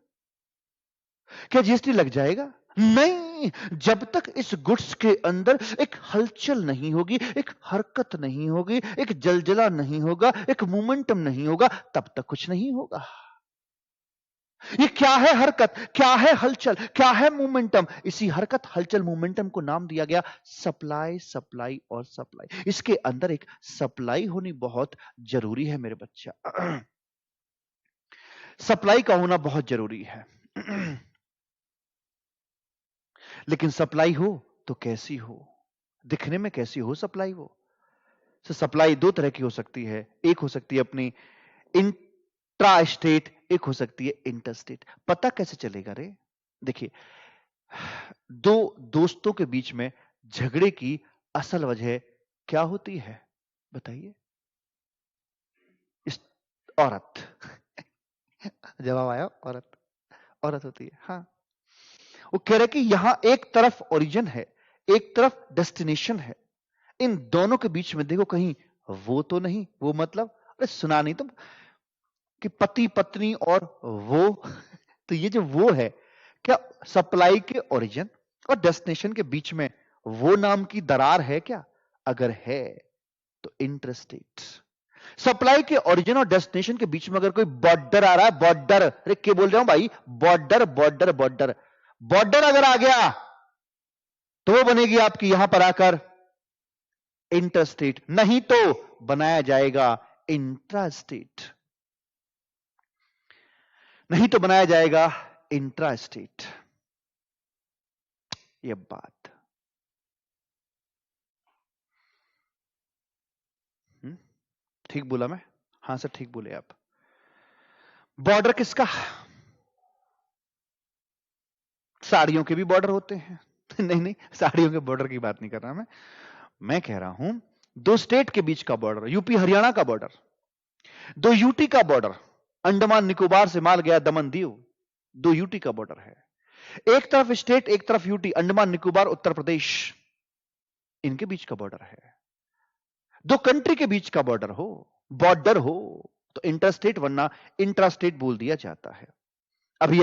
क्या जीएसटी लग जाएगा? नहीं, जब तक इस गुड्स के अंदर एक हलचल नहीं होगी, एक हरकत नहीं होगी, एक जलजला नहीं होगा, एक मोमेंटम नहीं होगा, तब तक कुछ नहीं होगा। ये क्या है हरकत, क्या है हलचल, क्या है मोमेंटम? इसी हरकत, हलचल, मोमेंटम को नाम दिया गया सप्लाई, सप्लाई और सप्लाई। इसके अंदर एक सप्लाई होनी बहुत जरूरी है मेरे बच्चा। सप्लाई का होना बहुत जरूरी है। लेकिन सप्लाई हो तो कैसी हो, दिखने में कैसी हो सप्लाई? वो सप्लाई दो तरह की हो सकती है, एक हो सकती है अपनी इंट्रा स्टेट, एक हो सकती है इंटर स्टेट। पता कैसे चलेगा रे? देखिए, दो दोस्तों के बीच में झगड़े की असल वजह क्या होती है बताइए? इस औरत। जवाब आया, औरत, औरत होती है। हाँ, वो कह रहे कि यहां एक तरफ ओरिजिन है, एक तरफ डेस्टिनेशन है, इन दोनों के बीच में देखो कहीं वो तो नहीं। वो मतलब, अरे सुना नहीं तुम कि पति पत्नी और वो? तो ये जो वो है, क्या सप्लाई के ओरिजिन और डेस्टिनेशन के बीच में वो नाम की दरार है क्या? अगर है तो इंटरस्टेट। सप्लाई के ओरिजिन और डेस्टिनेशन के बीच में अगर कोई बॉर्डर आ रहा है, बॉर्डर, अरे क्या बोल रहा हूं भाई, बॉर्डर बॉर्डर बॉर्डर, बॉर्डर अगर आ गया तो वो बनेगी आपकी यहां पर आकर इंटरस्टेट, नहीं तो बनाया जाएगा इंट्रास्टेट, नहीं तो बनाया जाएगा इंट्रास्टेट। ये बात ठीक बोला मैं? हाँ सर, ठीक बोले आप। बॉर्डर किसका? साड़ियों के भी बॉर्डर होते हैं। नहीं नहीं, साड़ियों के बॉर्डर की बात नहीं कर रहा मैं कह रहा हूं दो स्टेट के बीच का बॉर्डर, यूपी हरियाणा का बॉर्डर, दो यूटी का बॉर्डर, अंडमान निकोबार से माल गया दमन दीव, दो यूटी का बॉर्डर है। एक तरफ स्टेट, एक तरफ यूटी, अंडमान निकोबार उत्तर प्रदेश, इनके बीच का बॉर्डर है। दो कंट्री के बीच का बॉर्डर हो, बॉर्डर हो, तो इंटरस्टेट वरना इंट्रास्टेट बोल दिया जाता है। अभी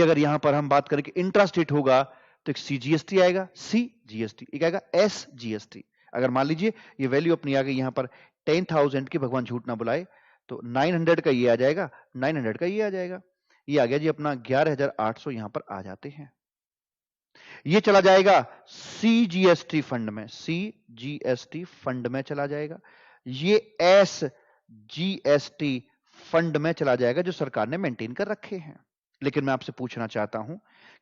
अगर यहां पर हम बात करें कि इंट्रास्टेट होगा तो एक सीजीएसटी आएगा, सीजीएसटी, एक आएगा एसजीएसटी। अगर मान लीजिए ये वैल्यू अपनी आ गई यहां पर 10,000 की, भगवान झूठ ना बुलाए, तो 900 का ये आ जाएगा, 900 का ये आ जाएगा, ये आ गया जी अपना 11,800 यहां पर आ जाते हैं। ये चला जाएगा सीजीएसटी फंड में, सीजीएसटी फंड में चला जाएगा। ये एसजीएसटी फंड में चला जाएगा जो सरकार ने मेंटेन कर रखे हैं। लेकिन मैं आपसे पूछना चाहता हूं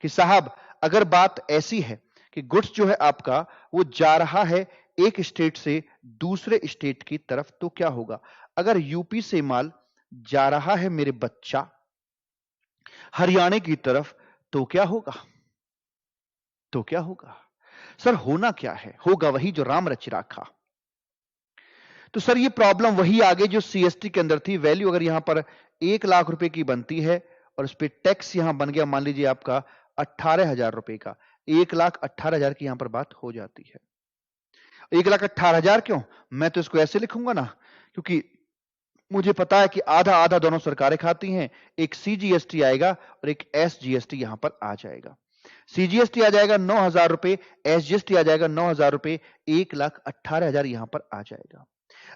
कि साहब, अगर बात ऐसी है कि गुड्स जो है आपका वो जा रहा है एक स्टेट से दूसरे स्टेट की तरफ, तो क्या होगा? अगर यूपी से माल जा रहा है मेरे बच्चा हरियाणा की तरफ, तो क्या होगा? तो क्या होगा सर? होना क्या है? होगा वही जो राम रच राखा। तो सर ये प्रॉब्लम वही आ गई जो सीएसटी के अंदर थी। वैल्यू अगर यहां पर 1 लाख रुपए की बनती है और उस पर टैक्स यहां बन गया मान लीजिए आपका 18,000 रुपए का, 1,18,000 की यहां पर बात हो जाती है। 1,18,000 क्यों? मैं तो इसको ऐसे लिखूंगा ना, क्योंकि मुझे पता है कि आधा आधा दोनों सरकारें खाती हैं। एक सीजीएसटी आएगा और एक एसजीएसटी यहां पर आ जाएगा। सीजीएसटी आ जाएगा 9,000 रुपए, एसजीएसटी आ जाएगा 9,000 रुपए, 1,18,000 यहां पर आ जाएगा।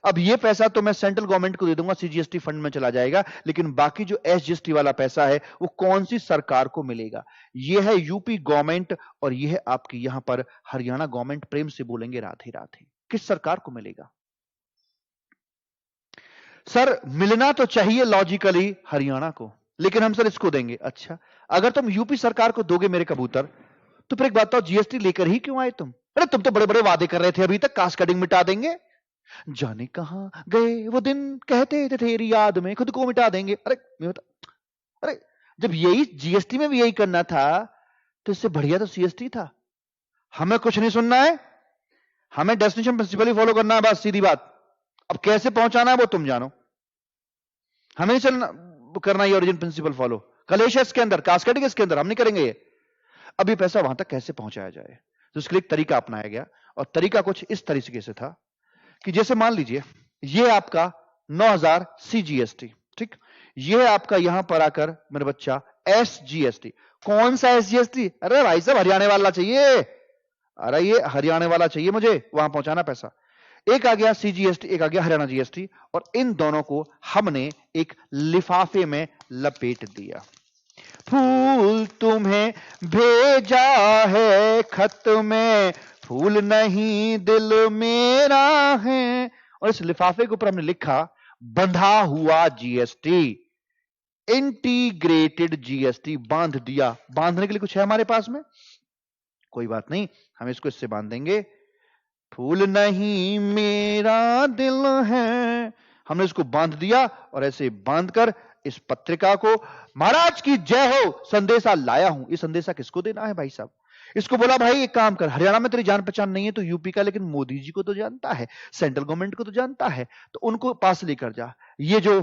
अब ये पैसा तो मैं सेंट्रल गवर्नमेंट को दे दूंगा, सीजीएसटी फंड में चला जाएगा, लेकिन बाकी जो एसजीएसटी वाला पैसा है वो कौन सी सरकार को मिलेगा? ये है यूपी गवर्नमेंट और ये है आपकी यहां पर हरियाणा गवर्नमेंट। प्रेम से बोलेंगे राधे राधे। किस सरकार को मिलेगा? सर मिलना तो चाहिए लॉजिकली हरियाणा को, लेकिन हम सर इसको देंगे। अच्छा, अगर तुम यूपी सरकार को दोगे मेरे कबूतर, तो फिर एक बात बताओ, जीएसटी लेकर ही क्यों आए तुम? अरे तुम तो बड़े बड़े वादे कर रहे थे अभी तक, कास्ट कटिंग मिटा देंगे, जाने कहां गए वो दिन, कहते थे तेरी याद में खुद को मिटा देंगे। अरे जब यही जीएसटी में भी यही करना था तो इससे बढ़िया तो सीएसटी था। हमें कुछ नहीं सुनना है, हमें डेस्टिनेशन प्रिंसिपल ही फॉलो करना है, बस सीधी बात। अब कैसे पहुंचाना है वो तुम जानो, हमें नहीं चलना, करना ये ओरिजिन प्रिंसिपल फॉलो, कलेश है इसके अंदर, कास्केडिंग इसके अंदर, हम नहीं करेंगे ये। अब ये पैसा वहां तक कैसे पहुंचाया जाए, तो इसके लिए एक तरीका अपनाया गया, और तरीका कुछ इस तरीके से था कि जैसे मान लीजिए ये आपका 9000 CGST, ठीक, ये आपका यहां पर आकर मेरे बच्चा SGST, कौन सा SGST? अरे भाई साहब हरियाणा वाला चाहिए, अरे ये हरियाणा वाला चाहिए मुझे, वहां पहुंचाना पैसा। एक आ गया CGST, एक आ गया हरियाणा GST, और इन दोनों को हमने एक लिफाफे में लपेट दिया। फूल तुम्हें भेजा है खत में, फूल नहीं दिल मेरा है, और इस लिफाफे के ऊपर हमने लिखा बंधा हुआ GST, इंटीग्रेटेड GST, बांध दिया। बांधने के लिए कुछ है हमारे पास में? कोई बात नहीं, हम इसको इससे बांध देंगे, फूल नहीं मेरा दिल है, हमने इसको बांध दिया, और ऐसे बांधकर इस पत्रिका को महाराज की जय हो संदेशा लाया हूं। ये संदेशा किसको देना है भाई साहब? इसको बोला भाई एक काम कर, हरियाणा में तेरी जान पहचान नहीं है तो यूपी का, लेकिन मोदी जी को तो जानता है, सेंट्रल गवर्नमेंट को तो जानता है, तो उनको पास लेकर जा। ये जो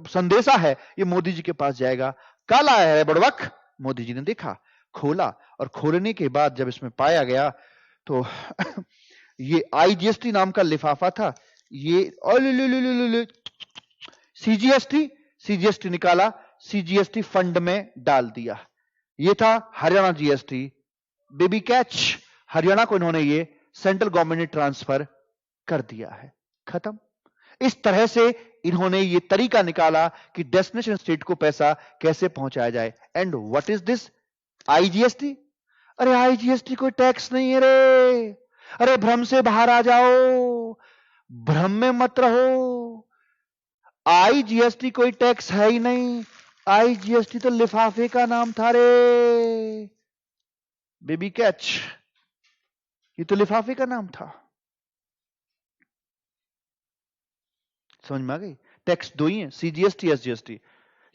संदेशा है ये मोदी जी के पास जाएगा। कल आया है बड़वक, मोदी जी ने देखा, खोला, और खोलने के बाद जब इसमें पाया गया तो ये IGST नाम का लिफाफा था, ये CGST निकाला, CGST फंड में डाल दिया। ये था Haryana GST, baby catch, Haryana को इन्होंने ये सेंट्रल गवर्नमेंट ने ट्रांसफर कर दिया है, खत्म। इस तरह से इन्होंने ये तरीका निकाला कि डेस्टिनेशन स्टेट को पैसा कैसे पहुंचाया जाए। And what is this IGST? अरे IGST कोई टैक्स नहीं है रे, अरे भ्रम से बाहर आ जाओ, भ्रम में मत रहो। IGST कोई टैक्स है ही नहीं, IGST तो लिफाफे का नाम था रे बेबी कैच, ये तो लिफाफे का नाम था। समझ में आ गई? टैक्स दो ही है, CGST SGST,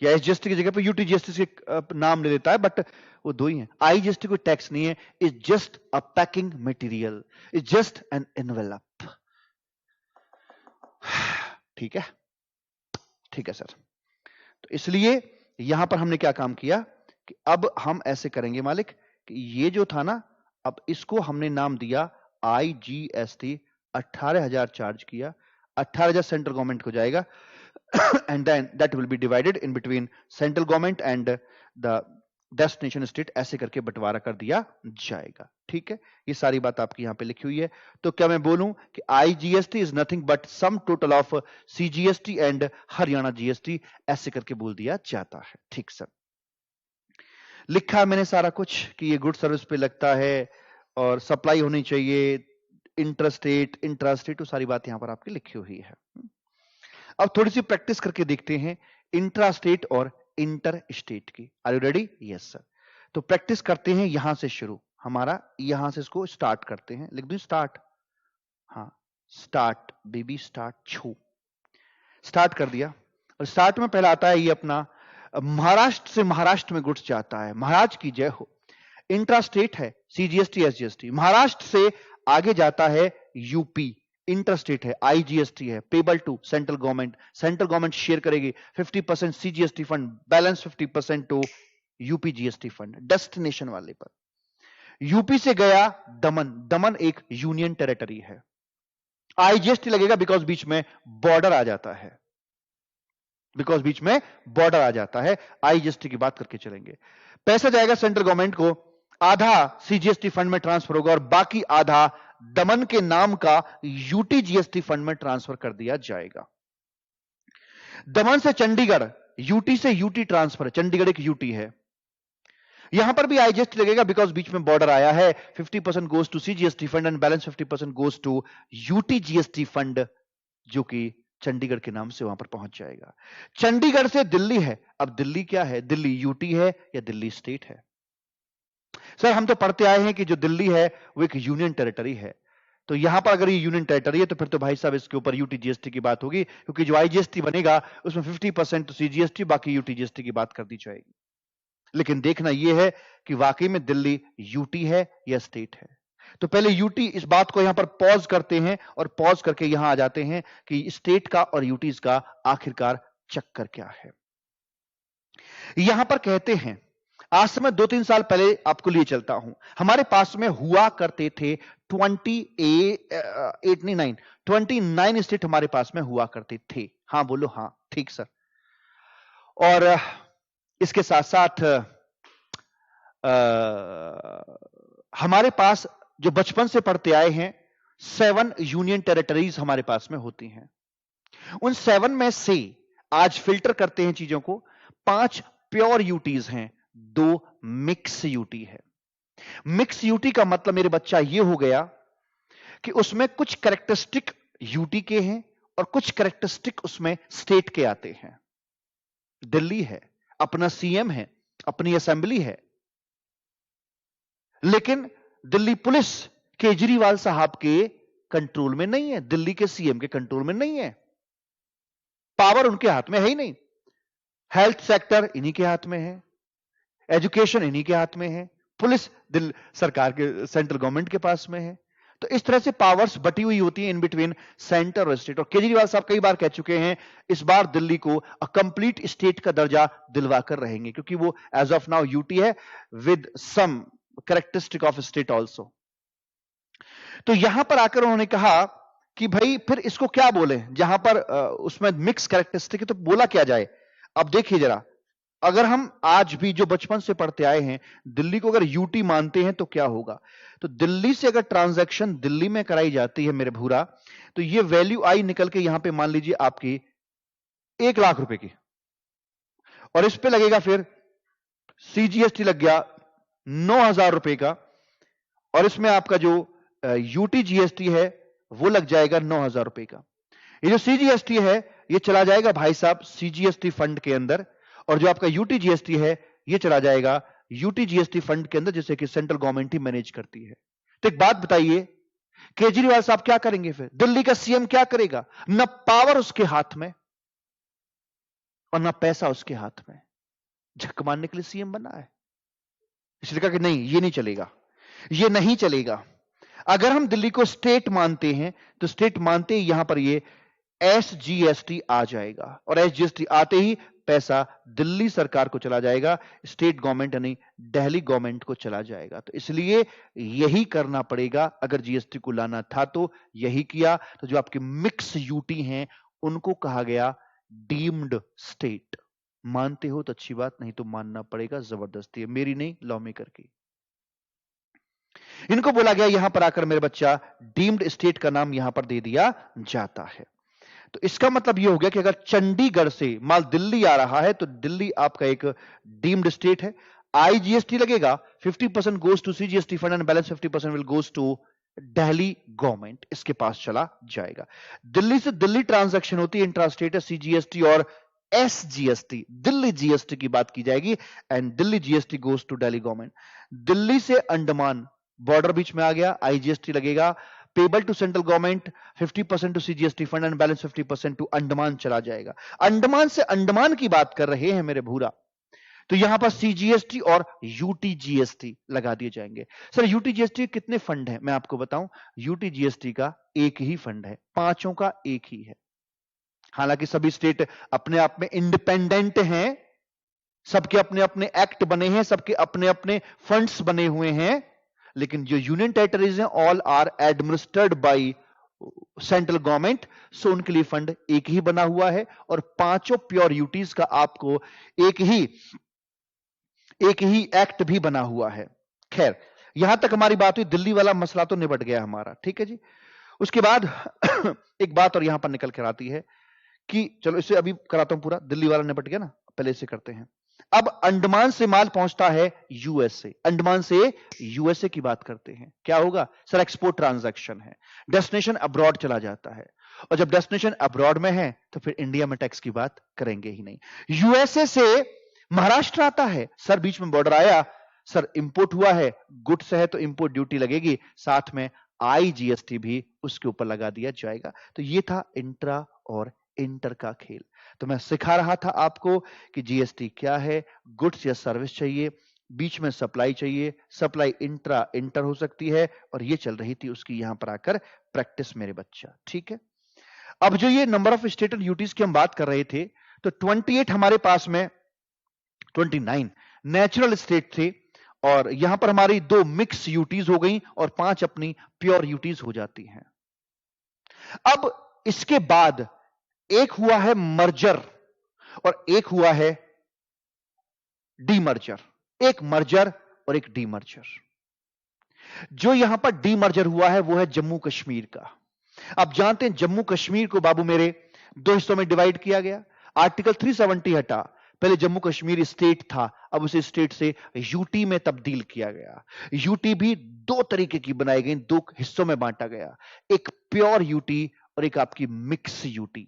या SGST की जगह पे UTGST से नाम ले लेता है, बट वो दो ही है। IGST कोई टैक्स नहीं है, it's just a packing material, it's just an envelope. ठीक है, ठीक है सर। तो इसलिए यहां पर हमने क्या काम किया कि अब हम ऐसे करेंगे मालिक कि ये जो था ना, अब इसको हमने नाम दिया IGST, 18,000 चार्ज किया, 18,000 सेंट्रल गवर्नमेंट को जाएगा, and then that will be divided in between central government and the destination state, ऐसे करके बंटवारा कर दिया जाएगा। ठीक है, ये सारी बात आपकी यहां पे लिखी हुई है। तो क्या मैं बोलूं कि IGST is nothing but sum total of CGST and Haryana GST, ऐसे करके बोल दिया जाता है। ठीक सर, लिखा है मैंने सारा कुछ कि ये गुड सर्विस पे लगता है और सप्लाई होनी चाहिए, इंटरस्टेट इंट्रास्टेट, तो सारी बात यहां पर आपकी लिखी हुई है। अब थोड़ी सी प्रैक्टिस करके देखते हैं इंट्रास्टेट और इंटर स्टेट की। Are you ready? Yes sir. तो प्रैक्टिस करते हैं यहां से शुरू, हमारा यहां से इसको स्टार्ट करते हैं। लिख दूं स्टार्ट? हाँ, स्टार्ट बेबी, स्टार्ट, छू, स्टार्ट कर दिया। और स्टार्ट में पहला आता है ये अपना महाराष्ट्र से महाराष्ट्र में गुड्स जाता है, महाराज की जय हो। इंट्रास्टेट है CGST SGST, महाराष्ट्र से आगे जाता है यूपी, इंटरस्टेट है IGST है, payable to central government, central government share करेगी 50% CGST fund, balance 50% to UP GST fund, destination वाले पर। यूपी से गया दमन, दमन एक यूनियन टेरिटरी है, IGST लगेगा बिकॉज बीच में बॉर्डर आ जाता है, बिकॉज बीच में बॉर्डर आ जाता है, IGST की बात करके चलेंगे। पैसा जाएगा सेंट्रल गवर्नमेंट को, आधा CGST फंड में ट्रांसफर होगा और बाकी आधा दमन के नाम का UTGST फंड में ट्रांसफर कर दिया जाएगा। दमन से चंडीगढ़, यूटी से यूटी ट्रांसफर, चंडीगढ़ एक यूटी है, यहां पर भी IGST लगेगा बिकॉज बीच में बॉर्डर आया है। 50% goes to CGST fund and balance 50% goes to UTGST fund, जो कि चंडीगढ़ के नाम से वहां पर पहुंच जाएगा। चंडीगढ़ से दिल्ली है, अब दिल्ली क्या है? दिल्ली यूटी है या दिल्ली स्टेट है? सर हम तो पढ़ते आए हैं कि जो दिल्ली है वो एक यूनियन टेरिटरी है, तो यहां पर अगर ये यूनियन टेरिटरी है तो फिर तो भाई साहब इसके ऊपर UTGST की बात होगी, क्योंकि जो IGST बनेगा उसमें 50% तो CGST, बाकी UTGST की बात कर दी जाएगी। लेकिन देखना यह है कि वाकई में दिल्ली यूटी है या स्टेट है। तो पहले यूटी, इस बात को यहां पर पॉज करते हैं और पॉज करके यहां आ जाते हैं कि स्टेट का और यूटीज का आखिरकार चक्कर क्या है। यहां पर कहते हैं, आज से मैं 2-3 साल पहले आपको लिए चलता हूं, हमारे पास में हुआ करते थे 29 स्टेट हमारे पास में हुआ करते थे। हां बोलो, हां ठीक सर। और इसके साथ साथ हमारे पास जो बचपन से पढ़ते आए हैं 7 यूनियन टेरिटरीज हमारे पास में होती हैं। उन 7 में से आज फिल्टर करते हैं चीजों को, 5 प्योर यूटीज हैं, 2 मिक्स यूटी है। मिक्स यूटी का मतलब मेरे बच्चा यह हो गया कि उसमें कुछ कैरेक्टरिस्टिक यूटी के हैं और कुछ कैरेक्टरिस्टिक उसमें स्टेट के आते हैं। दिल्ली है, अपना सीएम है, अपनी असेंबली है, लेकिन दिल्ली पुलिस केजरीवाल साहब के कंट्रोल में नहीं है, दिल्ली के सीएम के कंट्रोल में नहीं है, पावर उनके हाथ में है ही नहीं। हेल्थ सेक्टर इन्हीं के हाथ में है, एजुकेशन इन्हीं के हाथ में है, पुलिस दिल्ली सरकार के सेंट्रल गवर्नमेंट के पास में है। तो इस तरह से पावर्स बटी हुई होती हैं इन बिटवीन सेंटर और स्टेट। और केजरीवाल साहब कई बार कह चुके हैं इस बार दिल्ली को अ कंप्लीट स्टेट का दर्जा दिलवाकर रहेंगे, क्योंकि वो एज ऑफ नाउ यूटी है with some characteristic of state also. तो यहां पर आकर उन्होंने कहा कि भाई फिर इसको क्या बोले, जहां पर उसमें मिक्स कैरेक्टरिस्टिक है तो बोला क्या जाए। अब देखिए जरा, अगर हम आज भी जो बचपन से पढ़ते आए हैं दिल्ली को अगर यूटी मानते हैं तो क्या होगा। तो दिल्ली से अगर ट्रांजैक्शन दिल्ली में कराई जाती है मेरे भूरा, तो ये वैल्यू आई निकल के यहां पे मान लीजिए आपकी 1 लाख रुपए की, और इस पे लगेगा फिर सीजीएसटी लग गया 9,000 रुपए का, और इसमें आपका जो यूटी जीएसटी है वो लग जाएगा 9,000 रुपए का। ये जो सीजीएसटी है ये चला जाएगा भाई साहब सीजीएसटी फंड के अंदर, और जो आपका यूटी जीएसटी है ये चला जाएगा यूटी जीएसटी फंड के अंदर, जिसे कि सेंट्रल गवर्नमेंट ही मैनेज करती है। तो एक बात बताइए, केजरीवाल साहब क्या करेंगे फिर, दिल्ली का सीएम क्या करेगा? न पावर उसके हाथ में और न पैसा उसके हाथ में, झक मारने के लिए सीएम बना है। इसलिए कहा कि नहीं ये नहीं चलेगा, ये नहीं चलेगा। अगर हम दिल्ली को स्टेट मानते हैं तो स्टेट मानते ही यहां पर ये एसजीएसटी आ जाएगा, और एसजीएसटी आते ही पैसा दिल्ली सरकार को चला जाएगा, स्टेट गवर्नमेंट यानी दिल्ली गवर्नमेंट को चला जाएगा। तो इसलिए यही करना पड़ेगा, अगर जीएसटी को लाना था तो यही किया। तो जो आपके मिक्स यूटी हैं उनको कहा गया डीम्ड स्टेट। मानते हो तो अच्छी बात, नहीं तो मानना पड़ेगा, जबरदस्ती है, मेरी नहीं लॉ मेकर की। इनको बोला गया यहां पर आकर मेरे बच्चा डीम्ड स्टेट का नाम यहां पर दे दिया जाता है। तो इसका मतलब यह हो गया कि अगर चंडीगढ़ से माल दिल्ली आ रहा है तो दिल्ली आपका एक डीम्ड स्टेट है। आईजीएसटी लगेगा, 50% goes to CGST fund and balance 50% will goes to Delhi government, इसके पास चला जाएगा। दिल्ली से दिल्ली ट्रांजैक्शन होती है इंट्रा स्टेट सीजीएसटी और एसजीएसटी, दिल्ली जीएसटी की बात की जाएगी, and Delhi GST goes to Delhi government. Delhi से अंडमान बॉर्डर बीच में आ गया, आईजीएसटी लगेगा, payable to central government, 50% to CGST fund and balance 50% to Andaman चला जाएगा। अंडमान से अंडमान की बात कर रहे हैं मेरे भूरा, तो यहां पर सीजीएसटी और यूटीजीएसटी लगा दिए जाएंगे। सर यूटीजीएसटी कितने फंड हैं मैं आपको बताऊं, यूटीजीएसटी का एक ही फंड है, पांचों का एक ही है। हालांकि सभी स्टेट अपने आप में इंडिपेंडेंट हैं, सबके अपने अपने एक्ट बने हैं, सबके अपने अपने फंड्स बने हुए हैं, लेकिन जो यूनियन टेरिटरीज हैं all are administered by central government, so उनके लिए फंड एक ही बना हुआ है, और पांचों प्योर यूटीज का आपको एक ही एक्ट भी बना हुआ है। खैर यहां तक हमारी बात हुई, दिल्ली वाला मसला तो निपट गया हमारा, ठीक है जी। उसके बाद एक बात और यहां पर निकल कर आती है कि चलो इसे अभी कराता हूं पूरा, दिल्ली वाला निपट गया ना, पहले इसे करते हैं। अब अंडमान से माल पहुंचता है यूएसए, अंडमान से यूएसए की बात करते हैं, क्या होगा सर, एक्सपोर्ट ट्रांजैक्शन है, डेस्टिनेशन अब्रॉड चला जाता है, और जब डेस्टिनेशन अब्रॉड में है तो फिर इंडिया में टैक्स की बात करेंगे ही नहीं। यूएसए से महाराष्ट्र आता है, सर बीच में बॉर्डर आया, सर इंपोर्ट हुआ है, गुड्स है तो इंपोर्ट ड्यूटी लगेगी, साथ में आईजीएसटी भी उसके ऊपर लगा दिया जाएगा। तो ये था इंट्रा और इंटर का खेल। तो मैं सिखा रहा था आपको कि जीएसटी क्या है, गुड्स या सर्विस चाहिए, बीच में सप्लाई चाहिए, सप्लाई इंट्रा इंटर हो सकती है, और ये चल रही थी उसकी यहां पर आकर प्रैक्टिस मेरे बच्चा, ठीक है। अब जो ये number of state and UTs की हम बात कर रहे थे, तो 28 हमारे पास में 29 नेचुरल स्टेट थे, और यहां पर हमारी 2 मिक्स यूटीज हो गई और 5 अपनी प्योर यूटीज हो जाती हैं। अब इसके बाद एक हुआ है मर्जर और एक हुआ है डीमर्जर, एक मर्जर और एक डीमर्जर। जो यहां पर डीमर्जर हुआ है वो है जम्मू कश्मीर का। आप जानते हैं जम्मू कश्मीर को बाबू मेरे 2 हिस्सों में डिवाइड किया गया। आर्टिकल 370 हटा, पहले जम्मू कश्मीर स्टेट था, अब उसे स्टेट से यूटी में तब्दील किया गया। यूटी भी 2 तरीके की बनाई गई, 2 हिस्सों में बांटा गया, एक प्योर यूटी और एक आपकी मिक्स यूटी।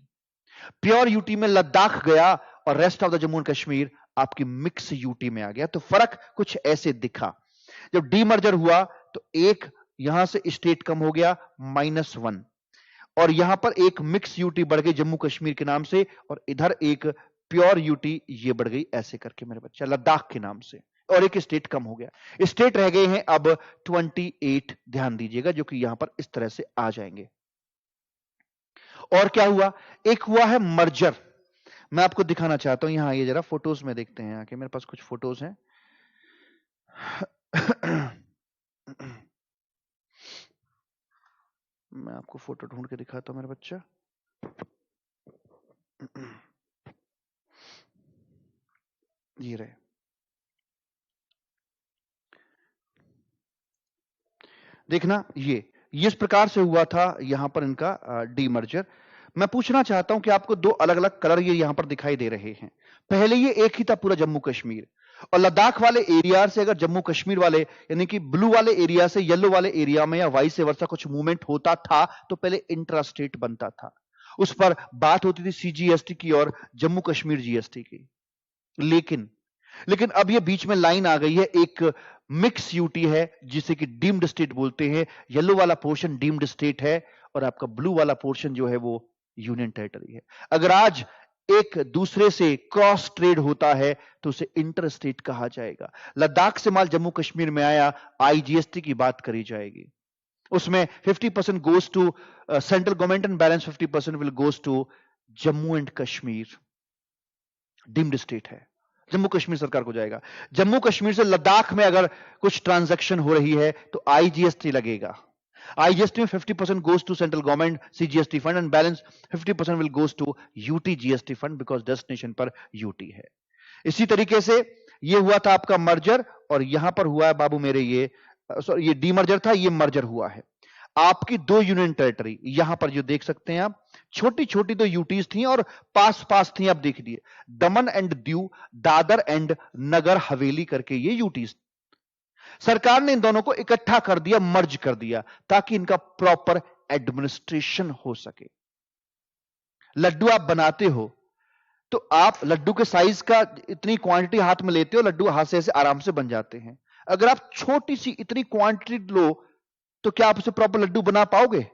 प्योर यूटी में लद्दाख गया और rest of the Jammu and Kashmir आपकी मिक्स यूटी में आ गया। तो फर्क कुछ ऐसे दिखा। जब डीमर्जर हुआ तो एक यहां से स्टेट कम हो गया -1, और यहां पर एक मिक्स यूटी बढ़ गई जम्मू कश्मीर के नाम से, और इधर एक प्योर यूटी ये बढ़ गई ऐसे करके मेरे बच्चा लद्दाख के नाम से, और एक स्टेट कम हो गया। स्टेट रह गए हैं अब 28, ध्यान दीजिएगा, जो कि यहां पर इस तरह से आ जाएंगे। और क्या हुआ, एक हुआ है मर्जर। मैं आपको दिखाना चाहता हूं, यहां आइए जरा, फोटोज में देखते हैं आके, मेरे पास कुछ फोटोज हैं। मैं आपको फोटो ढूंढ के दिखाता हूं मेरा बच्चा। ये रहे, देखना, ये इस प्रकार से हुआ था यहां पर इनका डीमर्जर। मैं पूछना चाहता हूं कि आपको 2 अलग अलग कलर ये यहां पर दिखाई दे रहे हैं। पहले ये एक ही था पूरा जम्मू कश्मीर, और लद्दाख वाले एरिया से अगर जम्मू कश्मीर वाले यानी कि ब्लू वाले एरिया से येलो वाले एरिया में या वाइस वर्सा कुछ मूवमेंट होता था तो पहले इंट्रा स्टेट बनता था, उस पर बात होती थी सीजीएसटी की और जम्मू कश्मीर जीएसटी की। लेकिन अब ये बीच में लाइन आ गई है, एक मिक्स यूटी है जिसे कि डीम्ड स्टेट बोलते हैं। येलो वाला पोर्शन डीम्ड स्टेट है और आपका ब्लू वाला पोर्शन जो है वो यूनियन टेरिटरी है। अगर आज एक दूसरे से क्रॉस ट्रेड होता है तो उसे इंटर स्टेट कहा जाएगा। लद्दाख से माल जम्मू कश्मीर में आया, आईजीएसटी की बात करी जाएगी, उसमें 50% goes to central government and balance 50% will goes to Jammu and Kashmir. Deemed state है, जम्मू कश्मीर सरकार को जाएगा। जम्मू कश्मीर से लद्दाख में अगर कुछ ट्रांजैक्शन हो रही है तो आईजीएसटी लगेगा। आईजीएसटी में 50% goes to central government CGST fund and balance 50% will goes to UT GST fund because destination पर यूटी है। इसी तरीके से ये हुआ था आपका मर्जर, और यहां पर हुआ है बाबू मेरे ये डीमर्जर था, ये मर्जर हुआ है। आपकी 2 यूनियन टेरिटरी यहां पर जो देख सकते हैं आप, छोटी छोटी 2 यूटीज थी और पास पास थी, आप देख लिए दमन एंड दीव, दादर एंड नगर हवेली करके ये यूटीज। सरकार ने इन दोनों को इकट्ठा कर दिया, मर्ज कर दिया, ताकि इनका प्रॉपर एडमिनिस्ट्रेशन हो सके। लड्डू आप बनाते हो तो आप लड्डू के साइज का इतनी क्वांटिटी हाथ में लेते हो, लड्डू हाथ से ऐसे आराम से बन जाते हैं। अगर आप छोटी सी इतनी क्वांटिटी लो तो क्या आप उसे प्रॉपर लड्डू बना पाओगे?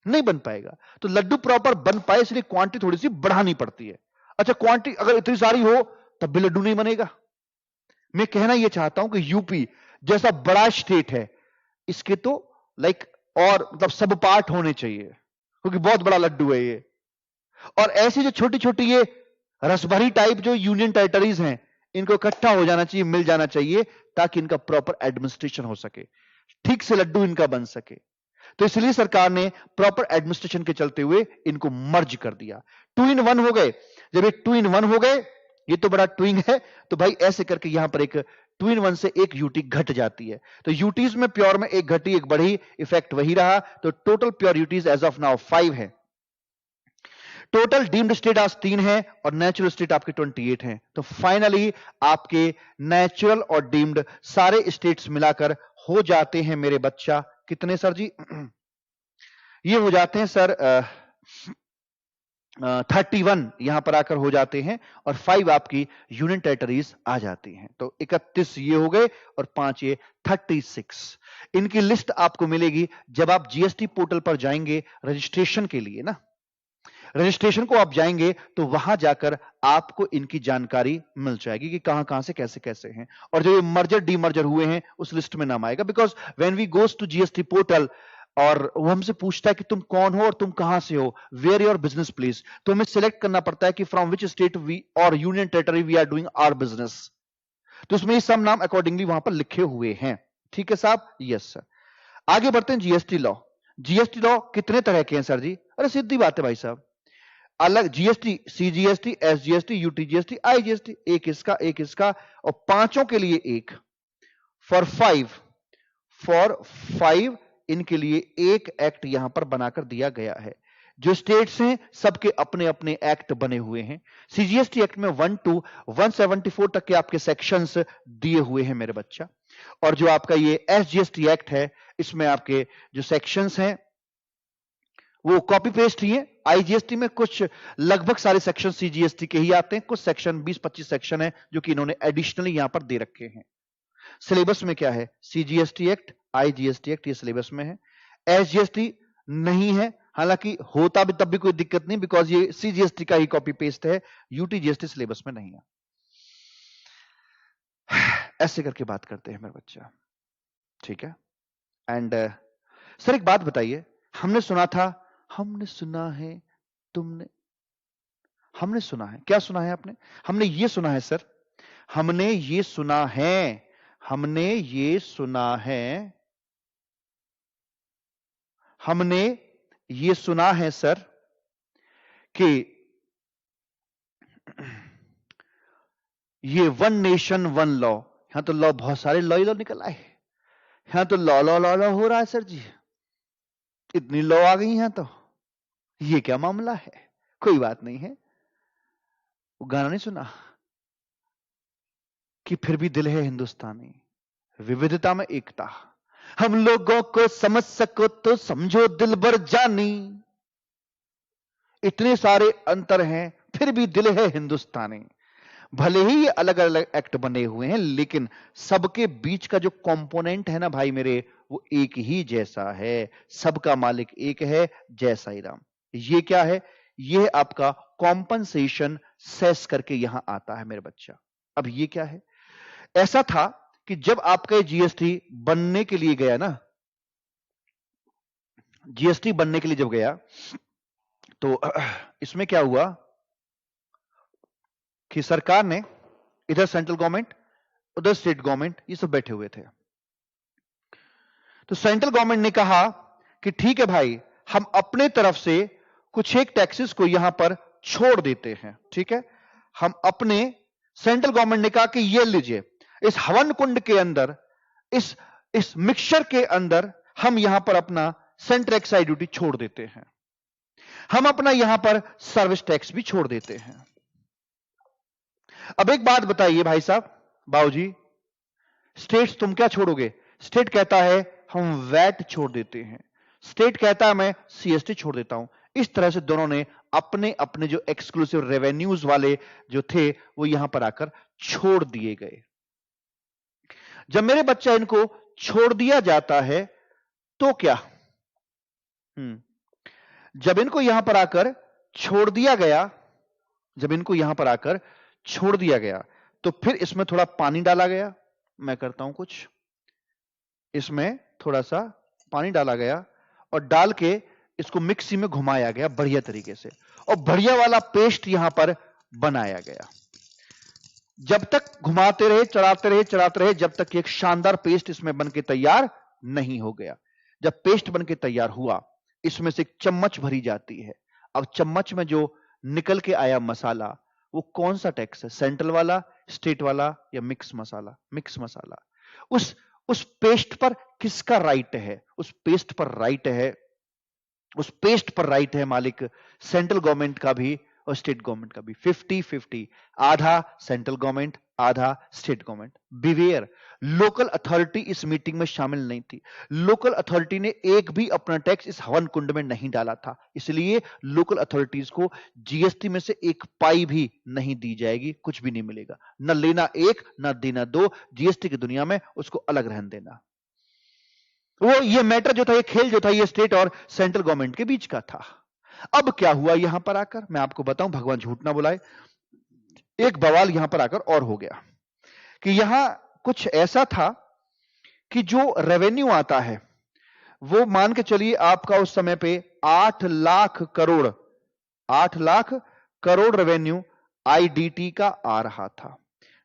नहीं बन पाएगा। तो लड्डू प्रॉपर बन पाए इसलिए क्वांटिटी थोड़ी सी बढ़ानी पड़ती है। अच्छा, क्वांटिटी अगर इतनी सारी हो तब भी लड्डू नहीं बनेगा। मैं कहना यह चाहता हूं कि यूपी जैसा बड़ा स्टेट है, इसके तो और मतलब सब पार्ट होने चाहिए, क्योंकि बहुत बड़ा लड्डू है ये। और ऐसी जो छोटी छोटी ये रसभरी टाइप जो यूनियन टेरिटरीज हैं, इनको इकट्ठा हो जाना चाहिए, मिल जाना चाहिए, ताकि इनका प्रॉपर एडमिनिस्ट्रेशन हो सके, ठीक से लड्डू इनका बन सके। तो इसलिए सरकार ने प्रॉपर एडमिनिस्ट्रेशन के चलते हुए इनको मर्ज कर दिया, 2 in 1 हो गए। जब ये 2 in 1 हो गए, ये तो बड़ा ट्विंग है, तो भाई ऐसे करके यहां पर एक 2 in 1 से एक यूटी घट जाती है। तो यूटीज में प्योर में एक घटी एक बढ़ी, इफेक्ट वही रहा। तो total pure UTs as of now 5 है। टोटल डीम्ड स्टेट आज 3 है और नेचुरल स्टेट आपके 28 हैं। तो फाइनली आपके नेचुरल और डीम्ड सारे स्टेट्स मिलाकर हो जाते हैं मेरे बच्चा कितने सर जी? ये हो जाते हैं सर 31 यहां पर आकर हो जाते हैं, और 5 आपकी यूनियन टेरिटरीज आ जाती हैं। तो 31 ये हो गए और 5 ये 36। इनकी लिस्ट आपको मिलेगी जब आप जीएसटी पोर्टल पर जाएंगे रजिस्ट्रेशन के लिए ना। रजिस्ट्रेशन को आप जाएंगे तो वहां जाकर आपको इनकी जानकारी मिल जाएगी कि कहां कहां से कैसे कैसे हैं, और जो ये मर्जर डीमर्जर हुए हैं उस लिस्ट में नाम आएगा। Because when we goes to GST portal, और वो हमसे पूछता है कि तुम कौन हो और तुम कहां से हो, वेयर योर बिजनेस प्लेस। तो हमें सिलेक्ट करना पड़ता है कि फ्रॉम विच स्टेट वी और union territory we are doing our business. तो उसमें ये सब नाम अकॉर्डिंगली वहां पर लिखे हुए हैं। ठीक है साहब, यस सर। आगे बढ़ते हैं जीएसटी लॉ। जीएसटी लॉ कितने तरह के हैं सर जी? अरे सीधी बात है भाई साहब, अलग GST, CGST, SGST, UTGST, IGST, एक इसका और पांचों के लिए एक। फॉर फाइव इनके लिए एक एक्ट यहां पर बनाकर दिया गया है। जो स्टेट्स हैं सबके अपने अपने एक्ट बने हुए हैं। सीजीएसटी एक्ट में 1 to 174 तक के आपके सेक्शंस दिए हुए हैं मेरे बच्चा। और जो आपका ये एसजीएसटी एक्ट है, इसमें आपके जो सेक्शंस हैं वो कॉपी पेस्ट ही है। आईजीएसटी में कुछ लगभग सारे सेक्शन सीजीएसटी के ही आते हैं, कुछ सेक्शन 20-25 सेक्शन है जो कि इन्होंने एडिशनली यहां पर दे रखे हैं। सिलेबस में क्या है? सीजीएसटी एक्ट, आईजीएसटी एक्ट, ये सिलेबस में है। एसजीएसटी नहीं है, हालांकि होता भी तब भी कोई दिक्कत नहीं, बिकॉज ये सीजीएसटी का ही कॉपी पेस्ट है। यूटीजीएसटी सिलेबस में नहीं है। ऐसे करके बात करते हैं मेरे बच्चा, ठीक है। एंड सर एक बात बताइए, हमने सुना था, हमने सुना है, तुमने, हमने सुना है, क्या सुना है आपने? हमने ये सुना है सर, हमने ये सुना है, हमने ये सुना है, हमने ये सुना है सर कि ये वन नेशन वन लॉ। यहां तो लॉ, बहुत सारे लॉ ही लॉ निकल आए। यहां तो लॉ लॉ लॉ लॉ हो रहा है सर जी, इतनी लॉ आ गई हैं, तो ये क्या मामला है? कोई बात नहीं है। वो गाना नहीं सुना कि फिर भी दिल है हिंदुस्तानी, विविधता में एकता, हम लोगों को समझ सको तो समझो दिल भर जानी, इतने सारे अंतर हैं फिर भी दिल है हिंदुस्तानी। भले ही ये अलग अलग एक्ट बने हुए हैं, लेकिन सबके बीच का जो कंपोनेंट है ना भाई मेरे, वो एक ही जैसा है। सबका मालिक एक है, जय साई राम। ये क्या है? ये आपका कॉम्पनसेशन सेस करके यहां आता है मेरे बच्चा। अब ये क्या है? ऐसा था कि जब आपका जीएसटी बनने के लिए गया ना, जीएसटी बनने के लिए जब गया, तो इसमें क्या हुआ कि सरकार ने, इधर सेंट्रल गवर्नमेंट, उधर स्टेट गवर्नमेंट, ये सब बैठे हुए थे। तो सेंट्रल गवर्नमेंट ने कहा कि ठीक है भाई, हम अपने तरफ से कुछ एक टैक्सेस को यहां पर छोड़ देते हैं। ठीक है, हम अपने, सेंट्रल गवर्नमेंट ने कहा कि ये लीजिए, इस हवन कुंड के अंदर, इस मिक्सचर के अंदर हम यहां पर अपना सेंट्रल एक्साइज ड्यूटी छोड़ देते हैं, हम अपना यहां पर सर्विस टैक्स भी छोड़ देते हैं। अब एक बात बताइए भाई साहब, बाबूजी, स्टेट्स तुम क्या छोड़ोगे? स्टेट कहता है हम वैट छोड़ देते हैं, स्टेट कहता है मैं सीएसटी छोड़ देता हूं। इस तरह से दोनों ने अपने अपने जो एक्सक्लूसिव रेवेन्यूज वाले जो थे वो यहां पर आकर छोड़ दिए गए। जब मेरे बच्चा इनको छोड़ दिया जाता है तो क्या, जब इनको यहां पर आकर छोड़ दिया गया, जब इनको यहां पर आकर छोड़ दिया गया, तो फिर इसमें थोड़ा पानी डाला गया। मैं करता हूं कुछ, इसमें थोड़ा सा पानी डाला गया और डाल के इसको मिक्सी में घुमाया गया बढ़िया तरीके से, और बढ़िया वाला पेस्ट यहां पर बनाया गया। जब तक घुमाते रहे, चढ़ाते रहे, चढ़ाते रहे, जब तक एक शानदार पेस्ट इसमें बनके तैयार नहीं हो गया। जब पेस्ट बनके तैयार हुआ, इसमें से एक चम्मच भरी जाती है। अब चम्मच में जो निकल के आया मसाला, वो कौन सा टैक्स है? सेंट्रल वाला, स्टेट वाला, या मिक्स मसाला? मिक्स मसाला। उस पेस्ट पर किसका राइट है? उस पेस्ट पर राइट है, उस पेस्ट पर राइट है मालिक सेंट्रल गवर्नमेंट का भी और स्टेट गवर्नमेंट का भी। 50-50, आधा सेंट्रल गवर्नमेंट, आधा state government. Beware, local authority इस मीटिंग में शामिल नहीं थी। लोकल अथॉरिटी ने एक भी अपना टैक्स इस हवन कुंड में नहीं डाला था, इसलिए लोकल अथॉरिटीज को जीएसटी में से एक पाई भी नहीं दी जाएगी, कुछ भी नहीं मिलेगा। न लेना एक, न देना दो। जीएसटी की दुनिया में उसको अलग रहने देना। वो ये मैटर जो था, ये खेल जो था, ये स्टेट और सेंट्रल गवर्नमेंट के बीच का था। अब क्या हुआ यहां पर आकर, मैं आपको बताऊं, भगवान झूठ ना बुलाए, एक बवाल यहां पर आकर और हो गया कि यहां कुछ ऐसा था कि जो रेवेन्यू आता है वो मान के चलिए आपका उस समय पे 8 लाख करोड़ रेवेन्यू आईडीटी का आ रहा था,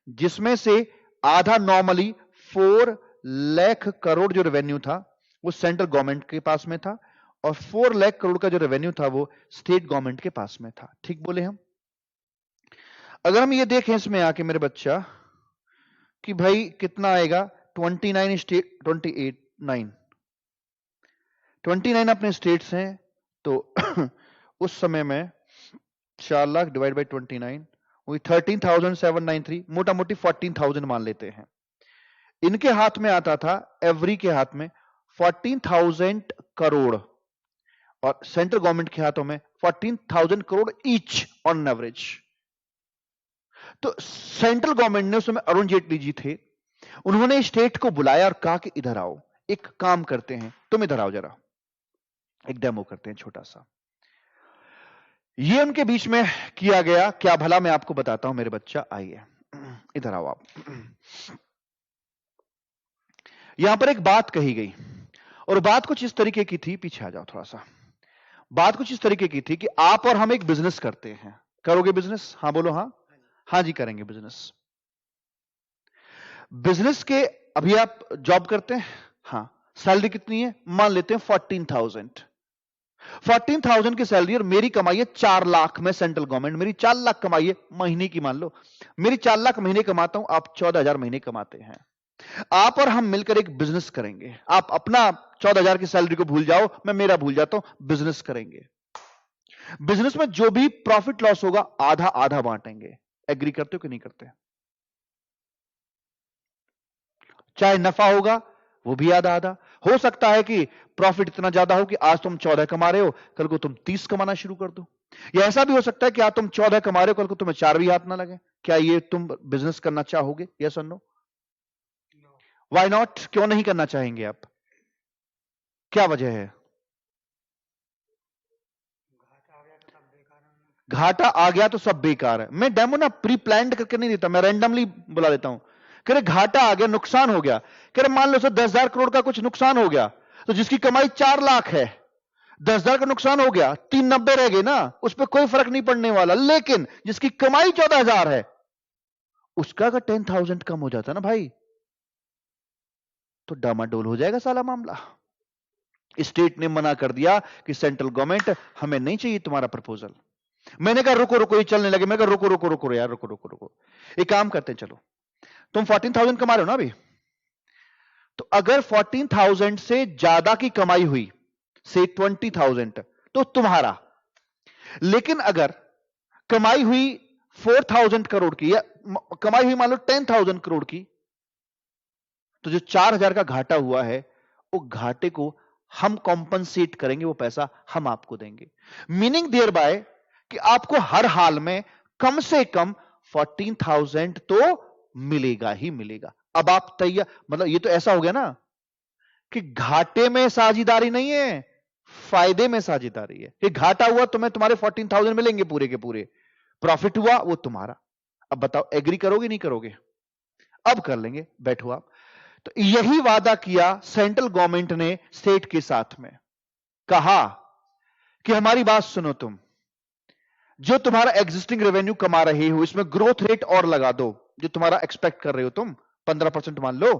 जिसमें से आधा नॉर्मली 4 लाख करोड़ जो रेवेन्यू था वो सेंट्रल गवर्नमेंट के पास में था, और 4 लाख करोड़ का जो रेवेन्यू था वो स्टेट गवर्नमेंट के पास में था। ठीक बोले हम? अगर हम ये देखें इसमें आके मेरे बच्चा कि भाई कितना आएगा, 29 स्टेट, 29 अपने स्टेट्स हैं, तो उस समय में 4 लाख डिवाइड बाई 29 वही 13,793, मोटा मोटी 14,000 मान लेते हैं। इनके हाथ में आता था, एवरी के हाथ में 14,000 करोड़, और सेंट्रल गवर्नमेंट के हाथों में 14,000 करोड़ ईच ऑन एवरेज। तो सेंट्रल गवर्नमेंट ने उस समय, अरुण जेटली जी थे, उन्होंने स्टेट को बुलाया और कहा कि इधर आओ, एक काम करते हैं, तुम इधर आओ जरा, एक डेमो करते हैं छोटा सा। ये उनके बीच में किया गया, क्या भला मैं आपको बताता हूं मेरे बच्चा, आइए इधर आओ आप। यहां पर एक बात कही गई, और बात कुछ इस तरीके की थी, पीछे आ जाओ थोड़ा सा। बात कुछ इस तरीके की थी कि आप और हम एक बिजनेस करते हैं, करोगे बिजनेस? हाँ बोलो, हाँ हाँ जी करेंगे बिजनेस। बिजनेस के अभी आप जॉब करते हैं, हाँ, सैलरी कितनी है? मान लेते हैं 14,000 की सैलरी, और मेरी कमाई है 4 लाख में, सेंट्रल गवर्नमेंट मेरी 4 लाख कमाई है महीने की, मान लो मेरी 4 लाख महीने कमाता हूं, आप 14,000 महीने कमाते हैं। आप और हम मिलकर एक बिजनेस करेंगे, आप अपना 14,000 की सैलरी को भूल जाओ, मैं मेरा भूल जाता हूं, बिजनेस करेंगे। बिजनेस में जो भी प्रॉफिट लॉस होगा आधा आधा बांटेंगे। एग्री करते हो कि नहीं करते? चाहे नफा होगा वो भी आधा आधा। हो सकता है कि प्रॉफिट इतना ज्यादा हो कि आज तुम 14 कमा रहे हो, कल को तुम 30 कमाना शुरू कर दो, या ऐसा भी हो सकता है कि आज तुम 14 कमा रहे हो, कल को तुम्हें 4 भी हाथ ना लगे। क्या ये तुम बिजनेस करना चाहोगे? यस और नो? Why not? क्यों नहीं करना चाहेंगे आप? क्या वजह है? घाटा आ गया तो सब बेकार है। मैं डेमो ना प्री प्लान्ड करके नहीं देता, मैं रैंडमली बुला देता हूं। कह रहे घाटा आ गया, नुकसान हो गया, कह रहे मान लो सर 10,000 करोड़ का कुछ नुकसान हो गया, तो जिसकी कमाई 4 लाख है, 10,000 का नुकसान हो गया, 390 रह गए ना, उस पर कोई फर्क नहीं पड़ने वाला। लेकिन जिसकी कमाई 14,000 है, उसका अगर 10,000 कम हो जाता ना भाई, तो डामाडोल हो जाएगा साला मामला। स्टेट ने मना कर दिया कि सेंट्रल गवर्नमेंट हमें नहीं चाहिए तुम्हारा प्रपोजल। मैंने कहा रुको रुको, ये चलने लगे। मैं कहा रुको रुको रुको यार, रुको रुको रुको, एक काम करते हैं, चलो तुम 14,000 कमा रहे हो ना अभी, तो अगर 14,000 से ज्यादा की कमाई हुई, से 20,000, तो तुम्हारा। लेकिन अगर कमाई हुई 4,000 करोड़ की, या कमाई हुई मान लो 10,000 करोड़ की, तो जो 4,000 का घाटा हुआ है, वो घाटे को हम कॉम्पनसेट करेंगे, वो पैसा हम आपको देंगे। मीनिंग देयर बाय कि आपको हर हाल में कम से कम 14,000 तो मिलेगा ही मिलेगा। अब आप तैयार, मतलब ये तो ऐसा हो गया ना कि घाटे में साझेदारी नहीं है, फायदे में साझेदारी है। कि घाटा हुआ तुम्हें तुम्हारे 14,000 मिलेंगे पूरे के पूरे, प्रॉफिट हुआ वो तुम्हारा। अब बताओ एग्री करोगे नहीं करोगे? अब कर लेंगे, बैठो आप। तो यही वादा किया सेंट्रल गवर्नमेंट ने स्टेट के साथ में, कहा कि हमारी बात सुनो, तुम जो तुम्हारा एग्जिस्टिंग रेवेन्यू कमा रहे हो, इसमें ग्रोथ रेट और लगा दो, जो तुम्हारा एक्सपेक्ट कर रहे हो तुम 15% मान लो,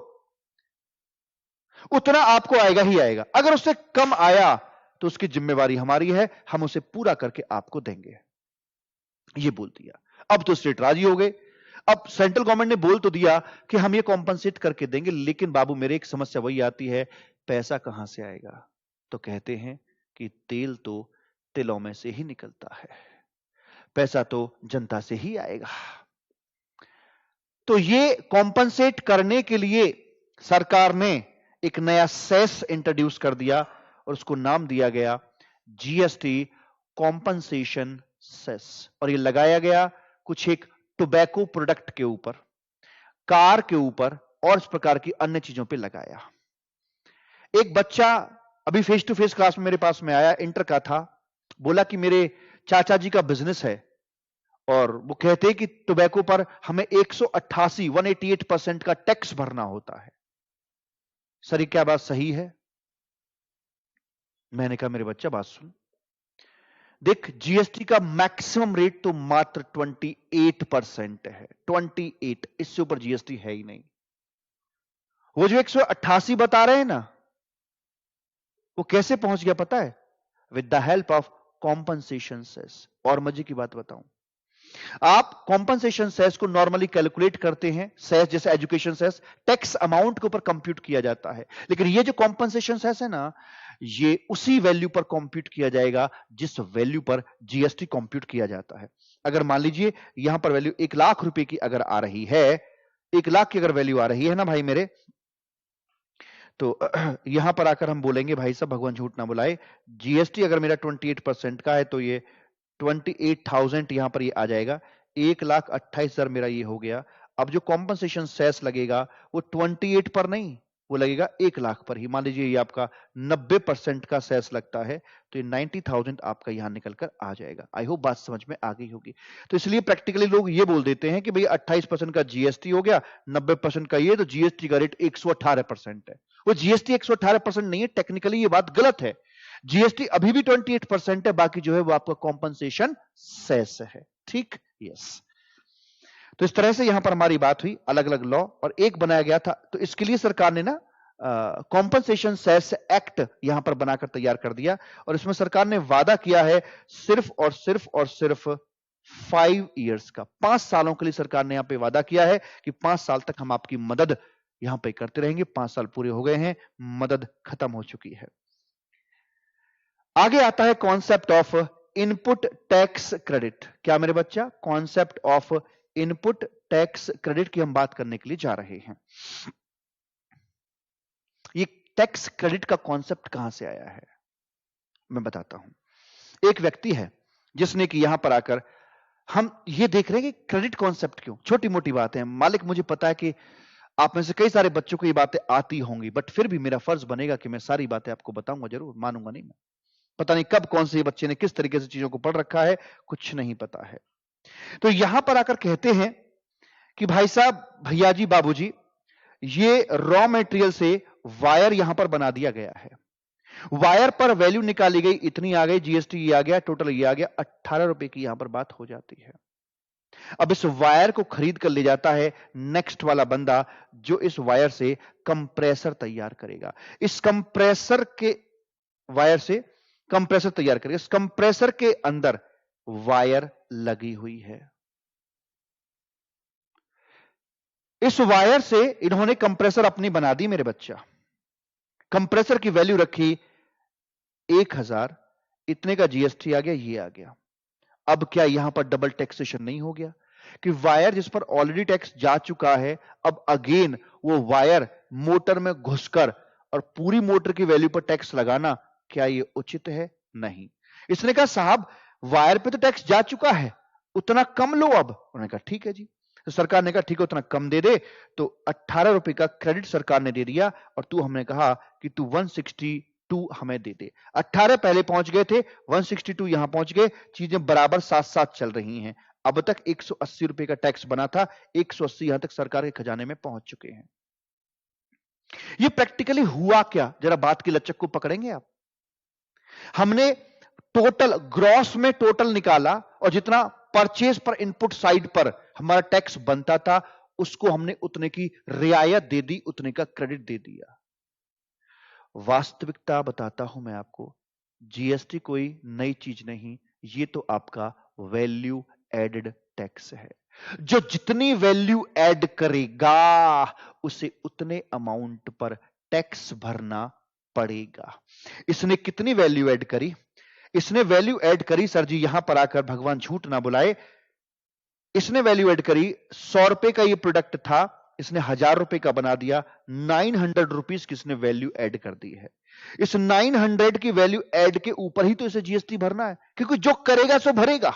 उतना आपको आएगा ही आएगा। अगर उससे कम आया तो उसकी जिम्मेवारी हमारी है, हम उसे पूरा करके आपको देंगे। ये बोल दिया। अब तो स्टेट राजी हो गए। अब सेंट्रल गवर्नमेंट ने बोल तो दिया कि हम ये कॉम्पनसेट करके देंगे, लेकिन बाबू मेरे एक समस्या वही आती है, पैसा कहां से आएगा? तो कहते हैं कि तेल तो तिलों में से ही निकलता है, पैसा तो जनता से ही आएगा। तो ये कॉम्पनसेट करने के लिए सरकार ने एक नया सेस इंट्रोड्यूस कर दिया, और उसको नाम दिया गया जीएसटी कॉम्पनसेशन सेस। और ये लगाया गया कुछ एक टोबैको प्रोडक्ट के ऊपर, कार के ऊपर, और इस प्रकार की अन्य चीजों पे लगाया। एक बच्चा अभी फेस टू फेस क्लास में मेरे पास में आया, इंटर का था, बोला कि मेरे चाचा जी का बिजनेस है, और वो कहते हैं कि टोबैको पर हमें 188% का टैक्स भरना होता है। सर ये क्या बात सही है? मैंने कहा मेरे बच्चा बात सुन, देख जीएसटी का मैक्सिमम रेट तो मात्र 28% है, 28, इससे ऊपर जीएसटी है ही नहीं। वो जो 188 बता रहे हैं ना, वो कैसे पहुंच गया पता है? With the help of compensation cess. और मजे की बात बताऊं, आप कॉम्पनसेशन सेस को नॉर्मली कैलकुलेट करते हैं, सेस जैसे एजुकेशन सेस टैक्स अमाउंट के ऊपर कंप्यूट किया जाता है, लेकिन ये जो कॉम्पनसेशन सेस है ना, ये उसी वैल्यू पर कंप्यूट किया जाएगा जिस वैल्यू पर जीएसटी कंप्यूट किया जाता है। अगर मान लीजिए यहां पर वैल्यू 1 लाख रुपए की अगर आ रही है, 1 लाख की अगर वैल्यू आ रही है ना भाई मेरे, तो यहां पर आकर हम बोलेंगे भाई साहब भगवान झूठ ना बुलाए, जीएसटी अगर मेरा 28% का है तो ये 28,000 यहां पर ये आ जाएगा, 1,28,000 मेरा ये हो गया। अब जो कॉम्पनसेशन सेस लगेगा वो 28 पर नहीं, वो लगेगा 1 लाख पर ही। मान लीजिए ये आपका 90% का सेस लगता है, तो ये 90,000 आपका यहां निकल कर आ जाएगा। आई होप बात समझ में आ गई होगी। तो इसलिए प्रैक्टिकली लोग ये बोल देते हैं कि भाई 28% का जीएसटी हो गया, 90% का ये, तो जीएसटी का रेट 118% है। वो जीएसटी 118% नहीं है, टेक्निकली ये बात गलत है। जीएसटी अभी भी 28% है, बाकी जो है वो आपका कॉम्पनसेशन सेस है। ठीक, यस। तो इस तरह से यहां पर हमारी बात हुई, अलग अलग लॉ और एक बनाया गया था, तो इसके लिए सरकार ने ना कॉम्पनसेशन सेस एक्ट यहां पर बनाकर तैयार कर दिया, और इसमें सरकार ने वादा किया है सिर्फ और सिर्फ और सिर्फ 5 इयर्स का, 5 सालों के लिए सरकार ने यहां पे वादा किया है कि 5 साल तक हम आपकी मदद यहां पे करते रहेंगे। 5 साल पूरे हो गए हैं, मदद खत्म हो चुकी है। आगे आता है concept of input tax credit. क्या मेरे बच्चा? Concept of input tax credit की हम बात करने के लिए जा रहे हैं। ये टैक्स क्रेडिट का कॉन्सेप्ट कहां से आया है मैं बताता हूं। एक व्यक्ति है जिसने कि यहां पर आकर, हम ये देख रहे हैं कि क्रेडिट कॉन्सेप्ट क्यों, छोटी मोटी बातें हैं मालिक, मुझे पता है कि आप में से कई सारे बच्चों को ये बातें आती होंगी, बट फिर भी मेरा फर्ज बनेगा कि मैं सारी बातें आपको बताऊंगा जरूर, मानूंगा नहीं मैं। पता नहीं कब कौन से बच्चे ने किस तरीके से चीजों को पढ़ रखा है, कुछ नहीं पता है। तो यहां पर आकर कहते हैं कि भाई साहब, भैया जी, बाबूजी, ये रॉ मटेरियल से वायर यहां पर बना दिया गया है, वायर पर वैल्यू निकाली गई, इतनी आ गई, जीएसटी ये आ गया, टोटल ये आ गया, 18 रुपए की यहां पर बात हो जाती है। अब इस वायर को खरीद कर ले जाता है नेक्स्ट वाला बंदा, जो इस वायर से कंप्रेसर तैयार करेगा। इस कंप्रेसर के वायर से कंप्रेसर तैयार करेगा, इस कंप्रेसर के अंदर वायर लगी हुई है। इस वायर से इन्होंने कंप्रेसर अपनी बना दी मेरे बच्चा। कंप्रेसर की वैल्यू रखी 1,000, इतने का जीएसटी आ गया, ये आ गया। अब क्या यहां पर डबल टैक्सेशन नहीं हो गया कि वायर जिस पर ऑलरेडी टैक्स जा चुका है, अब अगेन वो वायर मोटर में घुसकर और पूरी मोटर की वैल्यू पर टैक्स लगाना, क्या ये उचित है? नहीं। इसने कहा साहब वायर पे तो टैक्स जा चुका है, उतना कम लो। अब उन्होंने कहा ठीक है जी। तो सरकार ने कहा ठीक है, उतना कम दे दे। तो 18 रुपए का क्रेडिट सरकार ने दे दिया, और तू, हमने कहा कि तू 162 हमें दे दे। 18 पहले पहुंच गए थे, 162 यहां पहुंच गए, चीजें बराबर साथ साथ चल रही हैं। अब तक 180 रुपए का टैक्स बना था, 180 यहां तक सरकार के खजाने में पहुंच चुके हैं। ये प्रैक्टिकली हुआ क्या, जरा बात की लचक को पकड़ेंगे आप। हमने टोटल ग्रॉस में टोटल निकाला, और जितना परचेज पर इनपुट साइड पर हमारा टैक्स बनता था, उसको हमने उतने की रियायत दे दी, उतने का क्रेडिट दे दिया। वास्तविकता बताता हूं मैं आपको, जीएसटी कोई नई चीज नहीं, ये तो आपका वैल्यू एडेड टैक्स है। जो जितनी वैल्यू ऐड करेगा उसे उतने अमाउंट पर टैक्स भरना पड़ेगा। इसने कितनी वैल्यू ऐड करी? इसने वैल्यू ऐड करी सर जी, यहां पर आकर भगवान झूठ ना बुलाए, इसने वैल्यू ऐड करी, 100 रुपए का ये प्रोडक्ट था, इसने 1000 रुपए का बना दिया, 900 रुपीज की इसने वैल्यू ऐड कर दी है। इस 900 की वैल्यू ऐड के ऊपर ही तो इसे जीएसटी भरना है, क्योंकि जो करेगा सो भरेगा।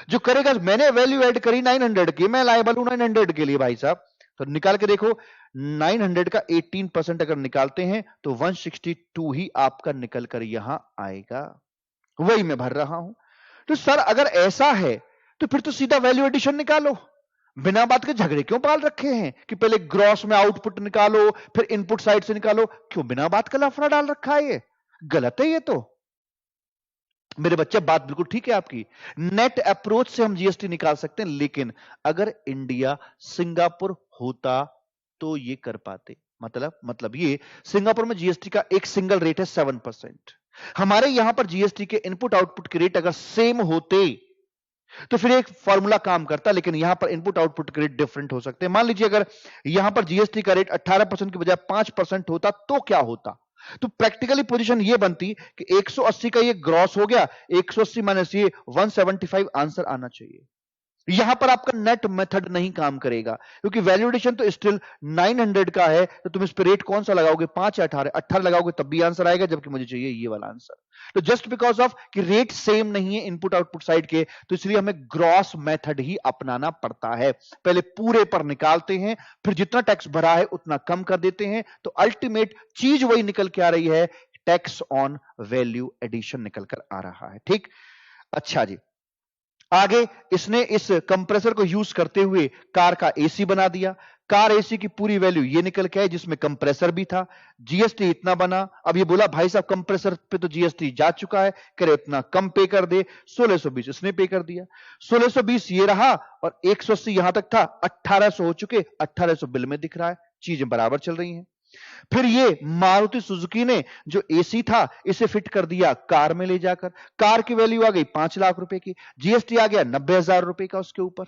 जो करेगा, मैंने वैल्यू ऐड करी 900 की, मैं लायबल हूं 900 के लिए भाई साहब। तो निकाल के देखो, 900 का 18% अगर निकालते हैं तो 162 ही आपका निकल कर यहां आएगा, वही मैं भर रहा हूं। तो सर अगर ऐसा है तो फिर तो सीधा वैल्यू एडिशन निकालो, बिना बात के झगड़े क्यों पाल रखे हैं कि पहले ग्रॉस में आउटपुट निकालो फिर इनपुट साइड से निकालो, क्यों बिना बात का लफड़ा डाल रखा है? ये गलत है ये तो मेरे बच्चे, बात बिल्कुल ठीक है आपकी। नेट अप्रोच से हम जीएसटी निकाल सकते हैं, लेकिन अगर इंडिया सिंगापुर होता तो ये कर पाते। मतलब ये सिंगापुर में जीएसटी का एक सिंगल रेट है 7%। हमारे यहां पर जीएसटी के इनपुट आउटपुट के रेट अगर सेम होते तो फिर एक फॉर्मूला काम करता, लेकिन यहां पर इनपुट आउटपुट के रेट डिफरेंट हो सकते हैं। मान लीजिए अगर यहां पर जीएसटी का रेट 18% की बजाय 5% होता तो क्या होता? तो प्रैक्टिकली पोजीशन ये बनती कि 180 का ये ग्रॉस हो गया, 180 माइनस ये 175 आंसर आना चाहिए। यहां पर आपका नेट मेथड नहीं काम करेगा, क्योंकि वैल्यूएडिशन तो स्टिल 900 का है, तो तुम इस पे रेट कौन सा लगाओगे? 5 या 18? 18 लगाओगे तब भी आंसर आएगा, जबकि मुझे चाहिए ये वाला आंसर। तो जस्ट बिकॉज ऑफ कि रेट सेम नहीं है इनपुट आउटपुट साइड के, तो इसलिए हमें ग्रॉस मेथड ही अपनाना पड़ता है। पहले पूरे पर निकालते हैं, फिर जितना टैक्स भरा है उतना कम कर देते हैं, तो अल्टीमेट चीज वही निकल के आ रही है, टैक्स ऑन वैल्यू एडिशन निकल कर आ रहा है। ठीक, अच्छा जी, आगे इसने इस कंप्रेसर को यूज करते हुए कार का एसी बना दिया। कार एसी की पूरी वैल्यू ये निकल के आई, जिसमें कंप्रेसर भी था। जीएसटी इतना बना। अब ये बोला भाई साहब कंप्रेसर पे तो जीएसटी जा चुका है, करे इतना कम पे कर दे। 1620 इसने पे कर दिया, 1620 ये रहा, और 180 यहां तक था, 1800 हो चुके, 1800 बिल में दिख रहा है, चीजें बराबर चल रही हैं। फिर ये मारुति सुजुकी ने जो एसी था इसे फिट कर दिया कार में ले जाकर। कार की वैल्यू आ गई 5 लाख रुपए की, जीएसटी आ गया 90,000 रुपए का उसके ऊपर।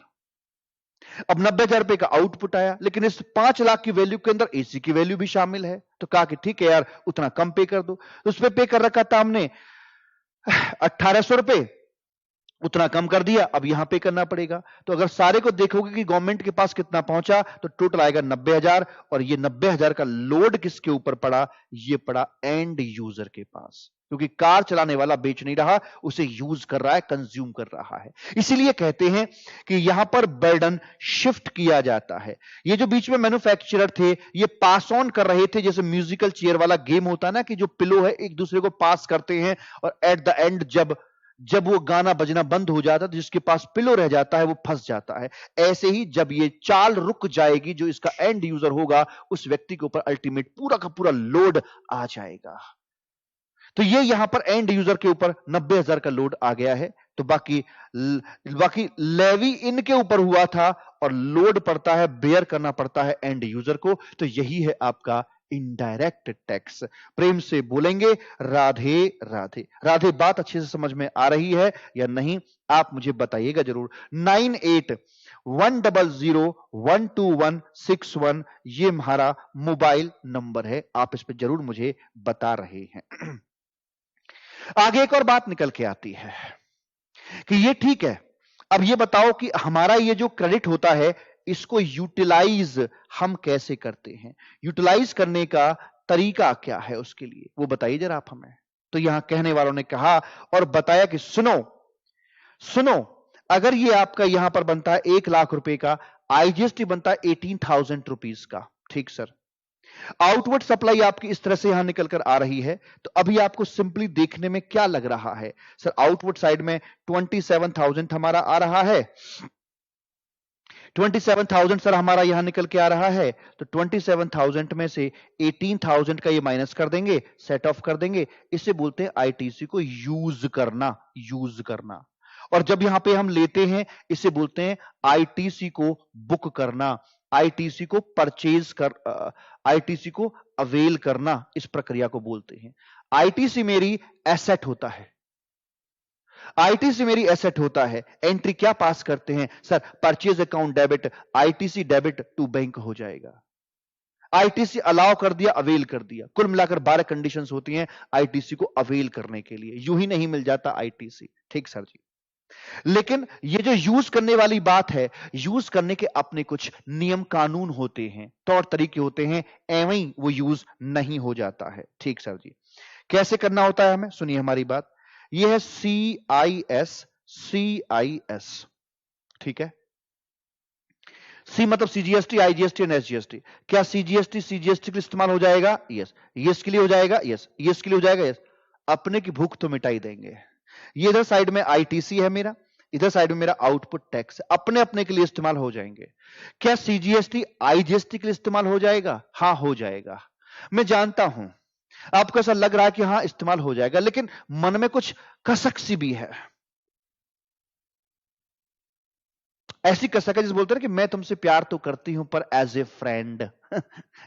अब 90,000 रुपए का आउटपुट आया, लेकिन इस 5 लाख की वैल्यू के अंदर एसी की वैल्यू भी शामिल है, तो कहा कि ठीक है यार उतना कम पे कर दो। उस पर पे कर रखा था हमने 1800 रुपए, उतना कम कर दिया, अब यहां पे करना पड़ेगा। तो अगर सारे को देखोगे कि गवर्नमेंट के पास कितना पहुंचा, तो टोटल आएगा 90,000, और ये 90,000 का लोड किसके ऊपर पड़ा? ये पड़ा एंड यूजर के पास, क्योंकि कार चलाने वाला बेच नहीं रहा, उसे यूज कर रहा है, कंज्यूम कर रहा है। इसीलिए कहते हैं कि यहां पर बर्डन शिफ्ट किया जाता है। ये जो बीच में मैन्युफैक्चरर थे, ये पास ऑन कर रहे थे, जैसे म्यूजिकल चेयर वाला गेम होता है ना, कि जो पिलो है एक दूसरे को पास करते हैं, और एट द एंड जब वो गाना बजना बंद हो जाता है, तो जिसके पास पिलो रह जाता है वो फंस जाता है। ऐसे ही जब ये चाल रुक जाएगी, जो इसका एंड यूजर होगा, उस व्यक्ति के ऊपर अल्टीमेट पूरा का पूरा लोड आ जाएगा। तो ये यहां पर एंड यूजर के ऊपर 90,000 का लोड आ गया है। तो बाकी लेवी इनके ऊपर हुआ था, और लोड पड़ता है, बेयर करना पड़ता है एंड यूजर को। तो यही है आपका इनडायरेक्ट टैक्स। प्रेम से बोलेंगे राधे राधे। राधे, बात अच्छे से समझ में आ रही है या नहीं, आप मुझे बताइएगा जरूर। 9810012161 ये हमारा मोबाइल नंबर है, आप इस पर जरूर मुझे बता रहे हैं। आगे एक और बात निकल के आती है कि ये ठीक है, अब ये बताओ कि हमारा ये जो क्रेडिट होता है, इसको यूटिलाइज हम कैसे करते हैं? यूटिलाइज करने का तरीका क्या है उसके लिए, वो बताइए जरा आप हमें। तो यहां कहने वालों ने कहा और बताया कि सुनो सुनो, अगर ये आपका यहां पर बनता है 1 लाख रुपए का, आईजीएसटी बनता है 18,000 रुपीज का। ठीक सर, आउटवर्ड सप्लाई आपकी इस तरह से यहां निकल कर आ रही है। तो अभी आपको सिंपली देखने में क्या लग रहा है? सर आउटवर्ड साइड में 27,000 हमारा आ रहा है, 27,000 सर हमारा यहां निकल के आ रहा है। तो 27,000 में से 18,000 का ये माइनस कर देंगे, सेट ऑफ कर देंगे। इसे बोलते हैं आईटीसी को यूज करना, यूज करना। और जब यहां पे हम लेते हैं, इसे बोलते हैं आईटीसी को बुक करना, आईटीसी को परचेज कर, आईटीसी को अवेल करना, इस प्रक्रिया को बोलते हैं। आईटीसी मेरी एसेट होता है, आईटीसी मेरी एसेट होता है। एंट्री क्या पास करते हैं sir? Purchase account debit, ITC debit to bank हो जाएगा। आईटीसी अलाउ कर दिया, अवेल कर दिया, कुल मिलाकर 12 कंडीशंस होती हैं आईटीसी को अवेल करने के लिए, यूं ही नहीं मिल जाता आईटीसी। ठीक सर जी, लेकिन ये जो यूज करने वाली बात है, यूज करने के अपने कुछ नियम कानून होते हैं, तौर तरीके होते हैं, एवं ही वो यूज नहीं हो जाता है। ठीक सर जी, कैसे करना होता है हमें, सुनिए हमारी बात। ये है CIS, CIS, ठीक है। सी मतलब CGST, IGST एंड SGST। क्या CGST CGST के लिए इस्तेमाल हो जाएगा? यस। यस के लिए हो जाएगा? यस। यस के लिए हो जाएगा? यस। अपने की भूख तो मिटाई देंगे। ये इधर साइड में ITC है मेरा, इधर साइड में मेरा आउटपुट टैक्स, अपने अपने के लिए इस्तेमाल हो जाएंगे। क्या CGST IGST के लिए इस्तेमाल हो जाएगा? हाँ हो जाएगा। मैं जानता हूं आपको ऐसा लग रहा है कि हां इस्तेमाल हो जाएगा, लेकिन मन में कुछ कसक सी भी है। ऐसी कसक है जिसे बोलते हैं कि मैं तुमसे प्यार तो करती हूं पर एज ए फ्रेंड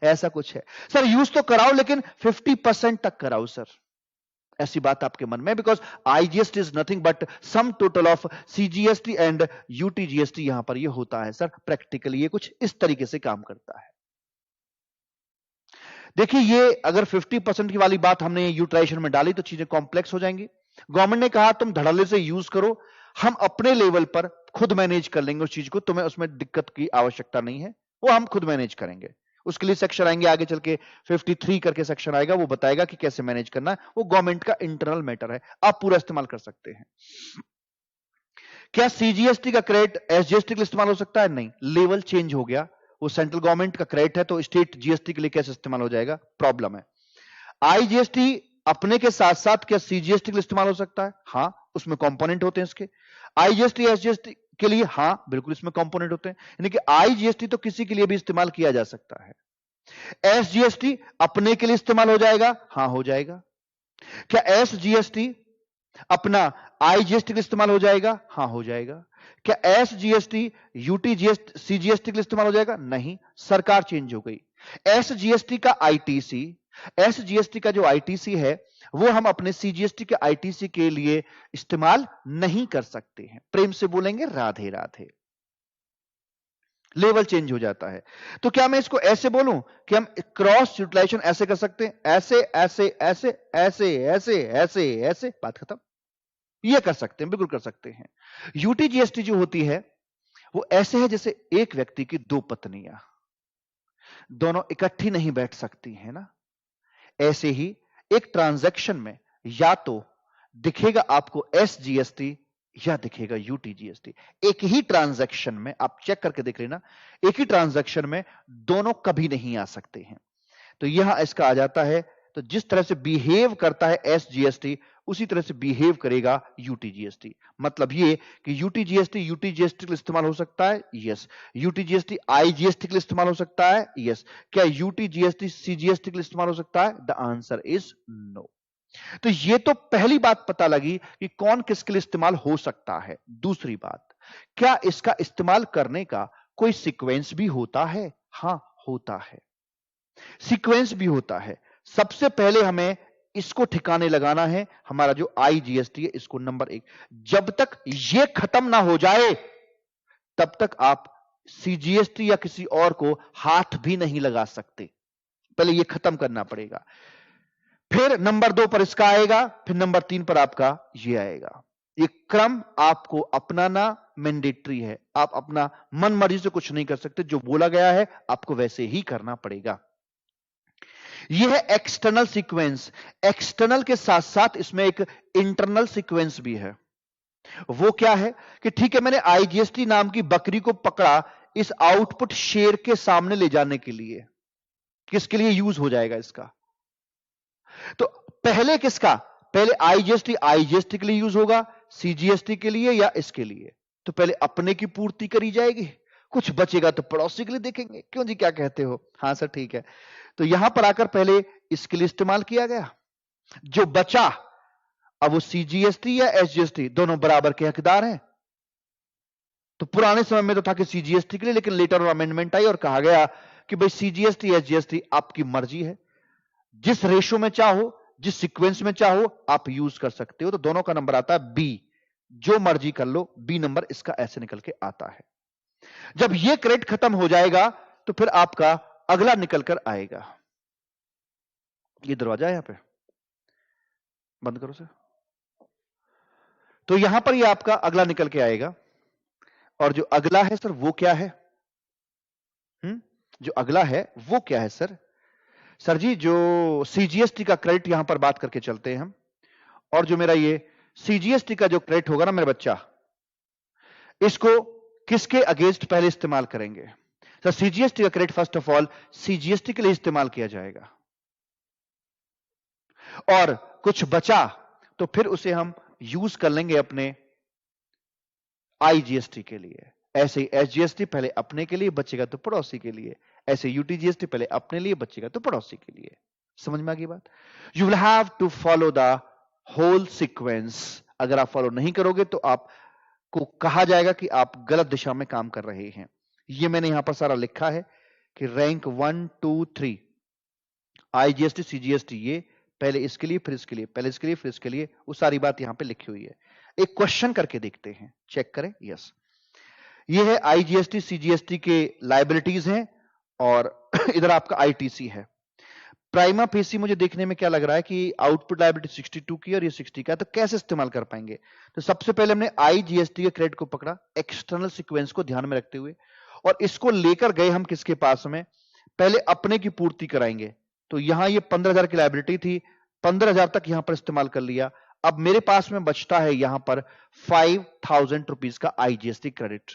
ऐसा कुछ है सर। यूज तो कराओ लेकिन 50% तक कराओ सर, ऐसी बात आपके मन में, because IGST is nothing but sum total of CGST and UTGST. यहां पर ये होता है सर प्रैक्टिकली, ये कुछ इस तरीके से काम करता है। देखिए ये अगर 50% की वाली बात हमने यूटिलाइजेशन में डाली तो चीजें कॉम्प्लेक्स हो जाएंगी। गवर्नमेंट ने कहा तुम धड़ल्ले से यूज करो, हम अपने लेवल पर खुद मैनेज कर लेंगे उस चीज को, तुम्हें उसमें दिक्कत की आवश्यकता नहीं है, वो हम खुद मैनेज करेंगे। उसके लिए सेक्शन आएंगे आगे चल के, 53 करके सेक्शन आएगा, वो बताएगा कि कैसे मैनेज करना है। वो गवर्नमेंट का इंटरनल मैटर है, आप पूरा इस्तेमाल कर सकते हैं। क्या सीजीएसटी का क्रेडिट एसजीएसटी के लिए इस्तेमाल हो सकता है? नहीं, लेवल चेंज हो गया। वो सेंट्रल गवर्नमेंट का क्रेडिट है तो स्टेट जीएसटी के लिए कैसे इस्तेमाल हो जाएगा, प्रॉब्लम है। आईजीएसटी अपने के साथ साथ क्या सीजीएसटी के लिए इस्तेमाल हो सकता है? हां, उसमें कंपोनेंट होते हैं इसके। आईजीएसटी एसजीएसटी के लिए हां बिल्कुल इसमें कंपोनेंट होते हैं, यानी कि आईजीएसटी तो किसी के लिए भी इस्तेमाल किया जा सकता है। एसजीएसटी अपने के लिए इस्तेमाल हो जाएगा? हां हो जाएगा। क्या एसजीएसटी अपना आईजीएसटी के लिए इस्तेमाल हो जाएगा? हां हो जाएगा। क्या एसजीएसटी यूटीजीएसटी सीजीएसटी के लिए इस्तेमाल हो जाएगा? नहीं, सरकार चेंज हो गई। एसजीएसटी का आईटीसी, एसजीएसटी का जो आईटीसी है वो हम अपने सीजीएसटी के आईटीसी के लिए इस्तेमाल नहीं कर सकते हैं। प्रेम से बोलेंगे राधे राधे, लेवल चेंज हो जाता है। तो क्या मैं इसको ऐसे बोलूं कि हम क्रॉस यूटिलाइजेशन ऐसे कर सकते हैं, ऐसे ऐसे ऐसे ऐसे ऐसे ऐसे ऐसे, बात खत्म। ये कर सकते हैं, बिल्कुल कर सकते हैं। यूटीजीएसटी जो होती है वो ऐसे है जैसे एक व्यक्ति की दो पत्नियां, दोनों इकट्ठी नहीं बैठ सकती है ना। ऐसे ही एक ट्रांजैक्शन में या तो दिखेगा आपको एसजीएसटी या दिखेगा यूटीजीएसटी। एक ही ट्रांजैक्शन में आप चेक करके देख लेना, एक ही ट्रांजैक्शन में दोनों कभी नहीं आ सकते हैं। तो यहां इसका आ जाता है, तो जिस तरह से बिहेव करता है एसजीएसटी उसी तरह से बिहेव करेगा यूटीजीएसटी। मतलब ये कि यूटीजीएसटी यूटीजीएसटी के लिए इस्तेमाल हो सकता है, यस। यूटीजीएसटी आईजीएसटी के लिए इस्तेमाल हो सकता है, यस। क्या यूटीजीएसटी सीजीएसटी के लिए इस्तेमाल हो सकता है? The answer is no. तो ये तो पहली बात पता लगी कि कौन किसके लिए इस्तेमाल हो सकता है। दूसरी बात, क्या इसका इस्तेमाल करने का कोई सीक्वेंस भी होता है? हां होता है, सीक्वेंस भी होता है। सबसे पहले हमें इसको ठिकाने लगाना है, हमारा जो आईजीएसटी है इसको नंबर 1। जब तक ये खत्म ना हो जाए तब तक आप सीजीएसटी या किसी और को हाथ भी नहीं लगा सकते, पहले ये खत्म करना पड़ेगा। फिर नंबर 2 पर इसका आएगा, फिर नंबर 3 पर आपका ये आएगा। ये क्रम आपको अपनाना मैंडेटरी है, आप अपना मन मर्जी से कुछ नहीं कर सकते, जो बोला गया है आपको वैसे ही करना पड़ेगा। यह है एक्सटर्नल सीक्वेंस। एक्सटर्नल के साथ साथ इसमें एक इंटरनल सीक्वेंस भी है। वो क्या है कि ठीक है मैंने आईजीएसटी नाम की बकरी को पकड़ा इस आउटपुट शेर के सामने ले जाने के लिए, किसके लिए यूज हो जाएगा इसका? तो पहले किसका, पहले आईजीएसटी आईजीएसटी के लिए यूज होगा, सीजीएसटी के लिए या इसके लिए? तो पहले अपने की पूर्ति करी जाएगी, कुछ बचेगा तो पड़ोसी के लिए देखेंगे। क्यों जी, क्या कहते हो? हाँ सर ठीक है। तो यहां पर आकर पहले इसके लिए इस्तेमाल किया गया, जो बचा अब वो सीजीएसटी या एसजीएसटी दोनों बराबर के हकदार हैं। तो पुराने समय में तो था कि सीजीएसटी के लिए, लेकिन लेटर और अमेंडमेंट आई और कहा गया कि भाई सीजीएसटी एसजीएसटी आपकी मर्जी है, जिस रेशो में चाहो जिस सीक्वेंस में चाहो आप यूज कर सकते हो। तो दोनों का नंबर आता है बी, जो मर्जी कर लो, बी नंबर इसका ऐसे निकल के आता है। जब ये क्रेडिट खत्म हो जाएगा तो फिर आपका अगला निकल कर आएगा। ये दरवाजा है, यहां पे बंद करो सर। तो यहां पर ये आपका अगला निकल के आएगा, और जो अगला है सर वो क्या है? जो अगला है वो क्या है सर? सर जी जो सीजीएसटी का क्रेडिट यहां पर बात करके चलते हैं हम, और जो मेरा ये सीजीएसटी का जो क्रेडिट होगा ना मेरा बच्चा, इसको किसके अगेंस्ट पहले इस्तेमाल करेंगे? सर सीजीएसटी का credit first of all CGST के लिए इस्तेमाल किया जाएगा, और कुछ बचा तो फिर उसे हम यूज कर लेंगे अपने आईजीएसटी के लिए। ऐसे एसजीएसटी पहले अपने के लिए बचेगा तो पड़ोसी के लिए, ऐसे यूटीजीएसटी पहले अपने लिए बचेगा तो पड़ोसी के लिए। समझ में आ गई बात? You will have to follow the whole sequence. अगर आप फॉलो नहीं करोगे तो आपको कहा जाएगा कि आप गलत दिशा में काम कर रहे हैं। ये मैंने यहां पर सारा लिखा है कि रैंक 1 2 3 IGST CGST, ये पहले इसके लिए फिर इसके लिए, पहले इसके लिए फिर इसके लिए, वो सारी बात यहां पे लिखी हुई है। एक क्वेश्चन करके देखते हैं, चेक करें। यस, ये है IGST CGST के लायबिलिटीज हैं और इधर आपका ITC है। प्राइमा फेसी मुझे देखने में क्या लग रहा है कि आउटपुट लायबिलिटी 62 की और ये 60 का है, तो कैसे इस्तेमाल कर पाएंगे? तो सबसे पहले हमने IGST के क्रेडिट को पकड़ा एक्सटर्नल सीक्वेंस को ध्यान में रखते हुए, और इसको लेकर गए हम किसके पास में? पहले अपने की पूर्ति कराएंगे। तो यहां ये 15,000 की लायबिलिटी थी, 15,000 तक यहां पर इस्तेमाल कर लिया। अब मेरे पास में बचता है यहां पर 5,000 रुपीज का IGST क्रेडिट।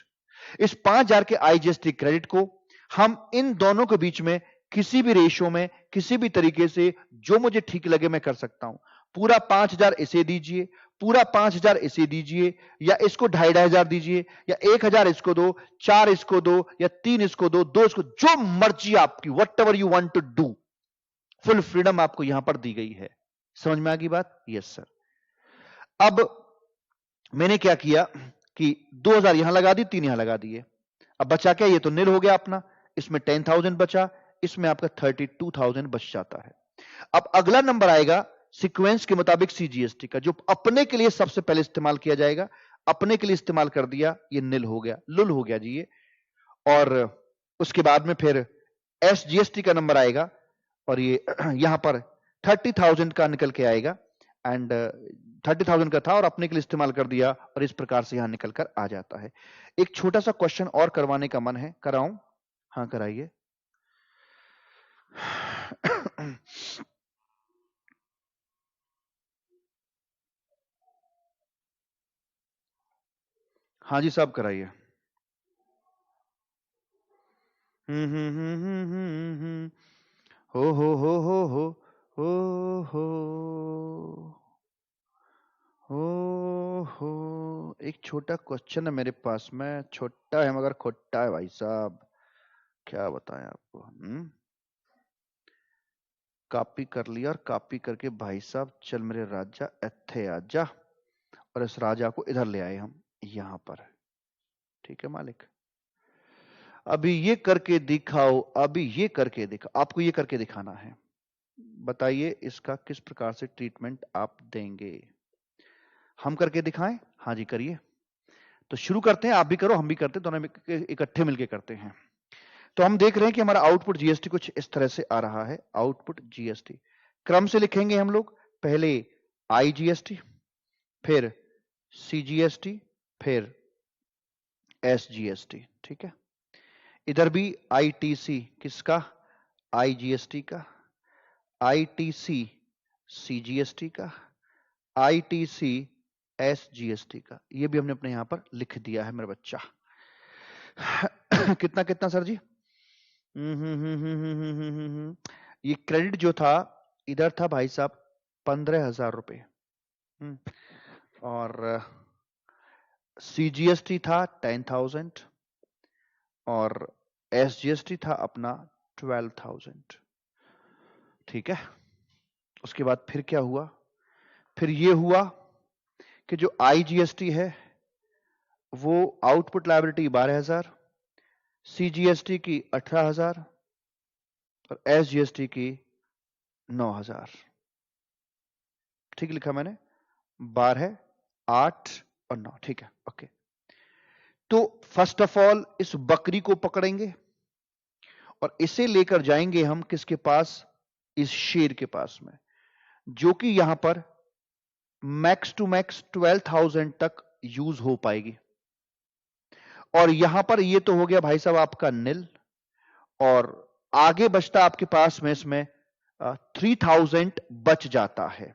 इस 5,000 के IGST क्रेडिट को हम इन दोनों के बीच में किसी भी रेशो में, किसी भी तरीके से जो मुझे ठीक लगे मैं कर सकता हूं। पूरा 5,000 इसे दीजिए, पूरा 5,000 इसे दीजिए, या इसको 2,500 दीजिए, या 1,000 इसको दो, 4 इसको दो, या 3 इसको दो, 2 इसको, जो मर्जी आपकी, whatever you want to do, full freedom आपको यहां पर दी गई है। समझ में आ गई बात? Yes sir. अब मैंने क्या किया कि 2,000 यहां लगा दी, 3 यहां लगा दिए। अब बचा क्या? ये तो निल हो गया अपना, इसमें 10,000 बचा, इसमें आपका 32,000 बच जाता है। अब अगला नंबर आएगा सीक्वेंस के मुताबिक CGST का, जो अपने के लिए सबसे पहले इस्तेमाल किया जाएगा। अपने के लिए इस्तेमाल कर दिया, ये निल हो गया, लुल हो गया जी ये। और उसके बाद में फिर SGST का नंबर आएगा, और ये यहां पर 30,000 का निकल के आएगा, एंड 30,000 का था और अपने के लिए इस्तेमाल कर दिया, और इस प्रकार से यहां निकल कर आ जाता है। एक छोटा सा क्वेश्चन और करवाने का मन है, कराऊं? हाँ कराइए। हाँ जी साहब कराइए। हो एक छोटा क्वेश्चन है मेरे पास में, छोटा है मगर खोटा है भाई साहब, क्या बताएं आपको। कॉपी कर लिया, और कॉपी करके भाई साहब चल मेरे राजा इत्थे आजा, और इस राजा को इधर ले आए हम यहां पर। ठीक है मालिक, अभी ये करके दिखाओ, अभी ये करके दिखाओ, आपको ये करके दिखाना है। बताइए इसका किस प्रकार से ट्रीटमेंट आप देंगे? हम करके दिखाएं? हाँ जी करिए। तो शुरू करते हैं, आप भी करो हम भी करते हैं, दोनों इकट्ठे मिलके करते हैं। तो हम देख रहे हैं कि हमारा आउटपुट GST कुछ इस तरह से आ रहा है। आउटपुट GST क्रम से लिखेंगे हम लोग, पहले IGST, फिर CGST, फिर SGST। ठीक है, इधर भी ITC किसका? IGST का, ITC CGST का, ITC SGST का। ये भी हमने अपने यहां पर लिख दिया है मेरा बच्चा। कितना कितना सर जी? ये क्रेडिट जो था इधर था भाई साहब 15,000 रुपए, और CGST था 10,000, और SGST था अपना 12,000। ठीक है, उसके बाद फिर क्या हुआ? फिर ये हुआ कि जो IGST है वो आउटपुट लायबिलिटी 12,000, CGST की 18,000, और SGST की 9,000। ठीक लिखा मैंने? 12, 8 और 9। ठीक है, ओके। तो फर्स्ट ऑफ ऑल इस बकरी को पकड़ेंगे और इसे लेकर जाएंगे हम किसके पास? इस शेर के पास में, जो कि यहां पर मैक्स टू मैक्स 12,000 तक यूज हो पाएगी। और यहां पर ये तो हो गया भाई साहब आपका निल, और आगे बचता आपके पास में इसमें 3,000 बच जाता है।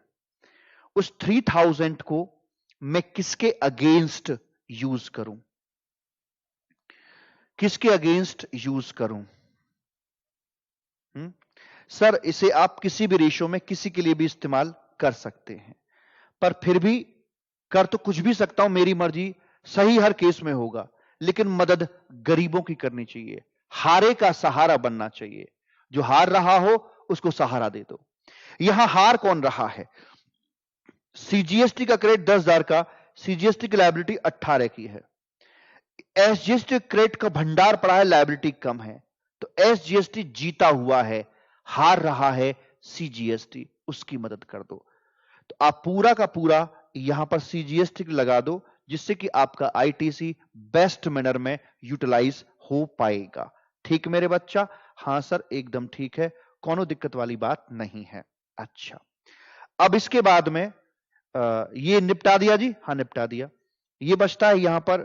उस 3,000 को मैं किसके अगेंस्ट यूज करूं? किसके अगेंस्ट यूज करूं? सर इसे आप किसी भी रेशो में किसी के लिए भी इस्तेमाल कर सकते हैं, पर फिर भी कर तो कुछ भी सकता हूं, मेरी मर्जी, सही हर केस में होगा, लेकिन मदद गरीबों की करनी चाहिए, हारे का सहारा बनना चाहिए। जो हार रहा हो उसको सहारा दे दो। यहां हार कौन रहा है? सीजीएसटी का क्रेडिट 10,000 का, सीजीएसटी की लायबिलिटी 18 की है। एसजीएसटी क्रेडिट का भंडार पड़ा है, लायबिलिटी कम है, तो एसजीएसटी जीता हुआ है, हार रहा है सीजीएसटी, उसकी मदद कर दो। तो आप पूरा का पूरा यहां पर सीजीएसटी लगा दो, जिससे कि आपका आईटीसी बेस्ट मैनर में यूटिलाइज हो पाएगा। ठीक मेरे बच्चा? हां सर, एकदम ठीक है, कोनो दिक्कत वाली बात नहीं है। अच्छा, अब इसके बाद में ये निपटा दिया जी? हाँ, निपटा दिया। ये बचता है यहां पर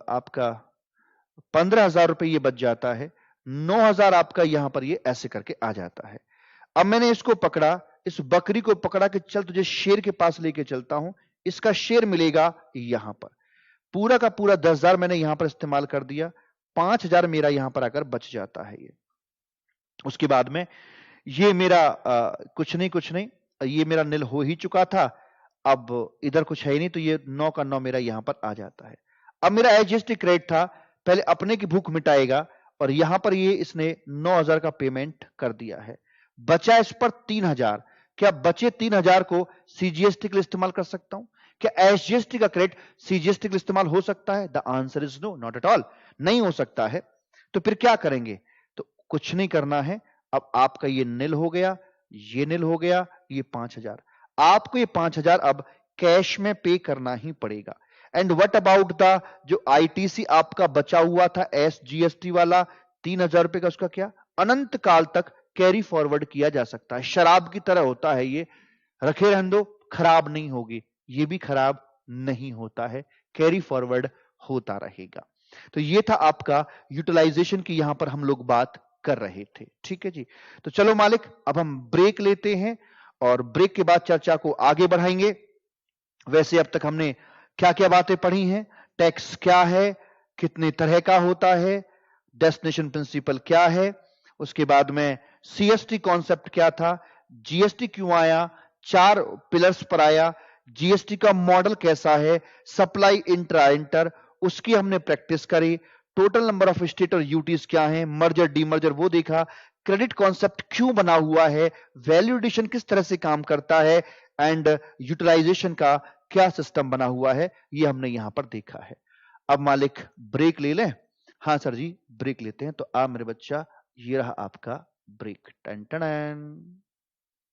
आपका 15,000 रुपए ये बच जाता है, 9,000 आपका यहां पर ये ऐसे करके आ जाता है। अब मैंने इसको पकड़ा, इस बकरी को पकड़ा कि चल तुझे शेर के पास लेके चलता हूं, इसका शेर मिलेगा यहां पर। पूरा का पूरा 10,000 मैंने यहां पर इस्तेमाल कर दिया, 5,000 मेरा यहां पर आकर बच जाता है ये। उसके बाद में ये मेरा कुछ नहीं, ये मेरा नील हो ही चुका था, अब इधर कुछ है ही नहीं, तो ये 9 का 9 मेरा यहां पर आ जाता है। अब मेरा एचजीएसटी क्रेडिट था, पहले अपने की भूख मिटाएगा, और यहां पर ये इसने 9,000 का पेमेंट कर दिया है। बचा इस पर 3,000। क्या बचे 3,000 को सीजीएसटी के लिए इस्तेमाल कर सकता हूं? क्या एसजीएसटी का क्रेडिट सीजीएसटी के लिए इस्तेमाल हो सकता है? The answer is no, not at all, नहीं हो सकता है। तो फिर क्या करेंगे? तो कुछ नहीं करना है, अब आपका ये नील हो गया, ये नील हो गया, ये 5,000। आपको ये 5,000 अब कैश में पे करना ही पड़ेगा। एंड व्हाट अबाउट द जो आईटीसी आपका बचा हुआ था एसजीएसटी वाला 3,000 रुपए का, उसका क्या? अनंत काल तक कैरी फॉरवर्ड किया जा सकता है, शराब की तरह होता है ये, रखे रहने दो, खराब नहीं होगी। ये भी खराब नहीं होता है, कैरी फॉरवर्ड होता रहेगा। तो ये था आपका यूटिलाइजेशन की, यहां पर हम लोग बात कर रहे थे। ठीक है जी, तो चलो मालिक, अब हम ब्रेक लेते हैं और ब्रेक के बाद चर्चा को आगे बढ़ाएंगे। वैसे अब तक हमने क्या क्या बातें पढ़ी हैं? टैक्स क्या है, कितने तरह का होता है, डेस्टिनेशन प्रिंसिपल क्या है, उसके बाद में सीएसटी कॉन्सेप्ट क्या था, जीएसटी क्यों आया, 4 पिलर्स पर आया, जीएसटी का मॉडल कैसा है, सप्लाई इंट्रा इंटर, उसकी हमने प्रैक्टिस करी, टोटल नंबर ऑफ स्टेट और यूटीज क्या है, मर्जर डीमर्जर वो देखा, क्रेडिट कॉन्सेप्ट क्यों बना हुआ है, वैल्यू एडिशन किस तरह से काम करता है, एंड यूटिलाइजेशन का क्या सिस्टम बना हुआ है, ये हमने यहां पर देखा है। अब मालिक ब्रेक ले लें? हाँ सर जी, ब्रेक लेते हैं। तो आप मेरे बच्चा, ये रहा आपका ब्रेक। Ton ton.